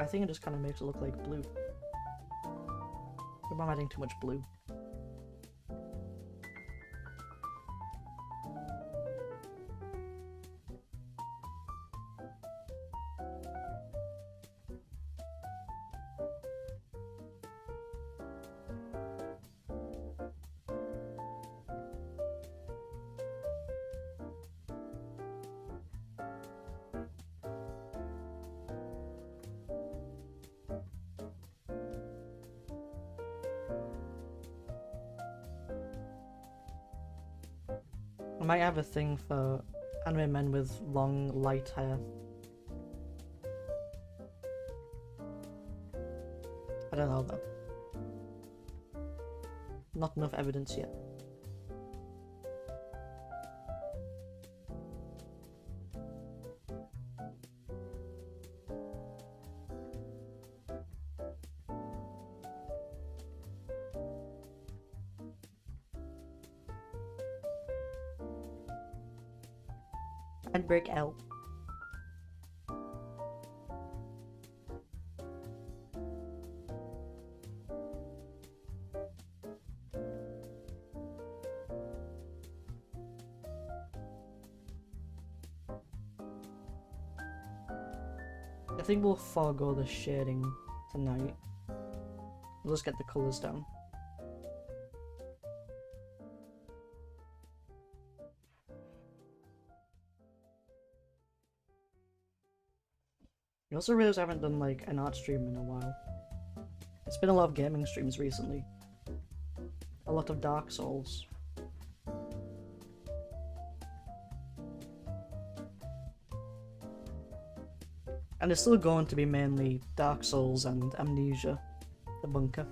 I think it just kind of makes it look like blue. Maybe I'm adding too much blue. I might have a thing for anime men with long, light hair. I don't know though. Not enough evidence yet. And break out. I think we'll forego the shading tonight. We'll just get the colours down. I also realised I haven't done like an art stream in a while. It's been a lot of gaming streams recently. A lot of Dark Souls. And it's still going to be mainly Dark Souls and Amnesia, the bunker.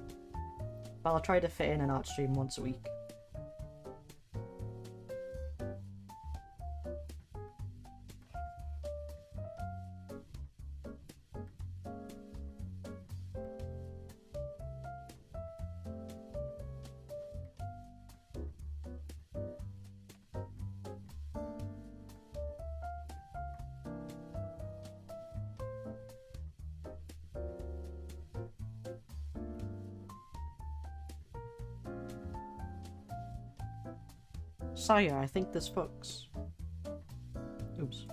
But I'll try to fit in an art stream once a week. Sire, I think this fucks. Oops.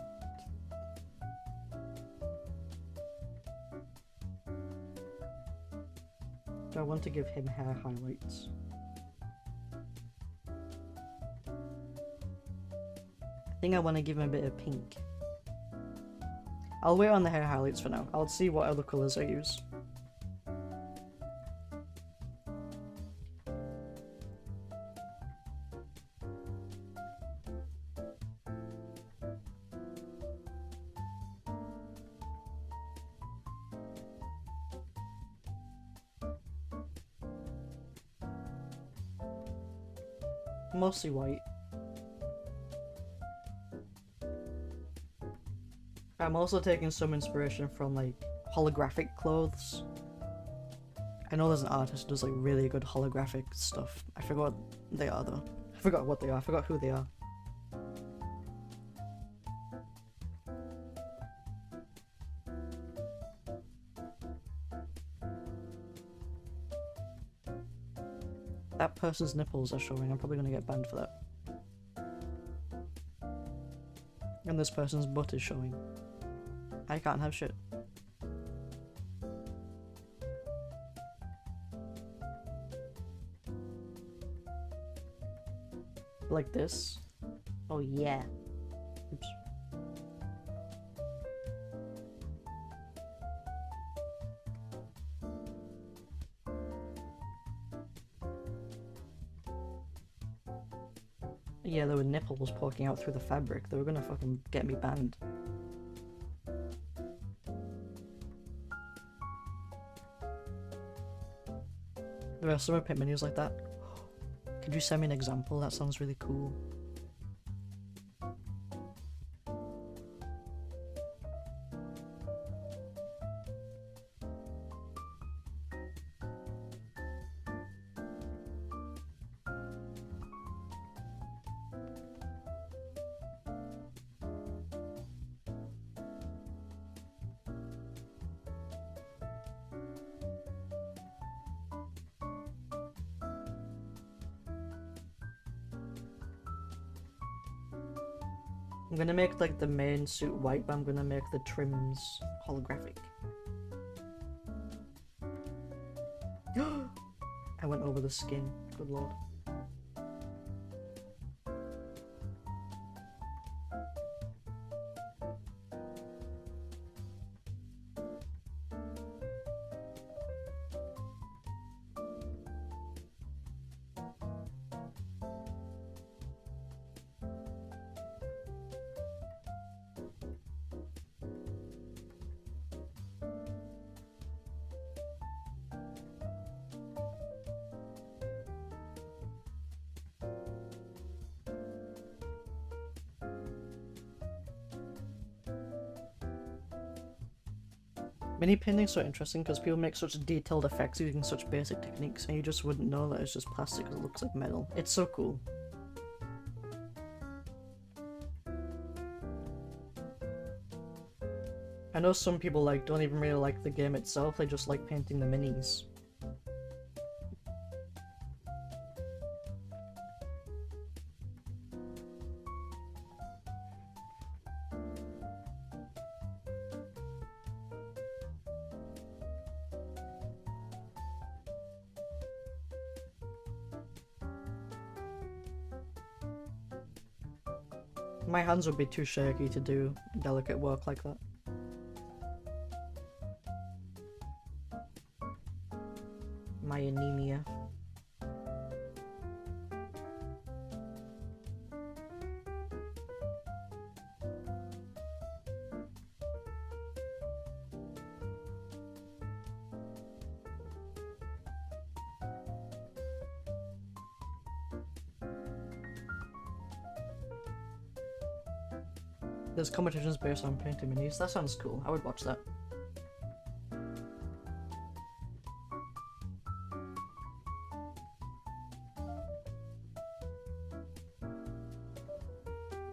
Do I want to give him hair highlights? I think I want to give him a bit of pink. I'll wait on the hair highlights for now. I'll see what other colours I use. Mostly white. I'm also taking some inspiration from like holographic clothes. I know there's an artist who does like really good holographic stuff. I forgot what they are though. I forgot what they are. I forgot who they are. That person's nipples are showing. I'm probably gonna get banned for that. And this person's butt is showing. I can't have shit. Like this. Oh yeah. Oops. Yeah, there were nipples poking out through the fabric. They were gonna fucking get me banned. There are some Epic menus like that. Could you send me an example? That sounds really cool. I'm gonna make like the main suit white, but I'm gonna make the trims holographic. I went over the skin, good lord. Mini painting's so interesting because people make such detailed effects using such basic techniques and you just wouldn't know that it's just plastic because it looks like metal. It's so cool. I know some people like don't even really like the game itself, they just like painting the minis. My hands would be too shaky to do delicate work like that. My anemia. There's competitions based on painting minis. That sounds cool. I would watch that.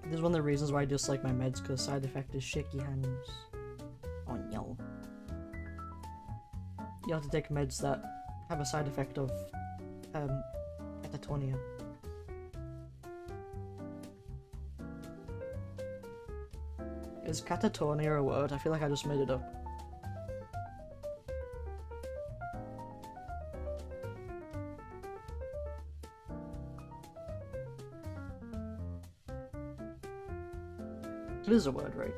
This is one of the reasons why I dislike my meds, because side effect is shaky hands. Oh no. You have to take meds that have a side effect of catatonia. Is catatonia a word? I feel like I just made it up. It is a word, right?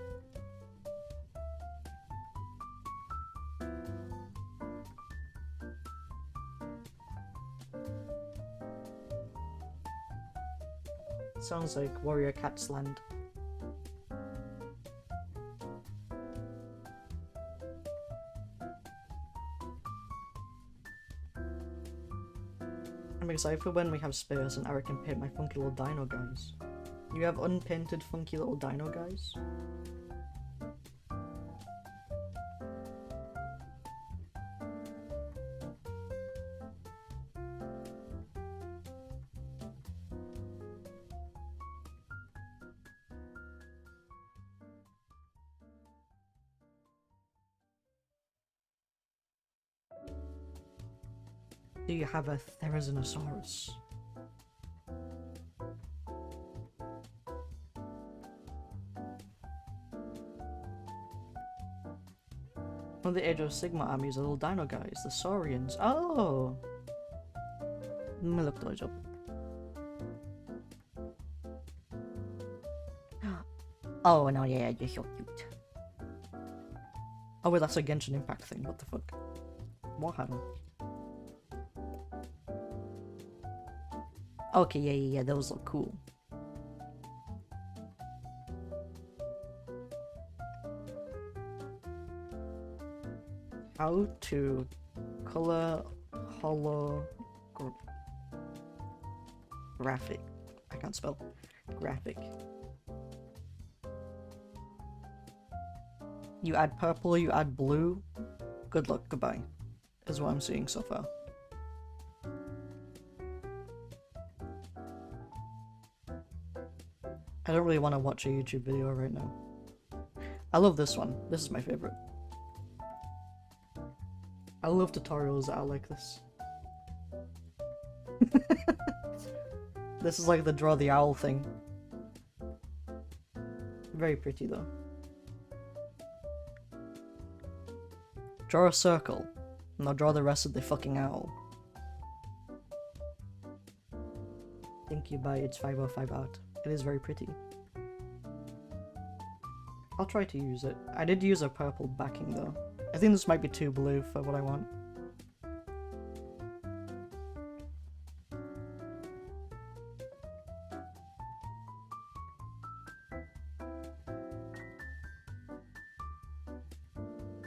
Sounds like Warrior Cat's Land. I'm excited for when we have space and Eric can paint my funky little dino guys. You have unpainted funky little dino guys? Do you have a Therizinosaurus? One of the Age of Sigma armies are little dino guys, the Saurians. Oh! Let me look those up. Oh no, yeah, you're so cute. Oh wait, that's a Genshin Impact thing, what the fuck? What happened? Okay, yeah, those look cool. How to color graphic. I can't spell. Graphic. You add purple, you add blue. Good luck, goodbye. Is what I'm seeing so far. I don't really want to watch a YouTube video right now. I love this one. This is my favorite. I love tutorials that are like this. This is like the draw the owl thing. Very pretty though. Draw a circle. And I'll draw the rest of the fucking owl. Thank you, bye. It's 505 art. It is very pretty. I'll try to use it. I did use a purple backing though. I think this might be too blue for what I want.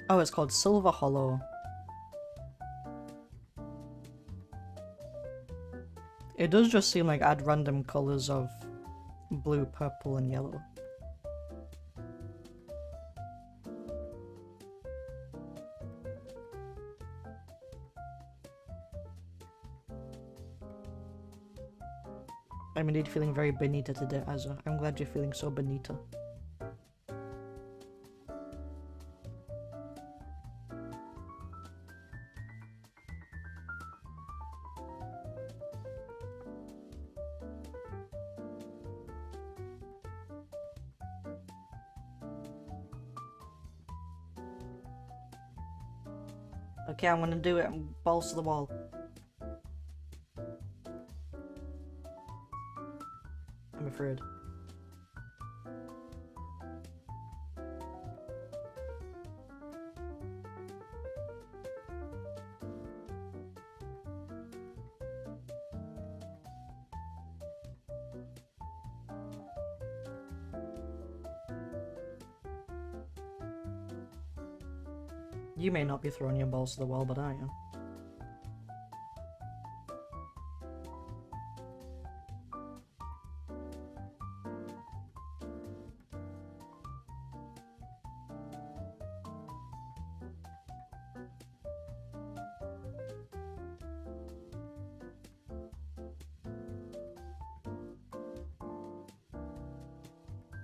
Oh, it's called Silver Hollow. It does just seem like add random colors of blue, purple, and yellow. I'm indeed feeling very bonita today, Azza. I'm glad you're feeling so bonita. Okay, I'm gonna do it. I'm balls to the wall. I'm afraid. You may not be throwing your balls to the wall, but I am.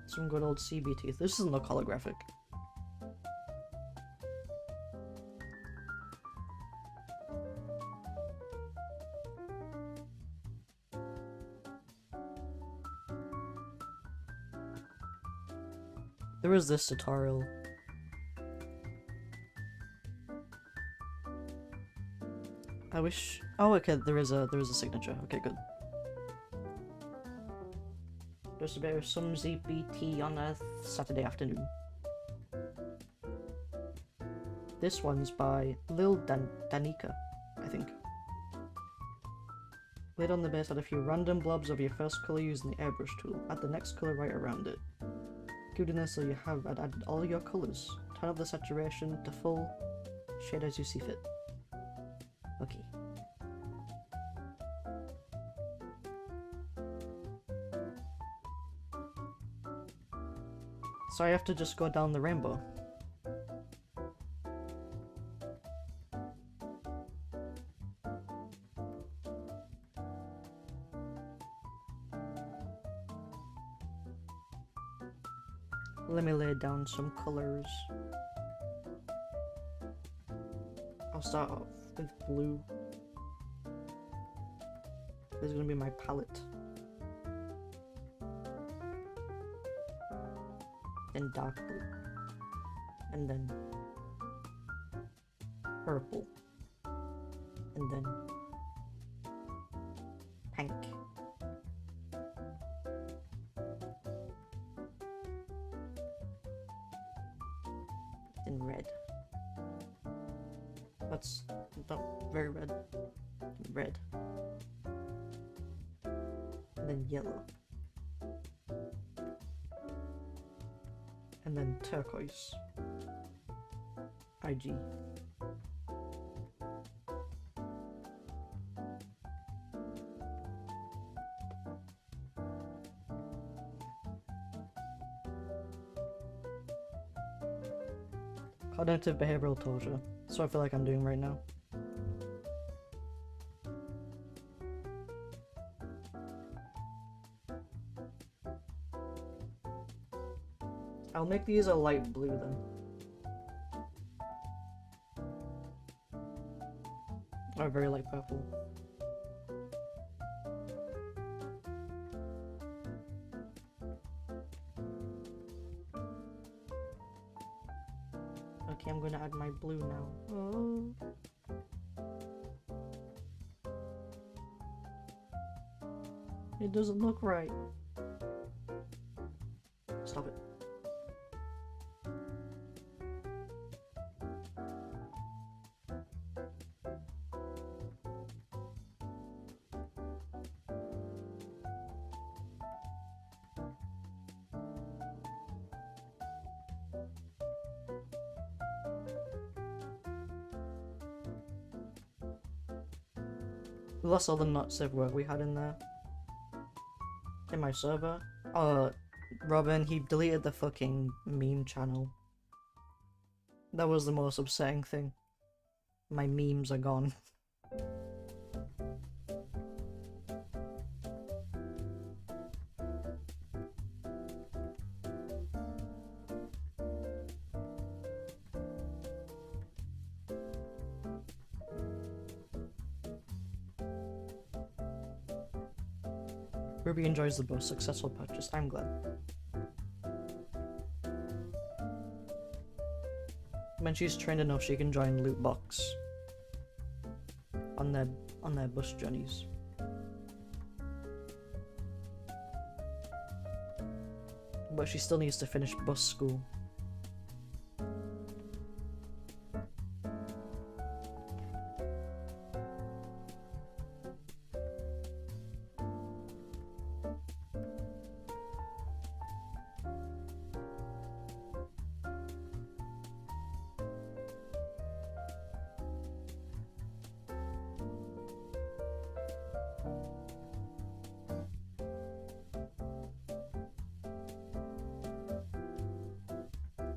Some good old CB teeth. This doesn't look holographic. There is this tutorial. I wish. Oh, okay. There is a signature. Okay, good. Just a bit of some ZBT on a Saturday afternoon. This one's by Lil Danica, I think. Laid on the base, add a few random blobs of your first colour using the airbrush tool. Add the next colour right around it. Keep doing this till you have added all your colours. Turn up the saturation to full. Shade as you see fit. Okay. So I have to just go down the rainbow. Let me lay down some colours. I'll start off with blue. This is gonna be my palette. Then dark blue. And then purple. And then pink. Then red. That's not very red. Red. And then yellow. And then turquoise. IG. Cognitive behavioral torture. That's what I feel like I'm doing right now. I'll make these a light blue then. Or very light purple. Okay, I'm gonna add my blue now. Oh. It doesn't look right. Stop it. We lost all the not safe work we had in there. In my server. Robin, he deleted the fucking meme channel. That was the most upsetting thing. My memes are gone. Ruby enjoys the most successful purchase. I'm glad. When she's trained enough, she can join loot box on their bus journeys. But she still needs to finish bus school.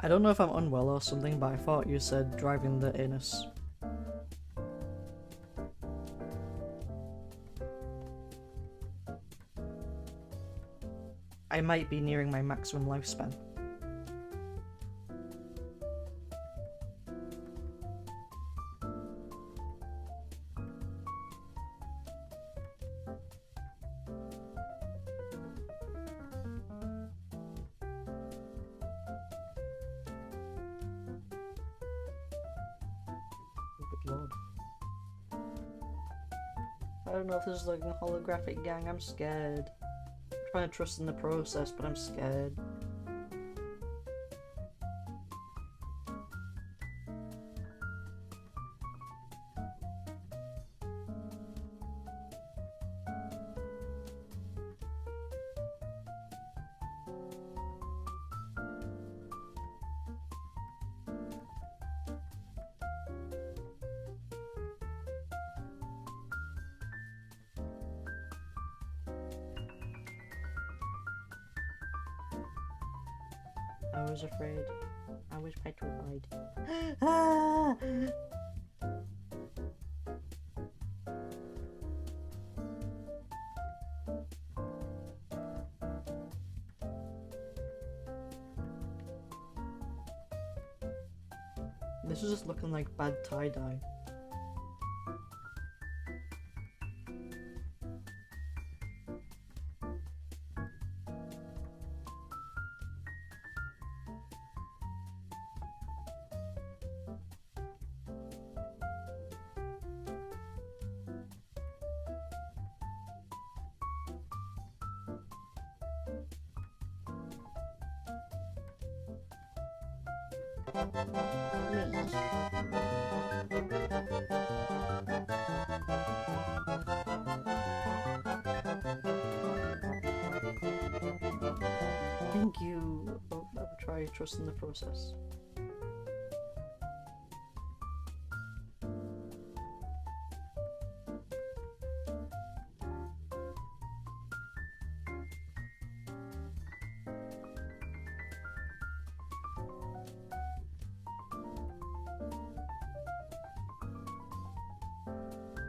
I don't know if I'm unwell or something, but I thought you said driving the anus. I might be nearing my maximum lifespan. Lord. I don't know if this is like a holographic gang, I'm scared. I'm trying to trust in the process, but I'm scared. I was afraid. I was petrified. Ah! This is just looking like bad tie-dye. Thank you. I'll try trusting the process.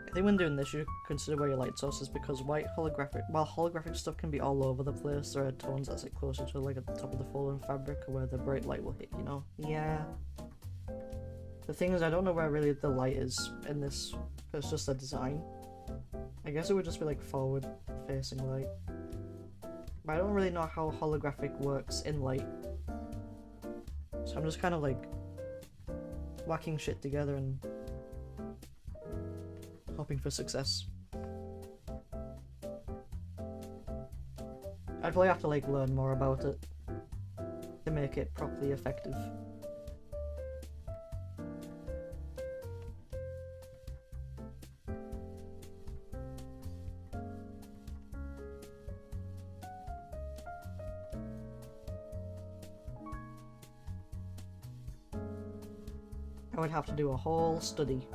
I think when doing this, you should consider where your light source is, because while holographic stuff can be all over the place, there are tones that sit closer to like at the top of the fallen fabric or where the bright light will hit, you know? Yeah. The thing is, I don't know where really the light is in this, it's just a design. I guess it would just be like forward facing light. But I don't really know how holographic works in light. So I'm just kind of like whacking shit together and hoping for success. I'd probably have to like learn more about it to make it properly effective. I would have to do a whole study.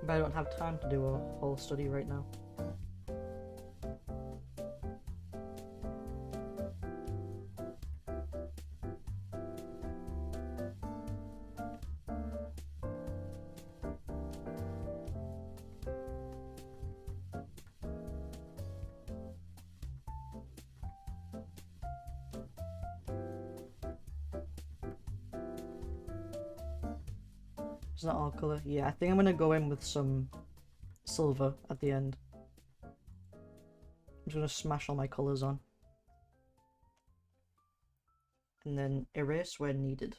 But I don't have time to do a whole study right now. It's not all colour. Yeah, I think I'm gonna go in with some silver at the end. I'm just gonna smash all my colours on. And then erase where needed.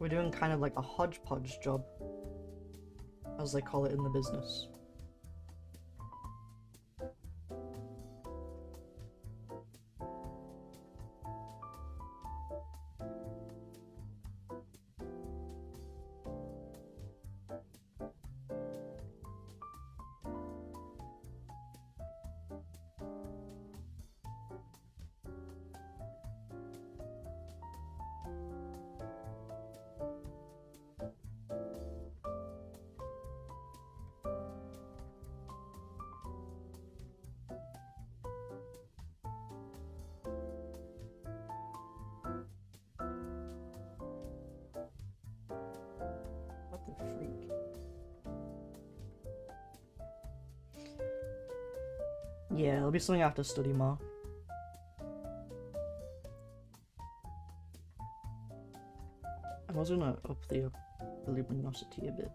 We're doing kind of like a hodgepodge job, as they call it in the business. Freak. Yeah, it'll be something I have to study more. I'm also gonna up the luminosity a bit.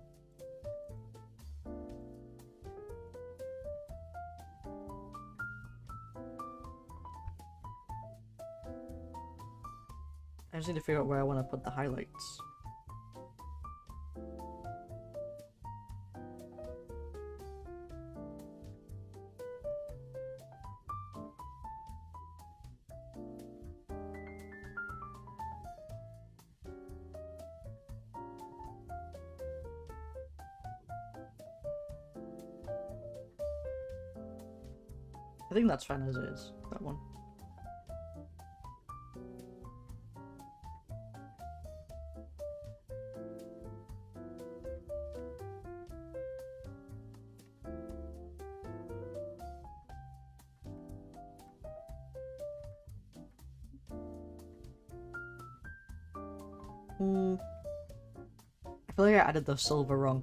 I just need to figure out where I want to put the highlights. I think that's fine as it is, that one. I feel like I added the silver wrong.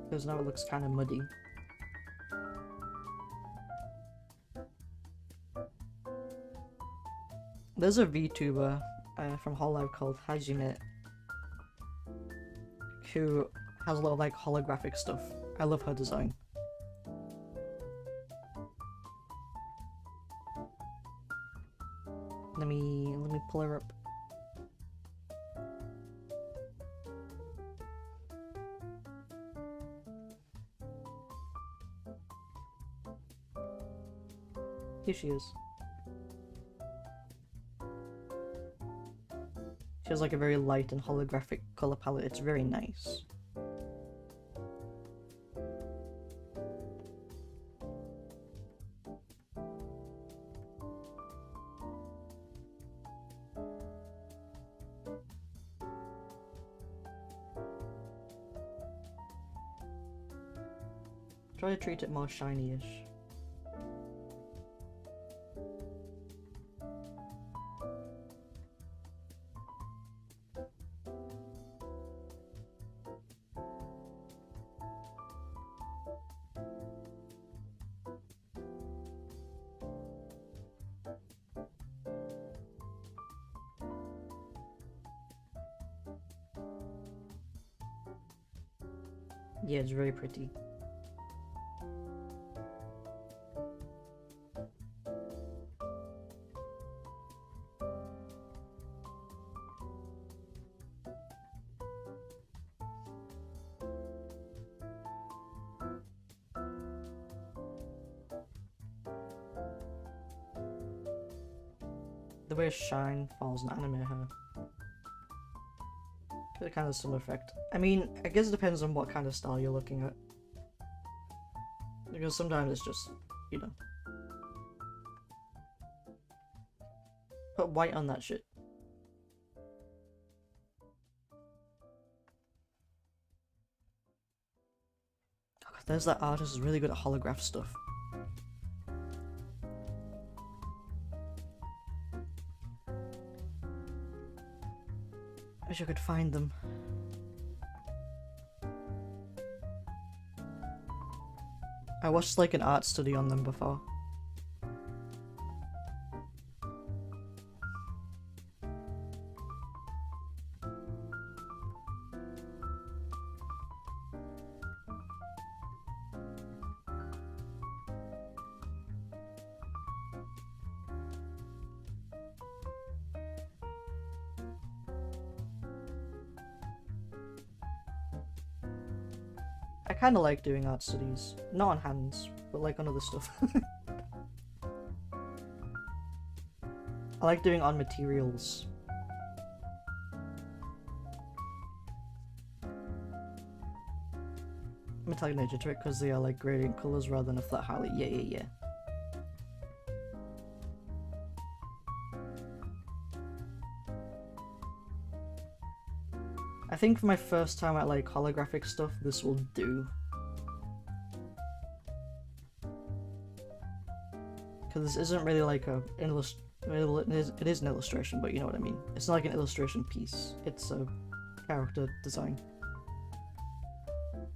Because now it looks kind of muddy. There's a VTuber from Hololive called Hajime who has a lot of like holographic stuff. I love her design. Let me pull her up. Here she is. She has like a very light and holographic color palette. It's very nice. Try to treat it more shiny-ish. Yeah, it's very pretty. The way shine falls in anime hair. Get a kind of similar effect. I mean, I guess it depends on what kind of style you're looking at. Because sometimes it's just, you know. Put white on that shit. Oh God, there's that artist who's really good at holograph stuff. I wish I could find them. I watched like an art study on them before. I kind of like doing art studies. Not on hands, but like on other stuff. I like doing on materials. Metallic nature to it because they are like gradient colors rather than a flat highlight. Yeah. I think for my first time at like holographic stuff, this will do. Because this isn't really like an illustration. It is an illustration, but you know what I mean. It's not like an illustration piece. It's a character design.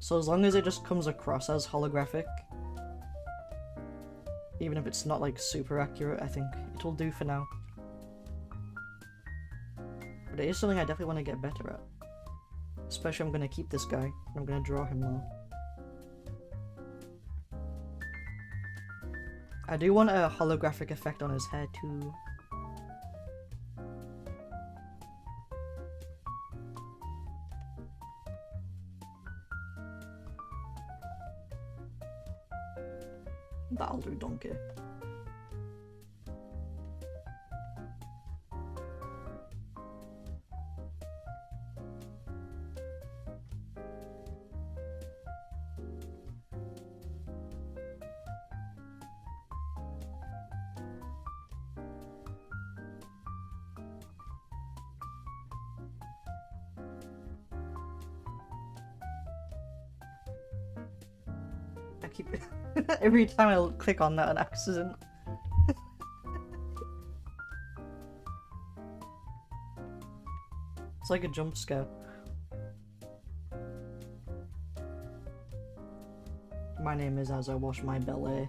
So as long as it just comes across as holographic, even if it's not like super accurate, I think it will do for now. But it is something I definitely want to get better at. Especially I'm going to keep this guy, and I'm going to draw him more. I do want a holographic effect on his hair too. That'll do, donkey. I keep every time I click on that, an accident. It's like a jump scare. My name is As I Wash My Belly.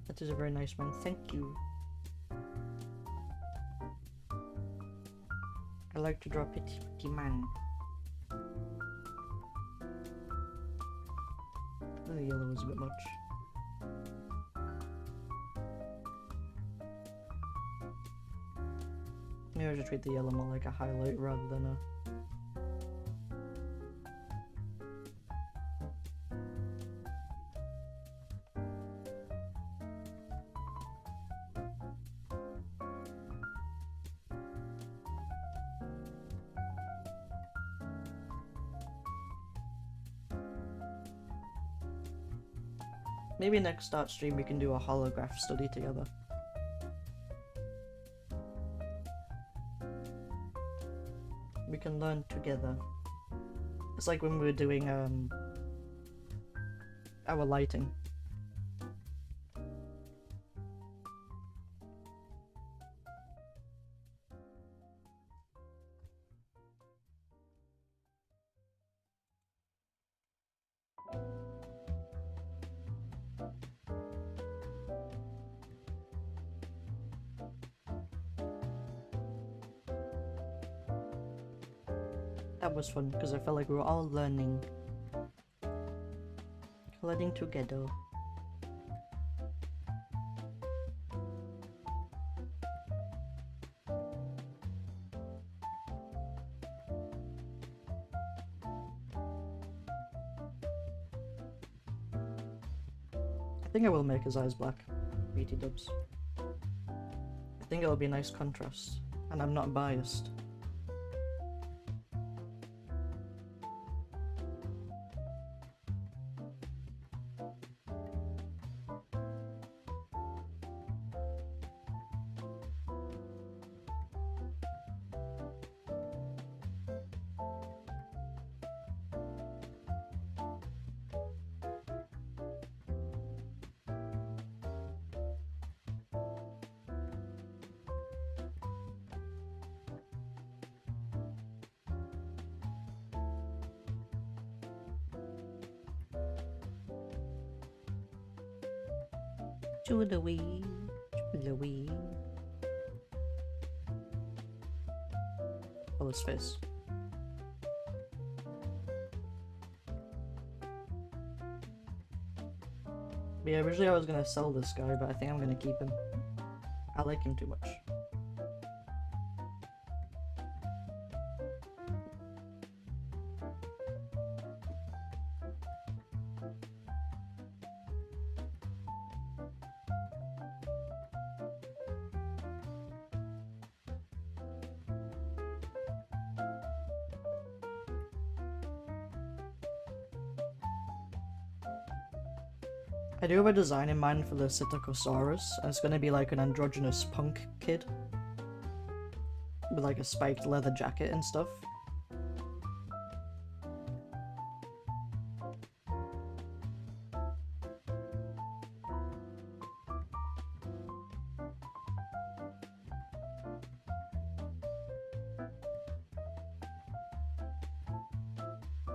That is a very nice one, thank you. I like to draw pretty man. The yellow is a bit much. Maybe I should treat the yellow more like a highlight rather than a... Maybe next start stream we can do a holograph study together. We can learn together. It's like when we were doing our lighting. That was fun because I felt like we were all learning together. I think I will make his eyes black. BT dubs. I think it'll be a nice contrast, and I'm not biased. To the wee, to the wee. Oh, his face. But yeah, originally I was gonna sell this guy, but I think I'm gonna keep him. I like him too much. I do have a design in mind for the Psittacosaurus, and it's gonna be like an androgynous punk kid. With like a spiked leather jacket and stuff.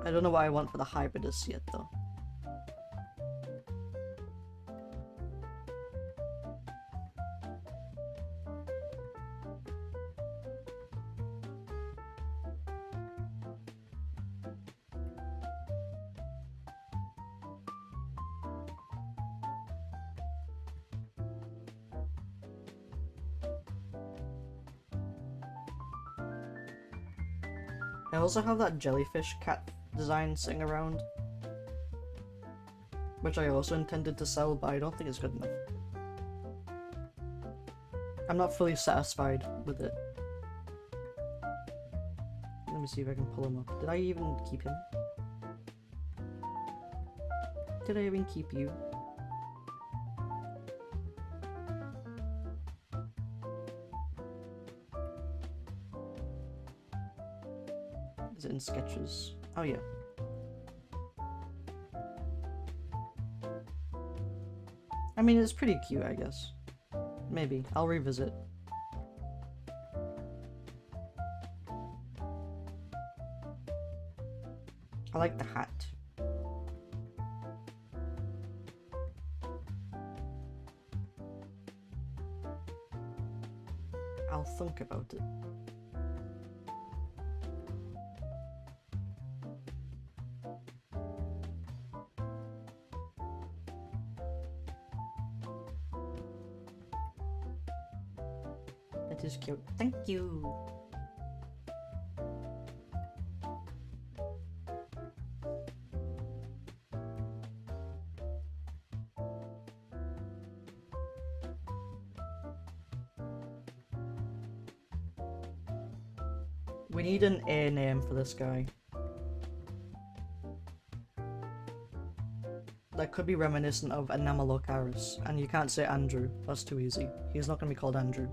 I don't know what I want for the hybridus yet though. I also have that jellyfish cat design sitting around, which I also intended to sell, but I don't think it's good enough. I'm not fully satisfied with it. Let me see if I can pull him up. Did I even keep him? Did I even keep you? Is it in sketches? Oh yeah. I mean, it's pretty cute, I guess. Maybe. I'll revisit. I like the hat. I'll think about it. It is cute. Thank you. We need an A name for this guy. That could be reminiscent of Anamalocaris, and you can't say Andrew. That's too easy. He's not going to be called Andrew.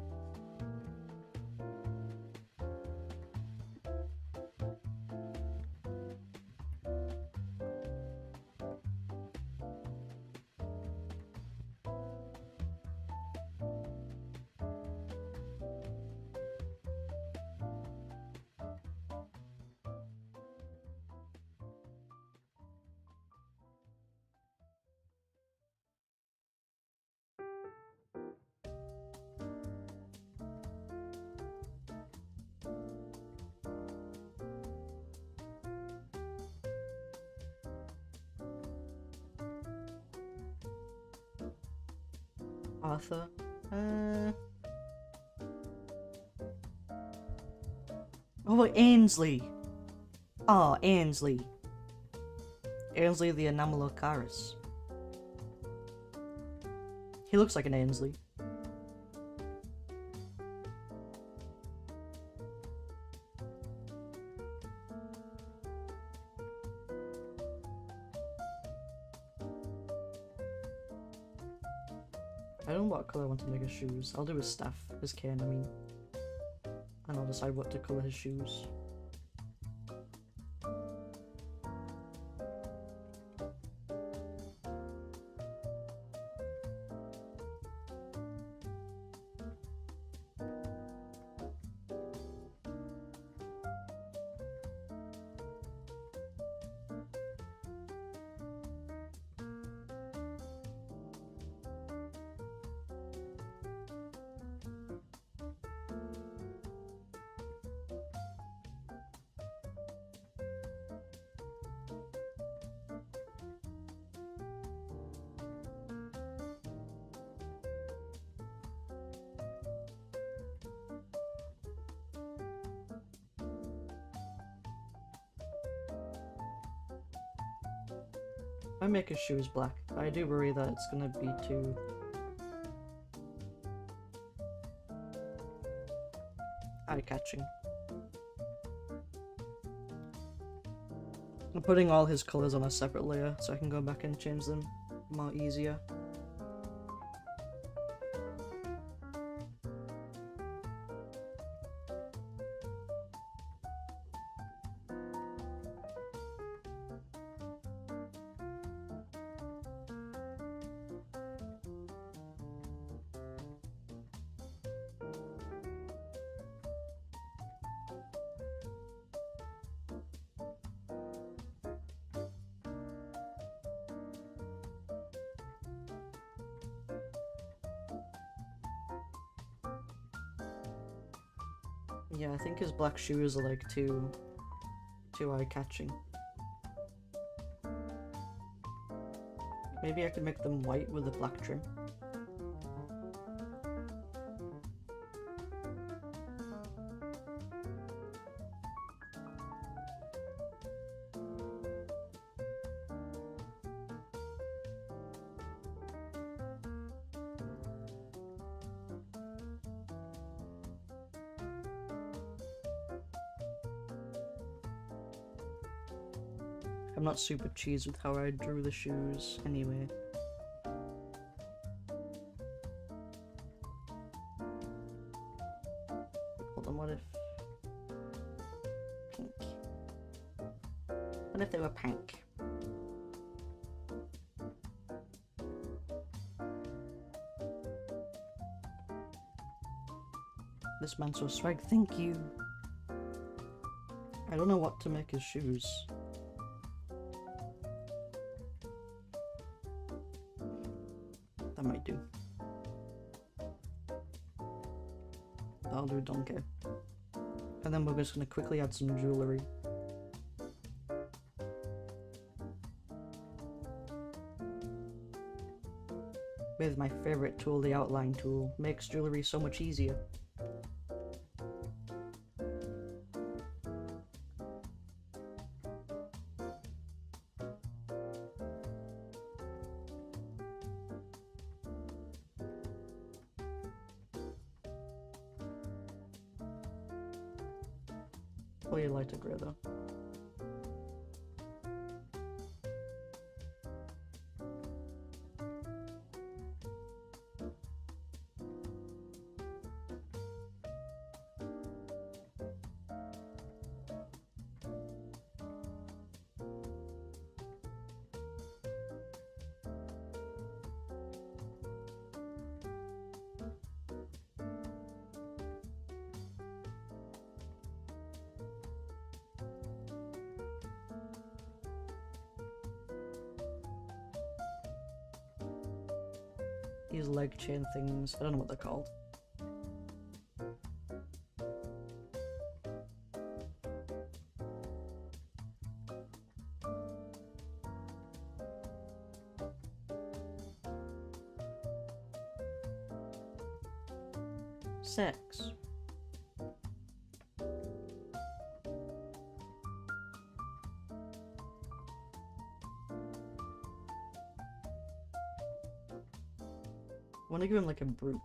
Arthur? Oh, Ainsley! Oh, Ainsley. Ainsley the Anamalocaris. He looks like an Ainsley. I don't know what colour I want to make his shoes. I'll do his staff, his cane, I mean. And I'll decide what to colour his shoes. I make his shoes black, but I do worry that it's gonna be too... eye-catching. I'm putting all his colours on a separate layer so I can go back and change them more easier. Yeah, I think his black shoes are like too eye-catching. Maybe I could make them white with a black trim. I'm not super cheesed with how I drew the shoes anyway. Hold on, what if... pink. What if they were pink? This man's so swag, thank you. I don't know what to make his shoes. That might do. That'll do, donkey. And then we're just gonna quickly add some jewellery. With my favourite tool, the outline tool. Makes jewellery so much easier. Or you lighter grey though. These leg chain things, I don't know what they're called. Sex. I want to give him like a brooch.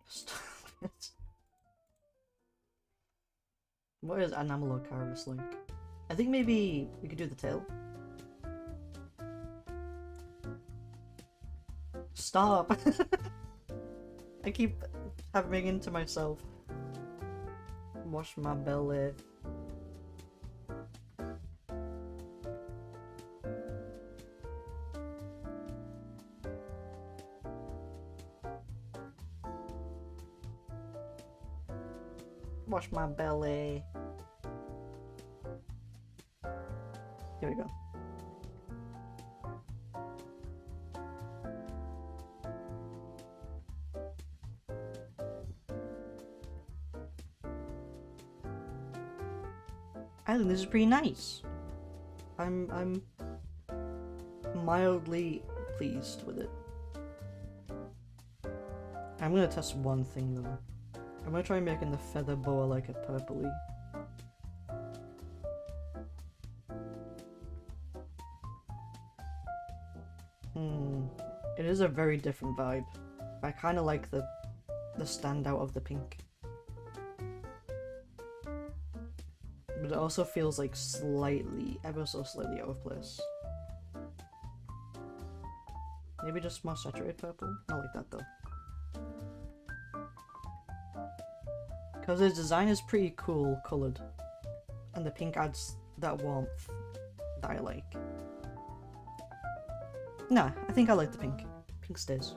Stop it. What is Anamalocaris like? I think maybe we could do the tail. Stop! I keep having into myself. Wash my belly. Wash my belly. Here we go. I think this is pretty nice. I'm mildly pleased with it. I'm gonna test one thing though. I'm gonna try making the feather boa like a purpley. It is a very different vibe. I kind of like the standout of the pink. But it also feels like slightly, ever so slightly out of place. Maybe just more saturated purple? Not like that though. Because his design is pretty cool coloured. And the pink adds that warmth that I like. Nah, I think I like the pink. Pink stays.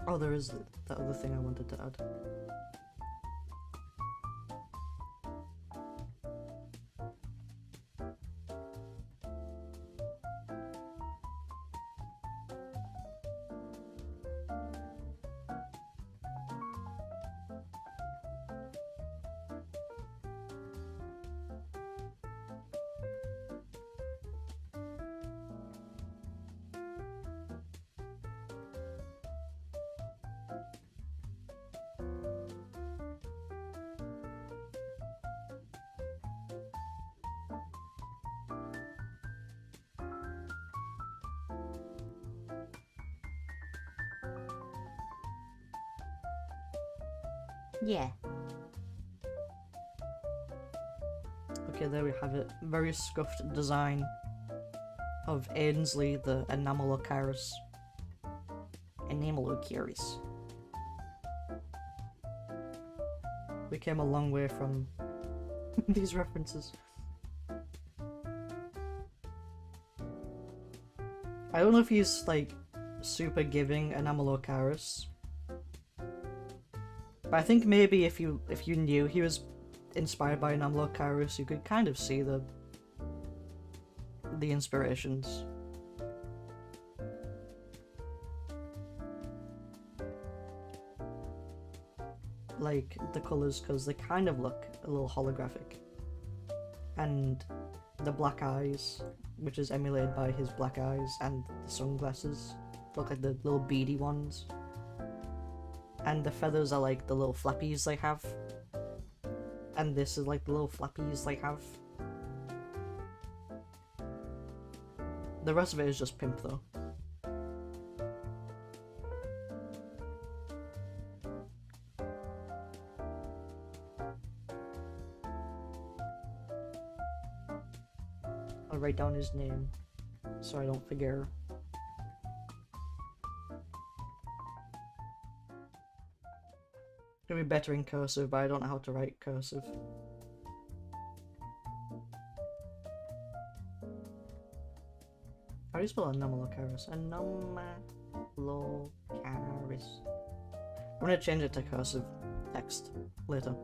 Oh, there is that other thing I wanted to add. Yeah. Okay, there we have it. Very scuffed design of Ainsley, the Enamelocaris. Enamelocaris. We came a long way from these references. I don't know if he's like super giving Enamelocaris, but I think maybe if you knew he was inspired by Enamelocaris, you could kind of see the inspirations. Like the colours, because they kind of look a little holographic, and the black eyes, which is emulated by his black eyes, and the sunglasses look like the little beady ones, and the feathers are like the little flappies they have, and this is like the little flappies they have. The rest of it is just pimp though. I'll write down his name so I don't forget. It'll be better in cursive, but I don't know how to write cursive. How do you spell Enamelocaris? Enamelocaris. I'm gonna change it to cursive text later.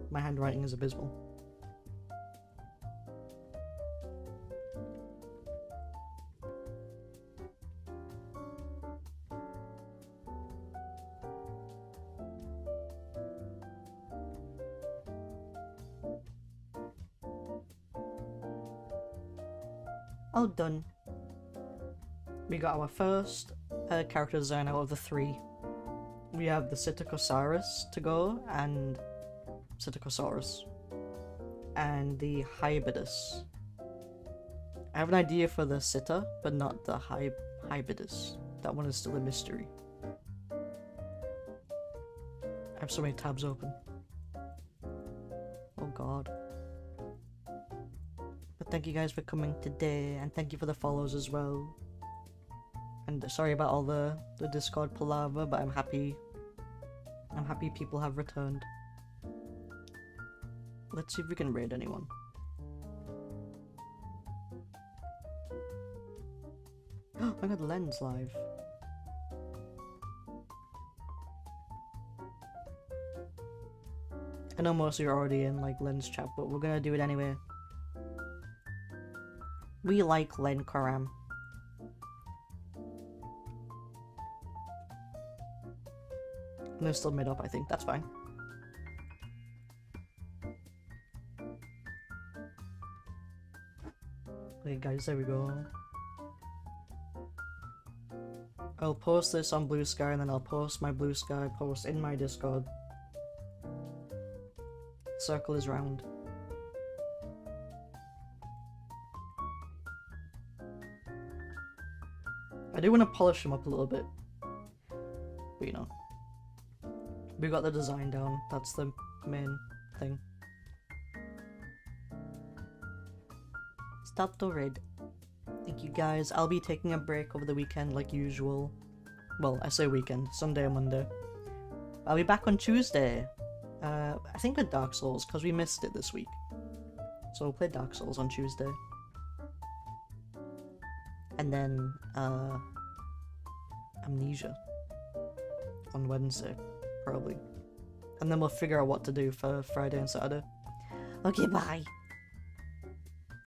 My handwriting is abysmal. All done. We got our first character design out of the 3. We have the Psittacosaurus to go, and Psittacosaurus, and the Hybidus. I have an idea for the Sitta, but not the Hybidus. That one is still a mystery. I have so many tabs open. Oh god. But thank you guys for coming today, and thank you for the follows as well. And sorry about all the Discord palaver, but I'm happy people have returned. Let's see if we can raid anyone. Oh, I got Lens live. I know most of you are already in like Len's chat, but we're gonna do it anyway. We like Len Karam. And they're still mid up, I think. That's fine. Okay, guys, there we go. I'll post this on Blue Sky, and then I'll post my Blue Sky post in my Discord. Circle is round. I do want to polish them up a little bit, but you know. We got the design down, that's the main thing. Stop the raid. Thank you guys. I'll be taking a break over the weekend like usual. Well, I say weekend, Sunday or Monday. I'll be back on Tuesday. I think with Dark Souls, because we missed it this week. So we'll play Dark Souls on Tuesday. And then, Amnesia on Wednesday. Probably. And then we'll figure out what to do for Friday and Saturday. Okay, bye.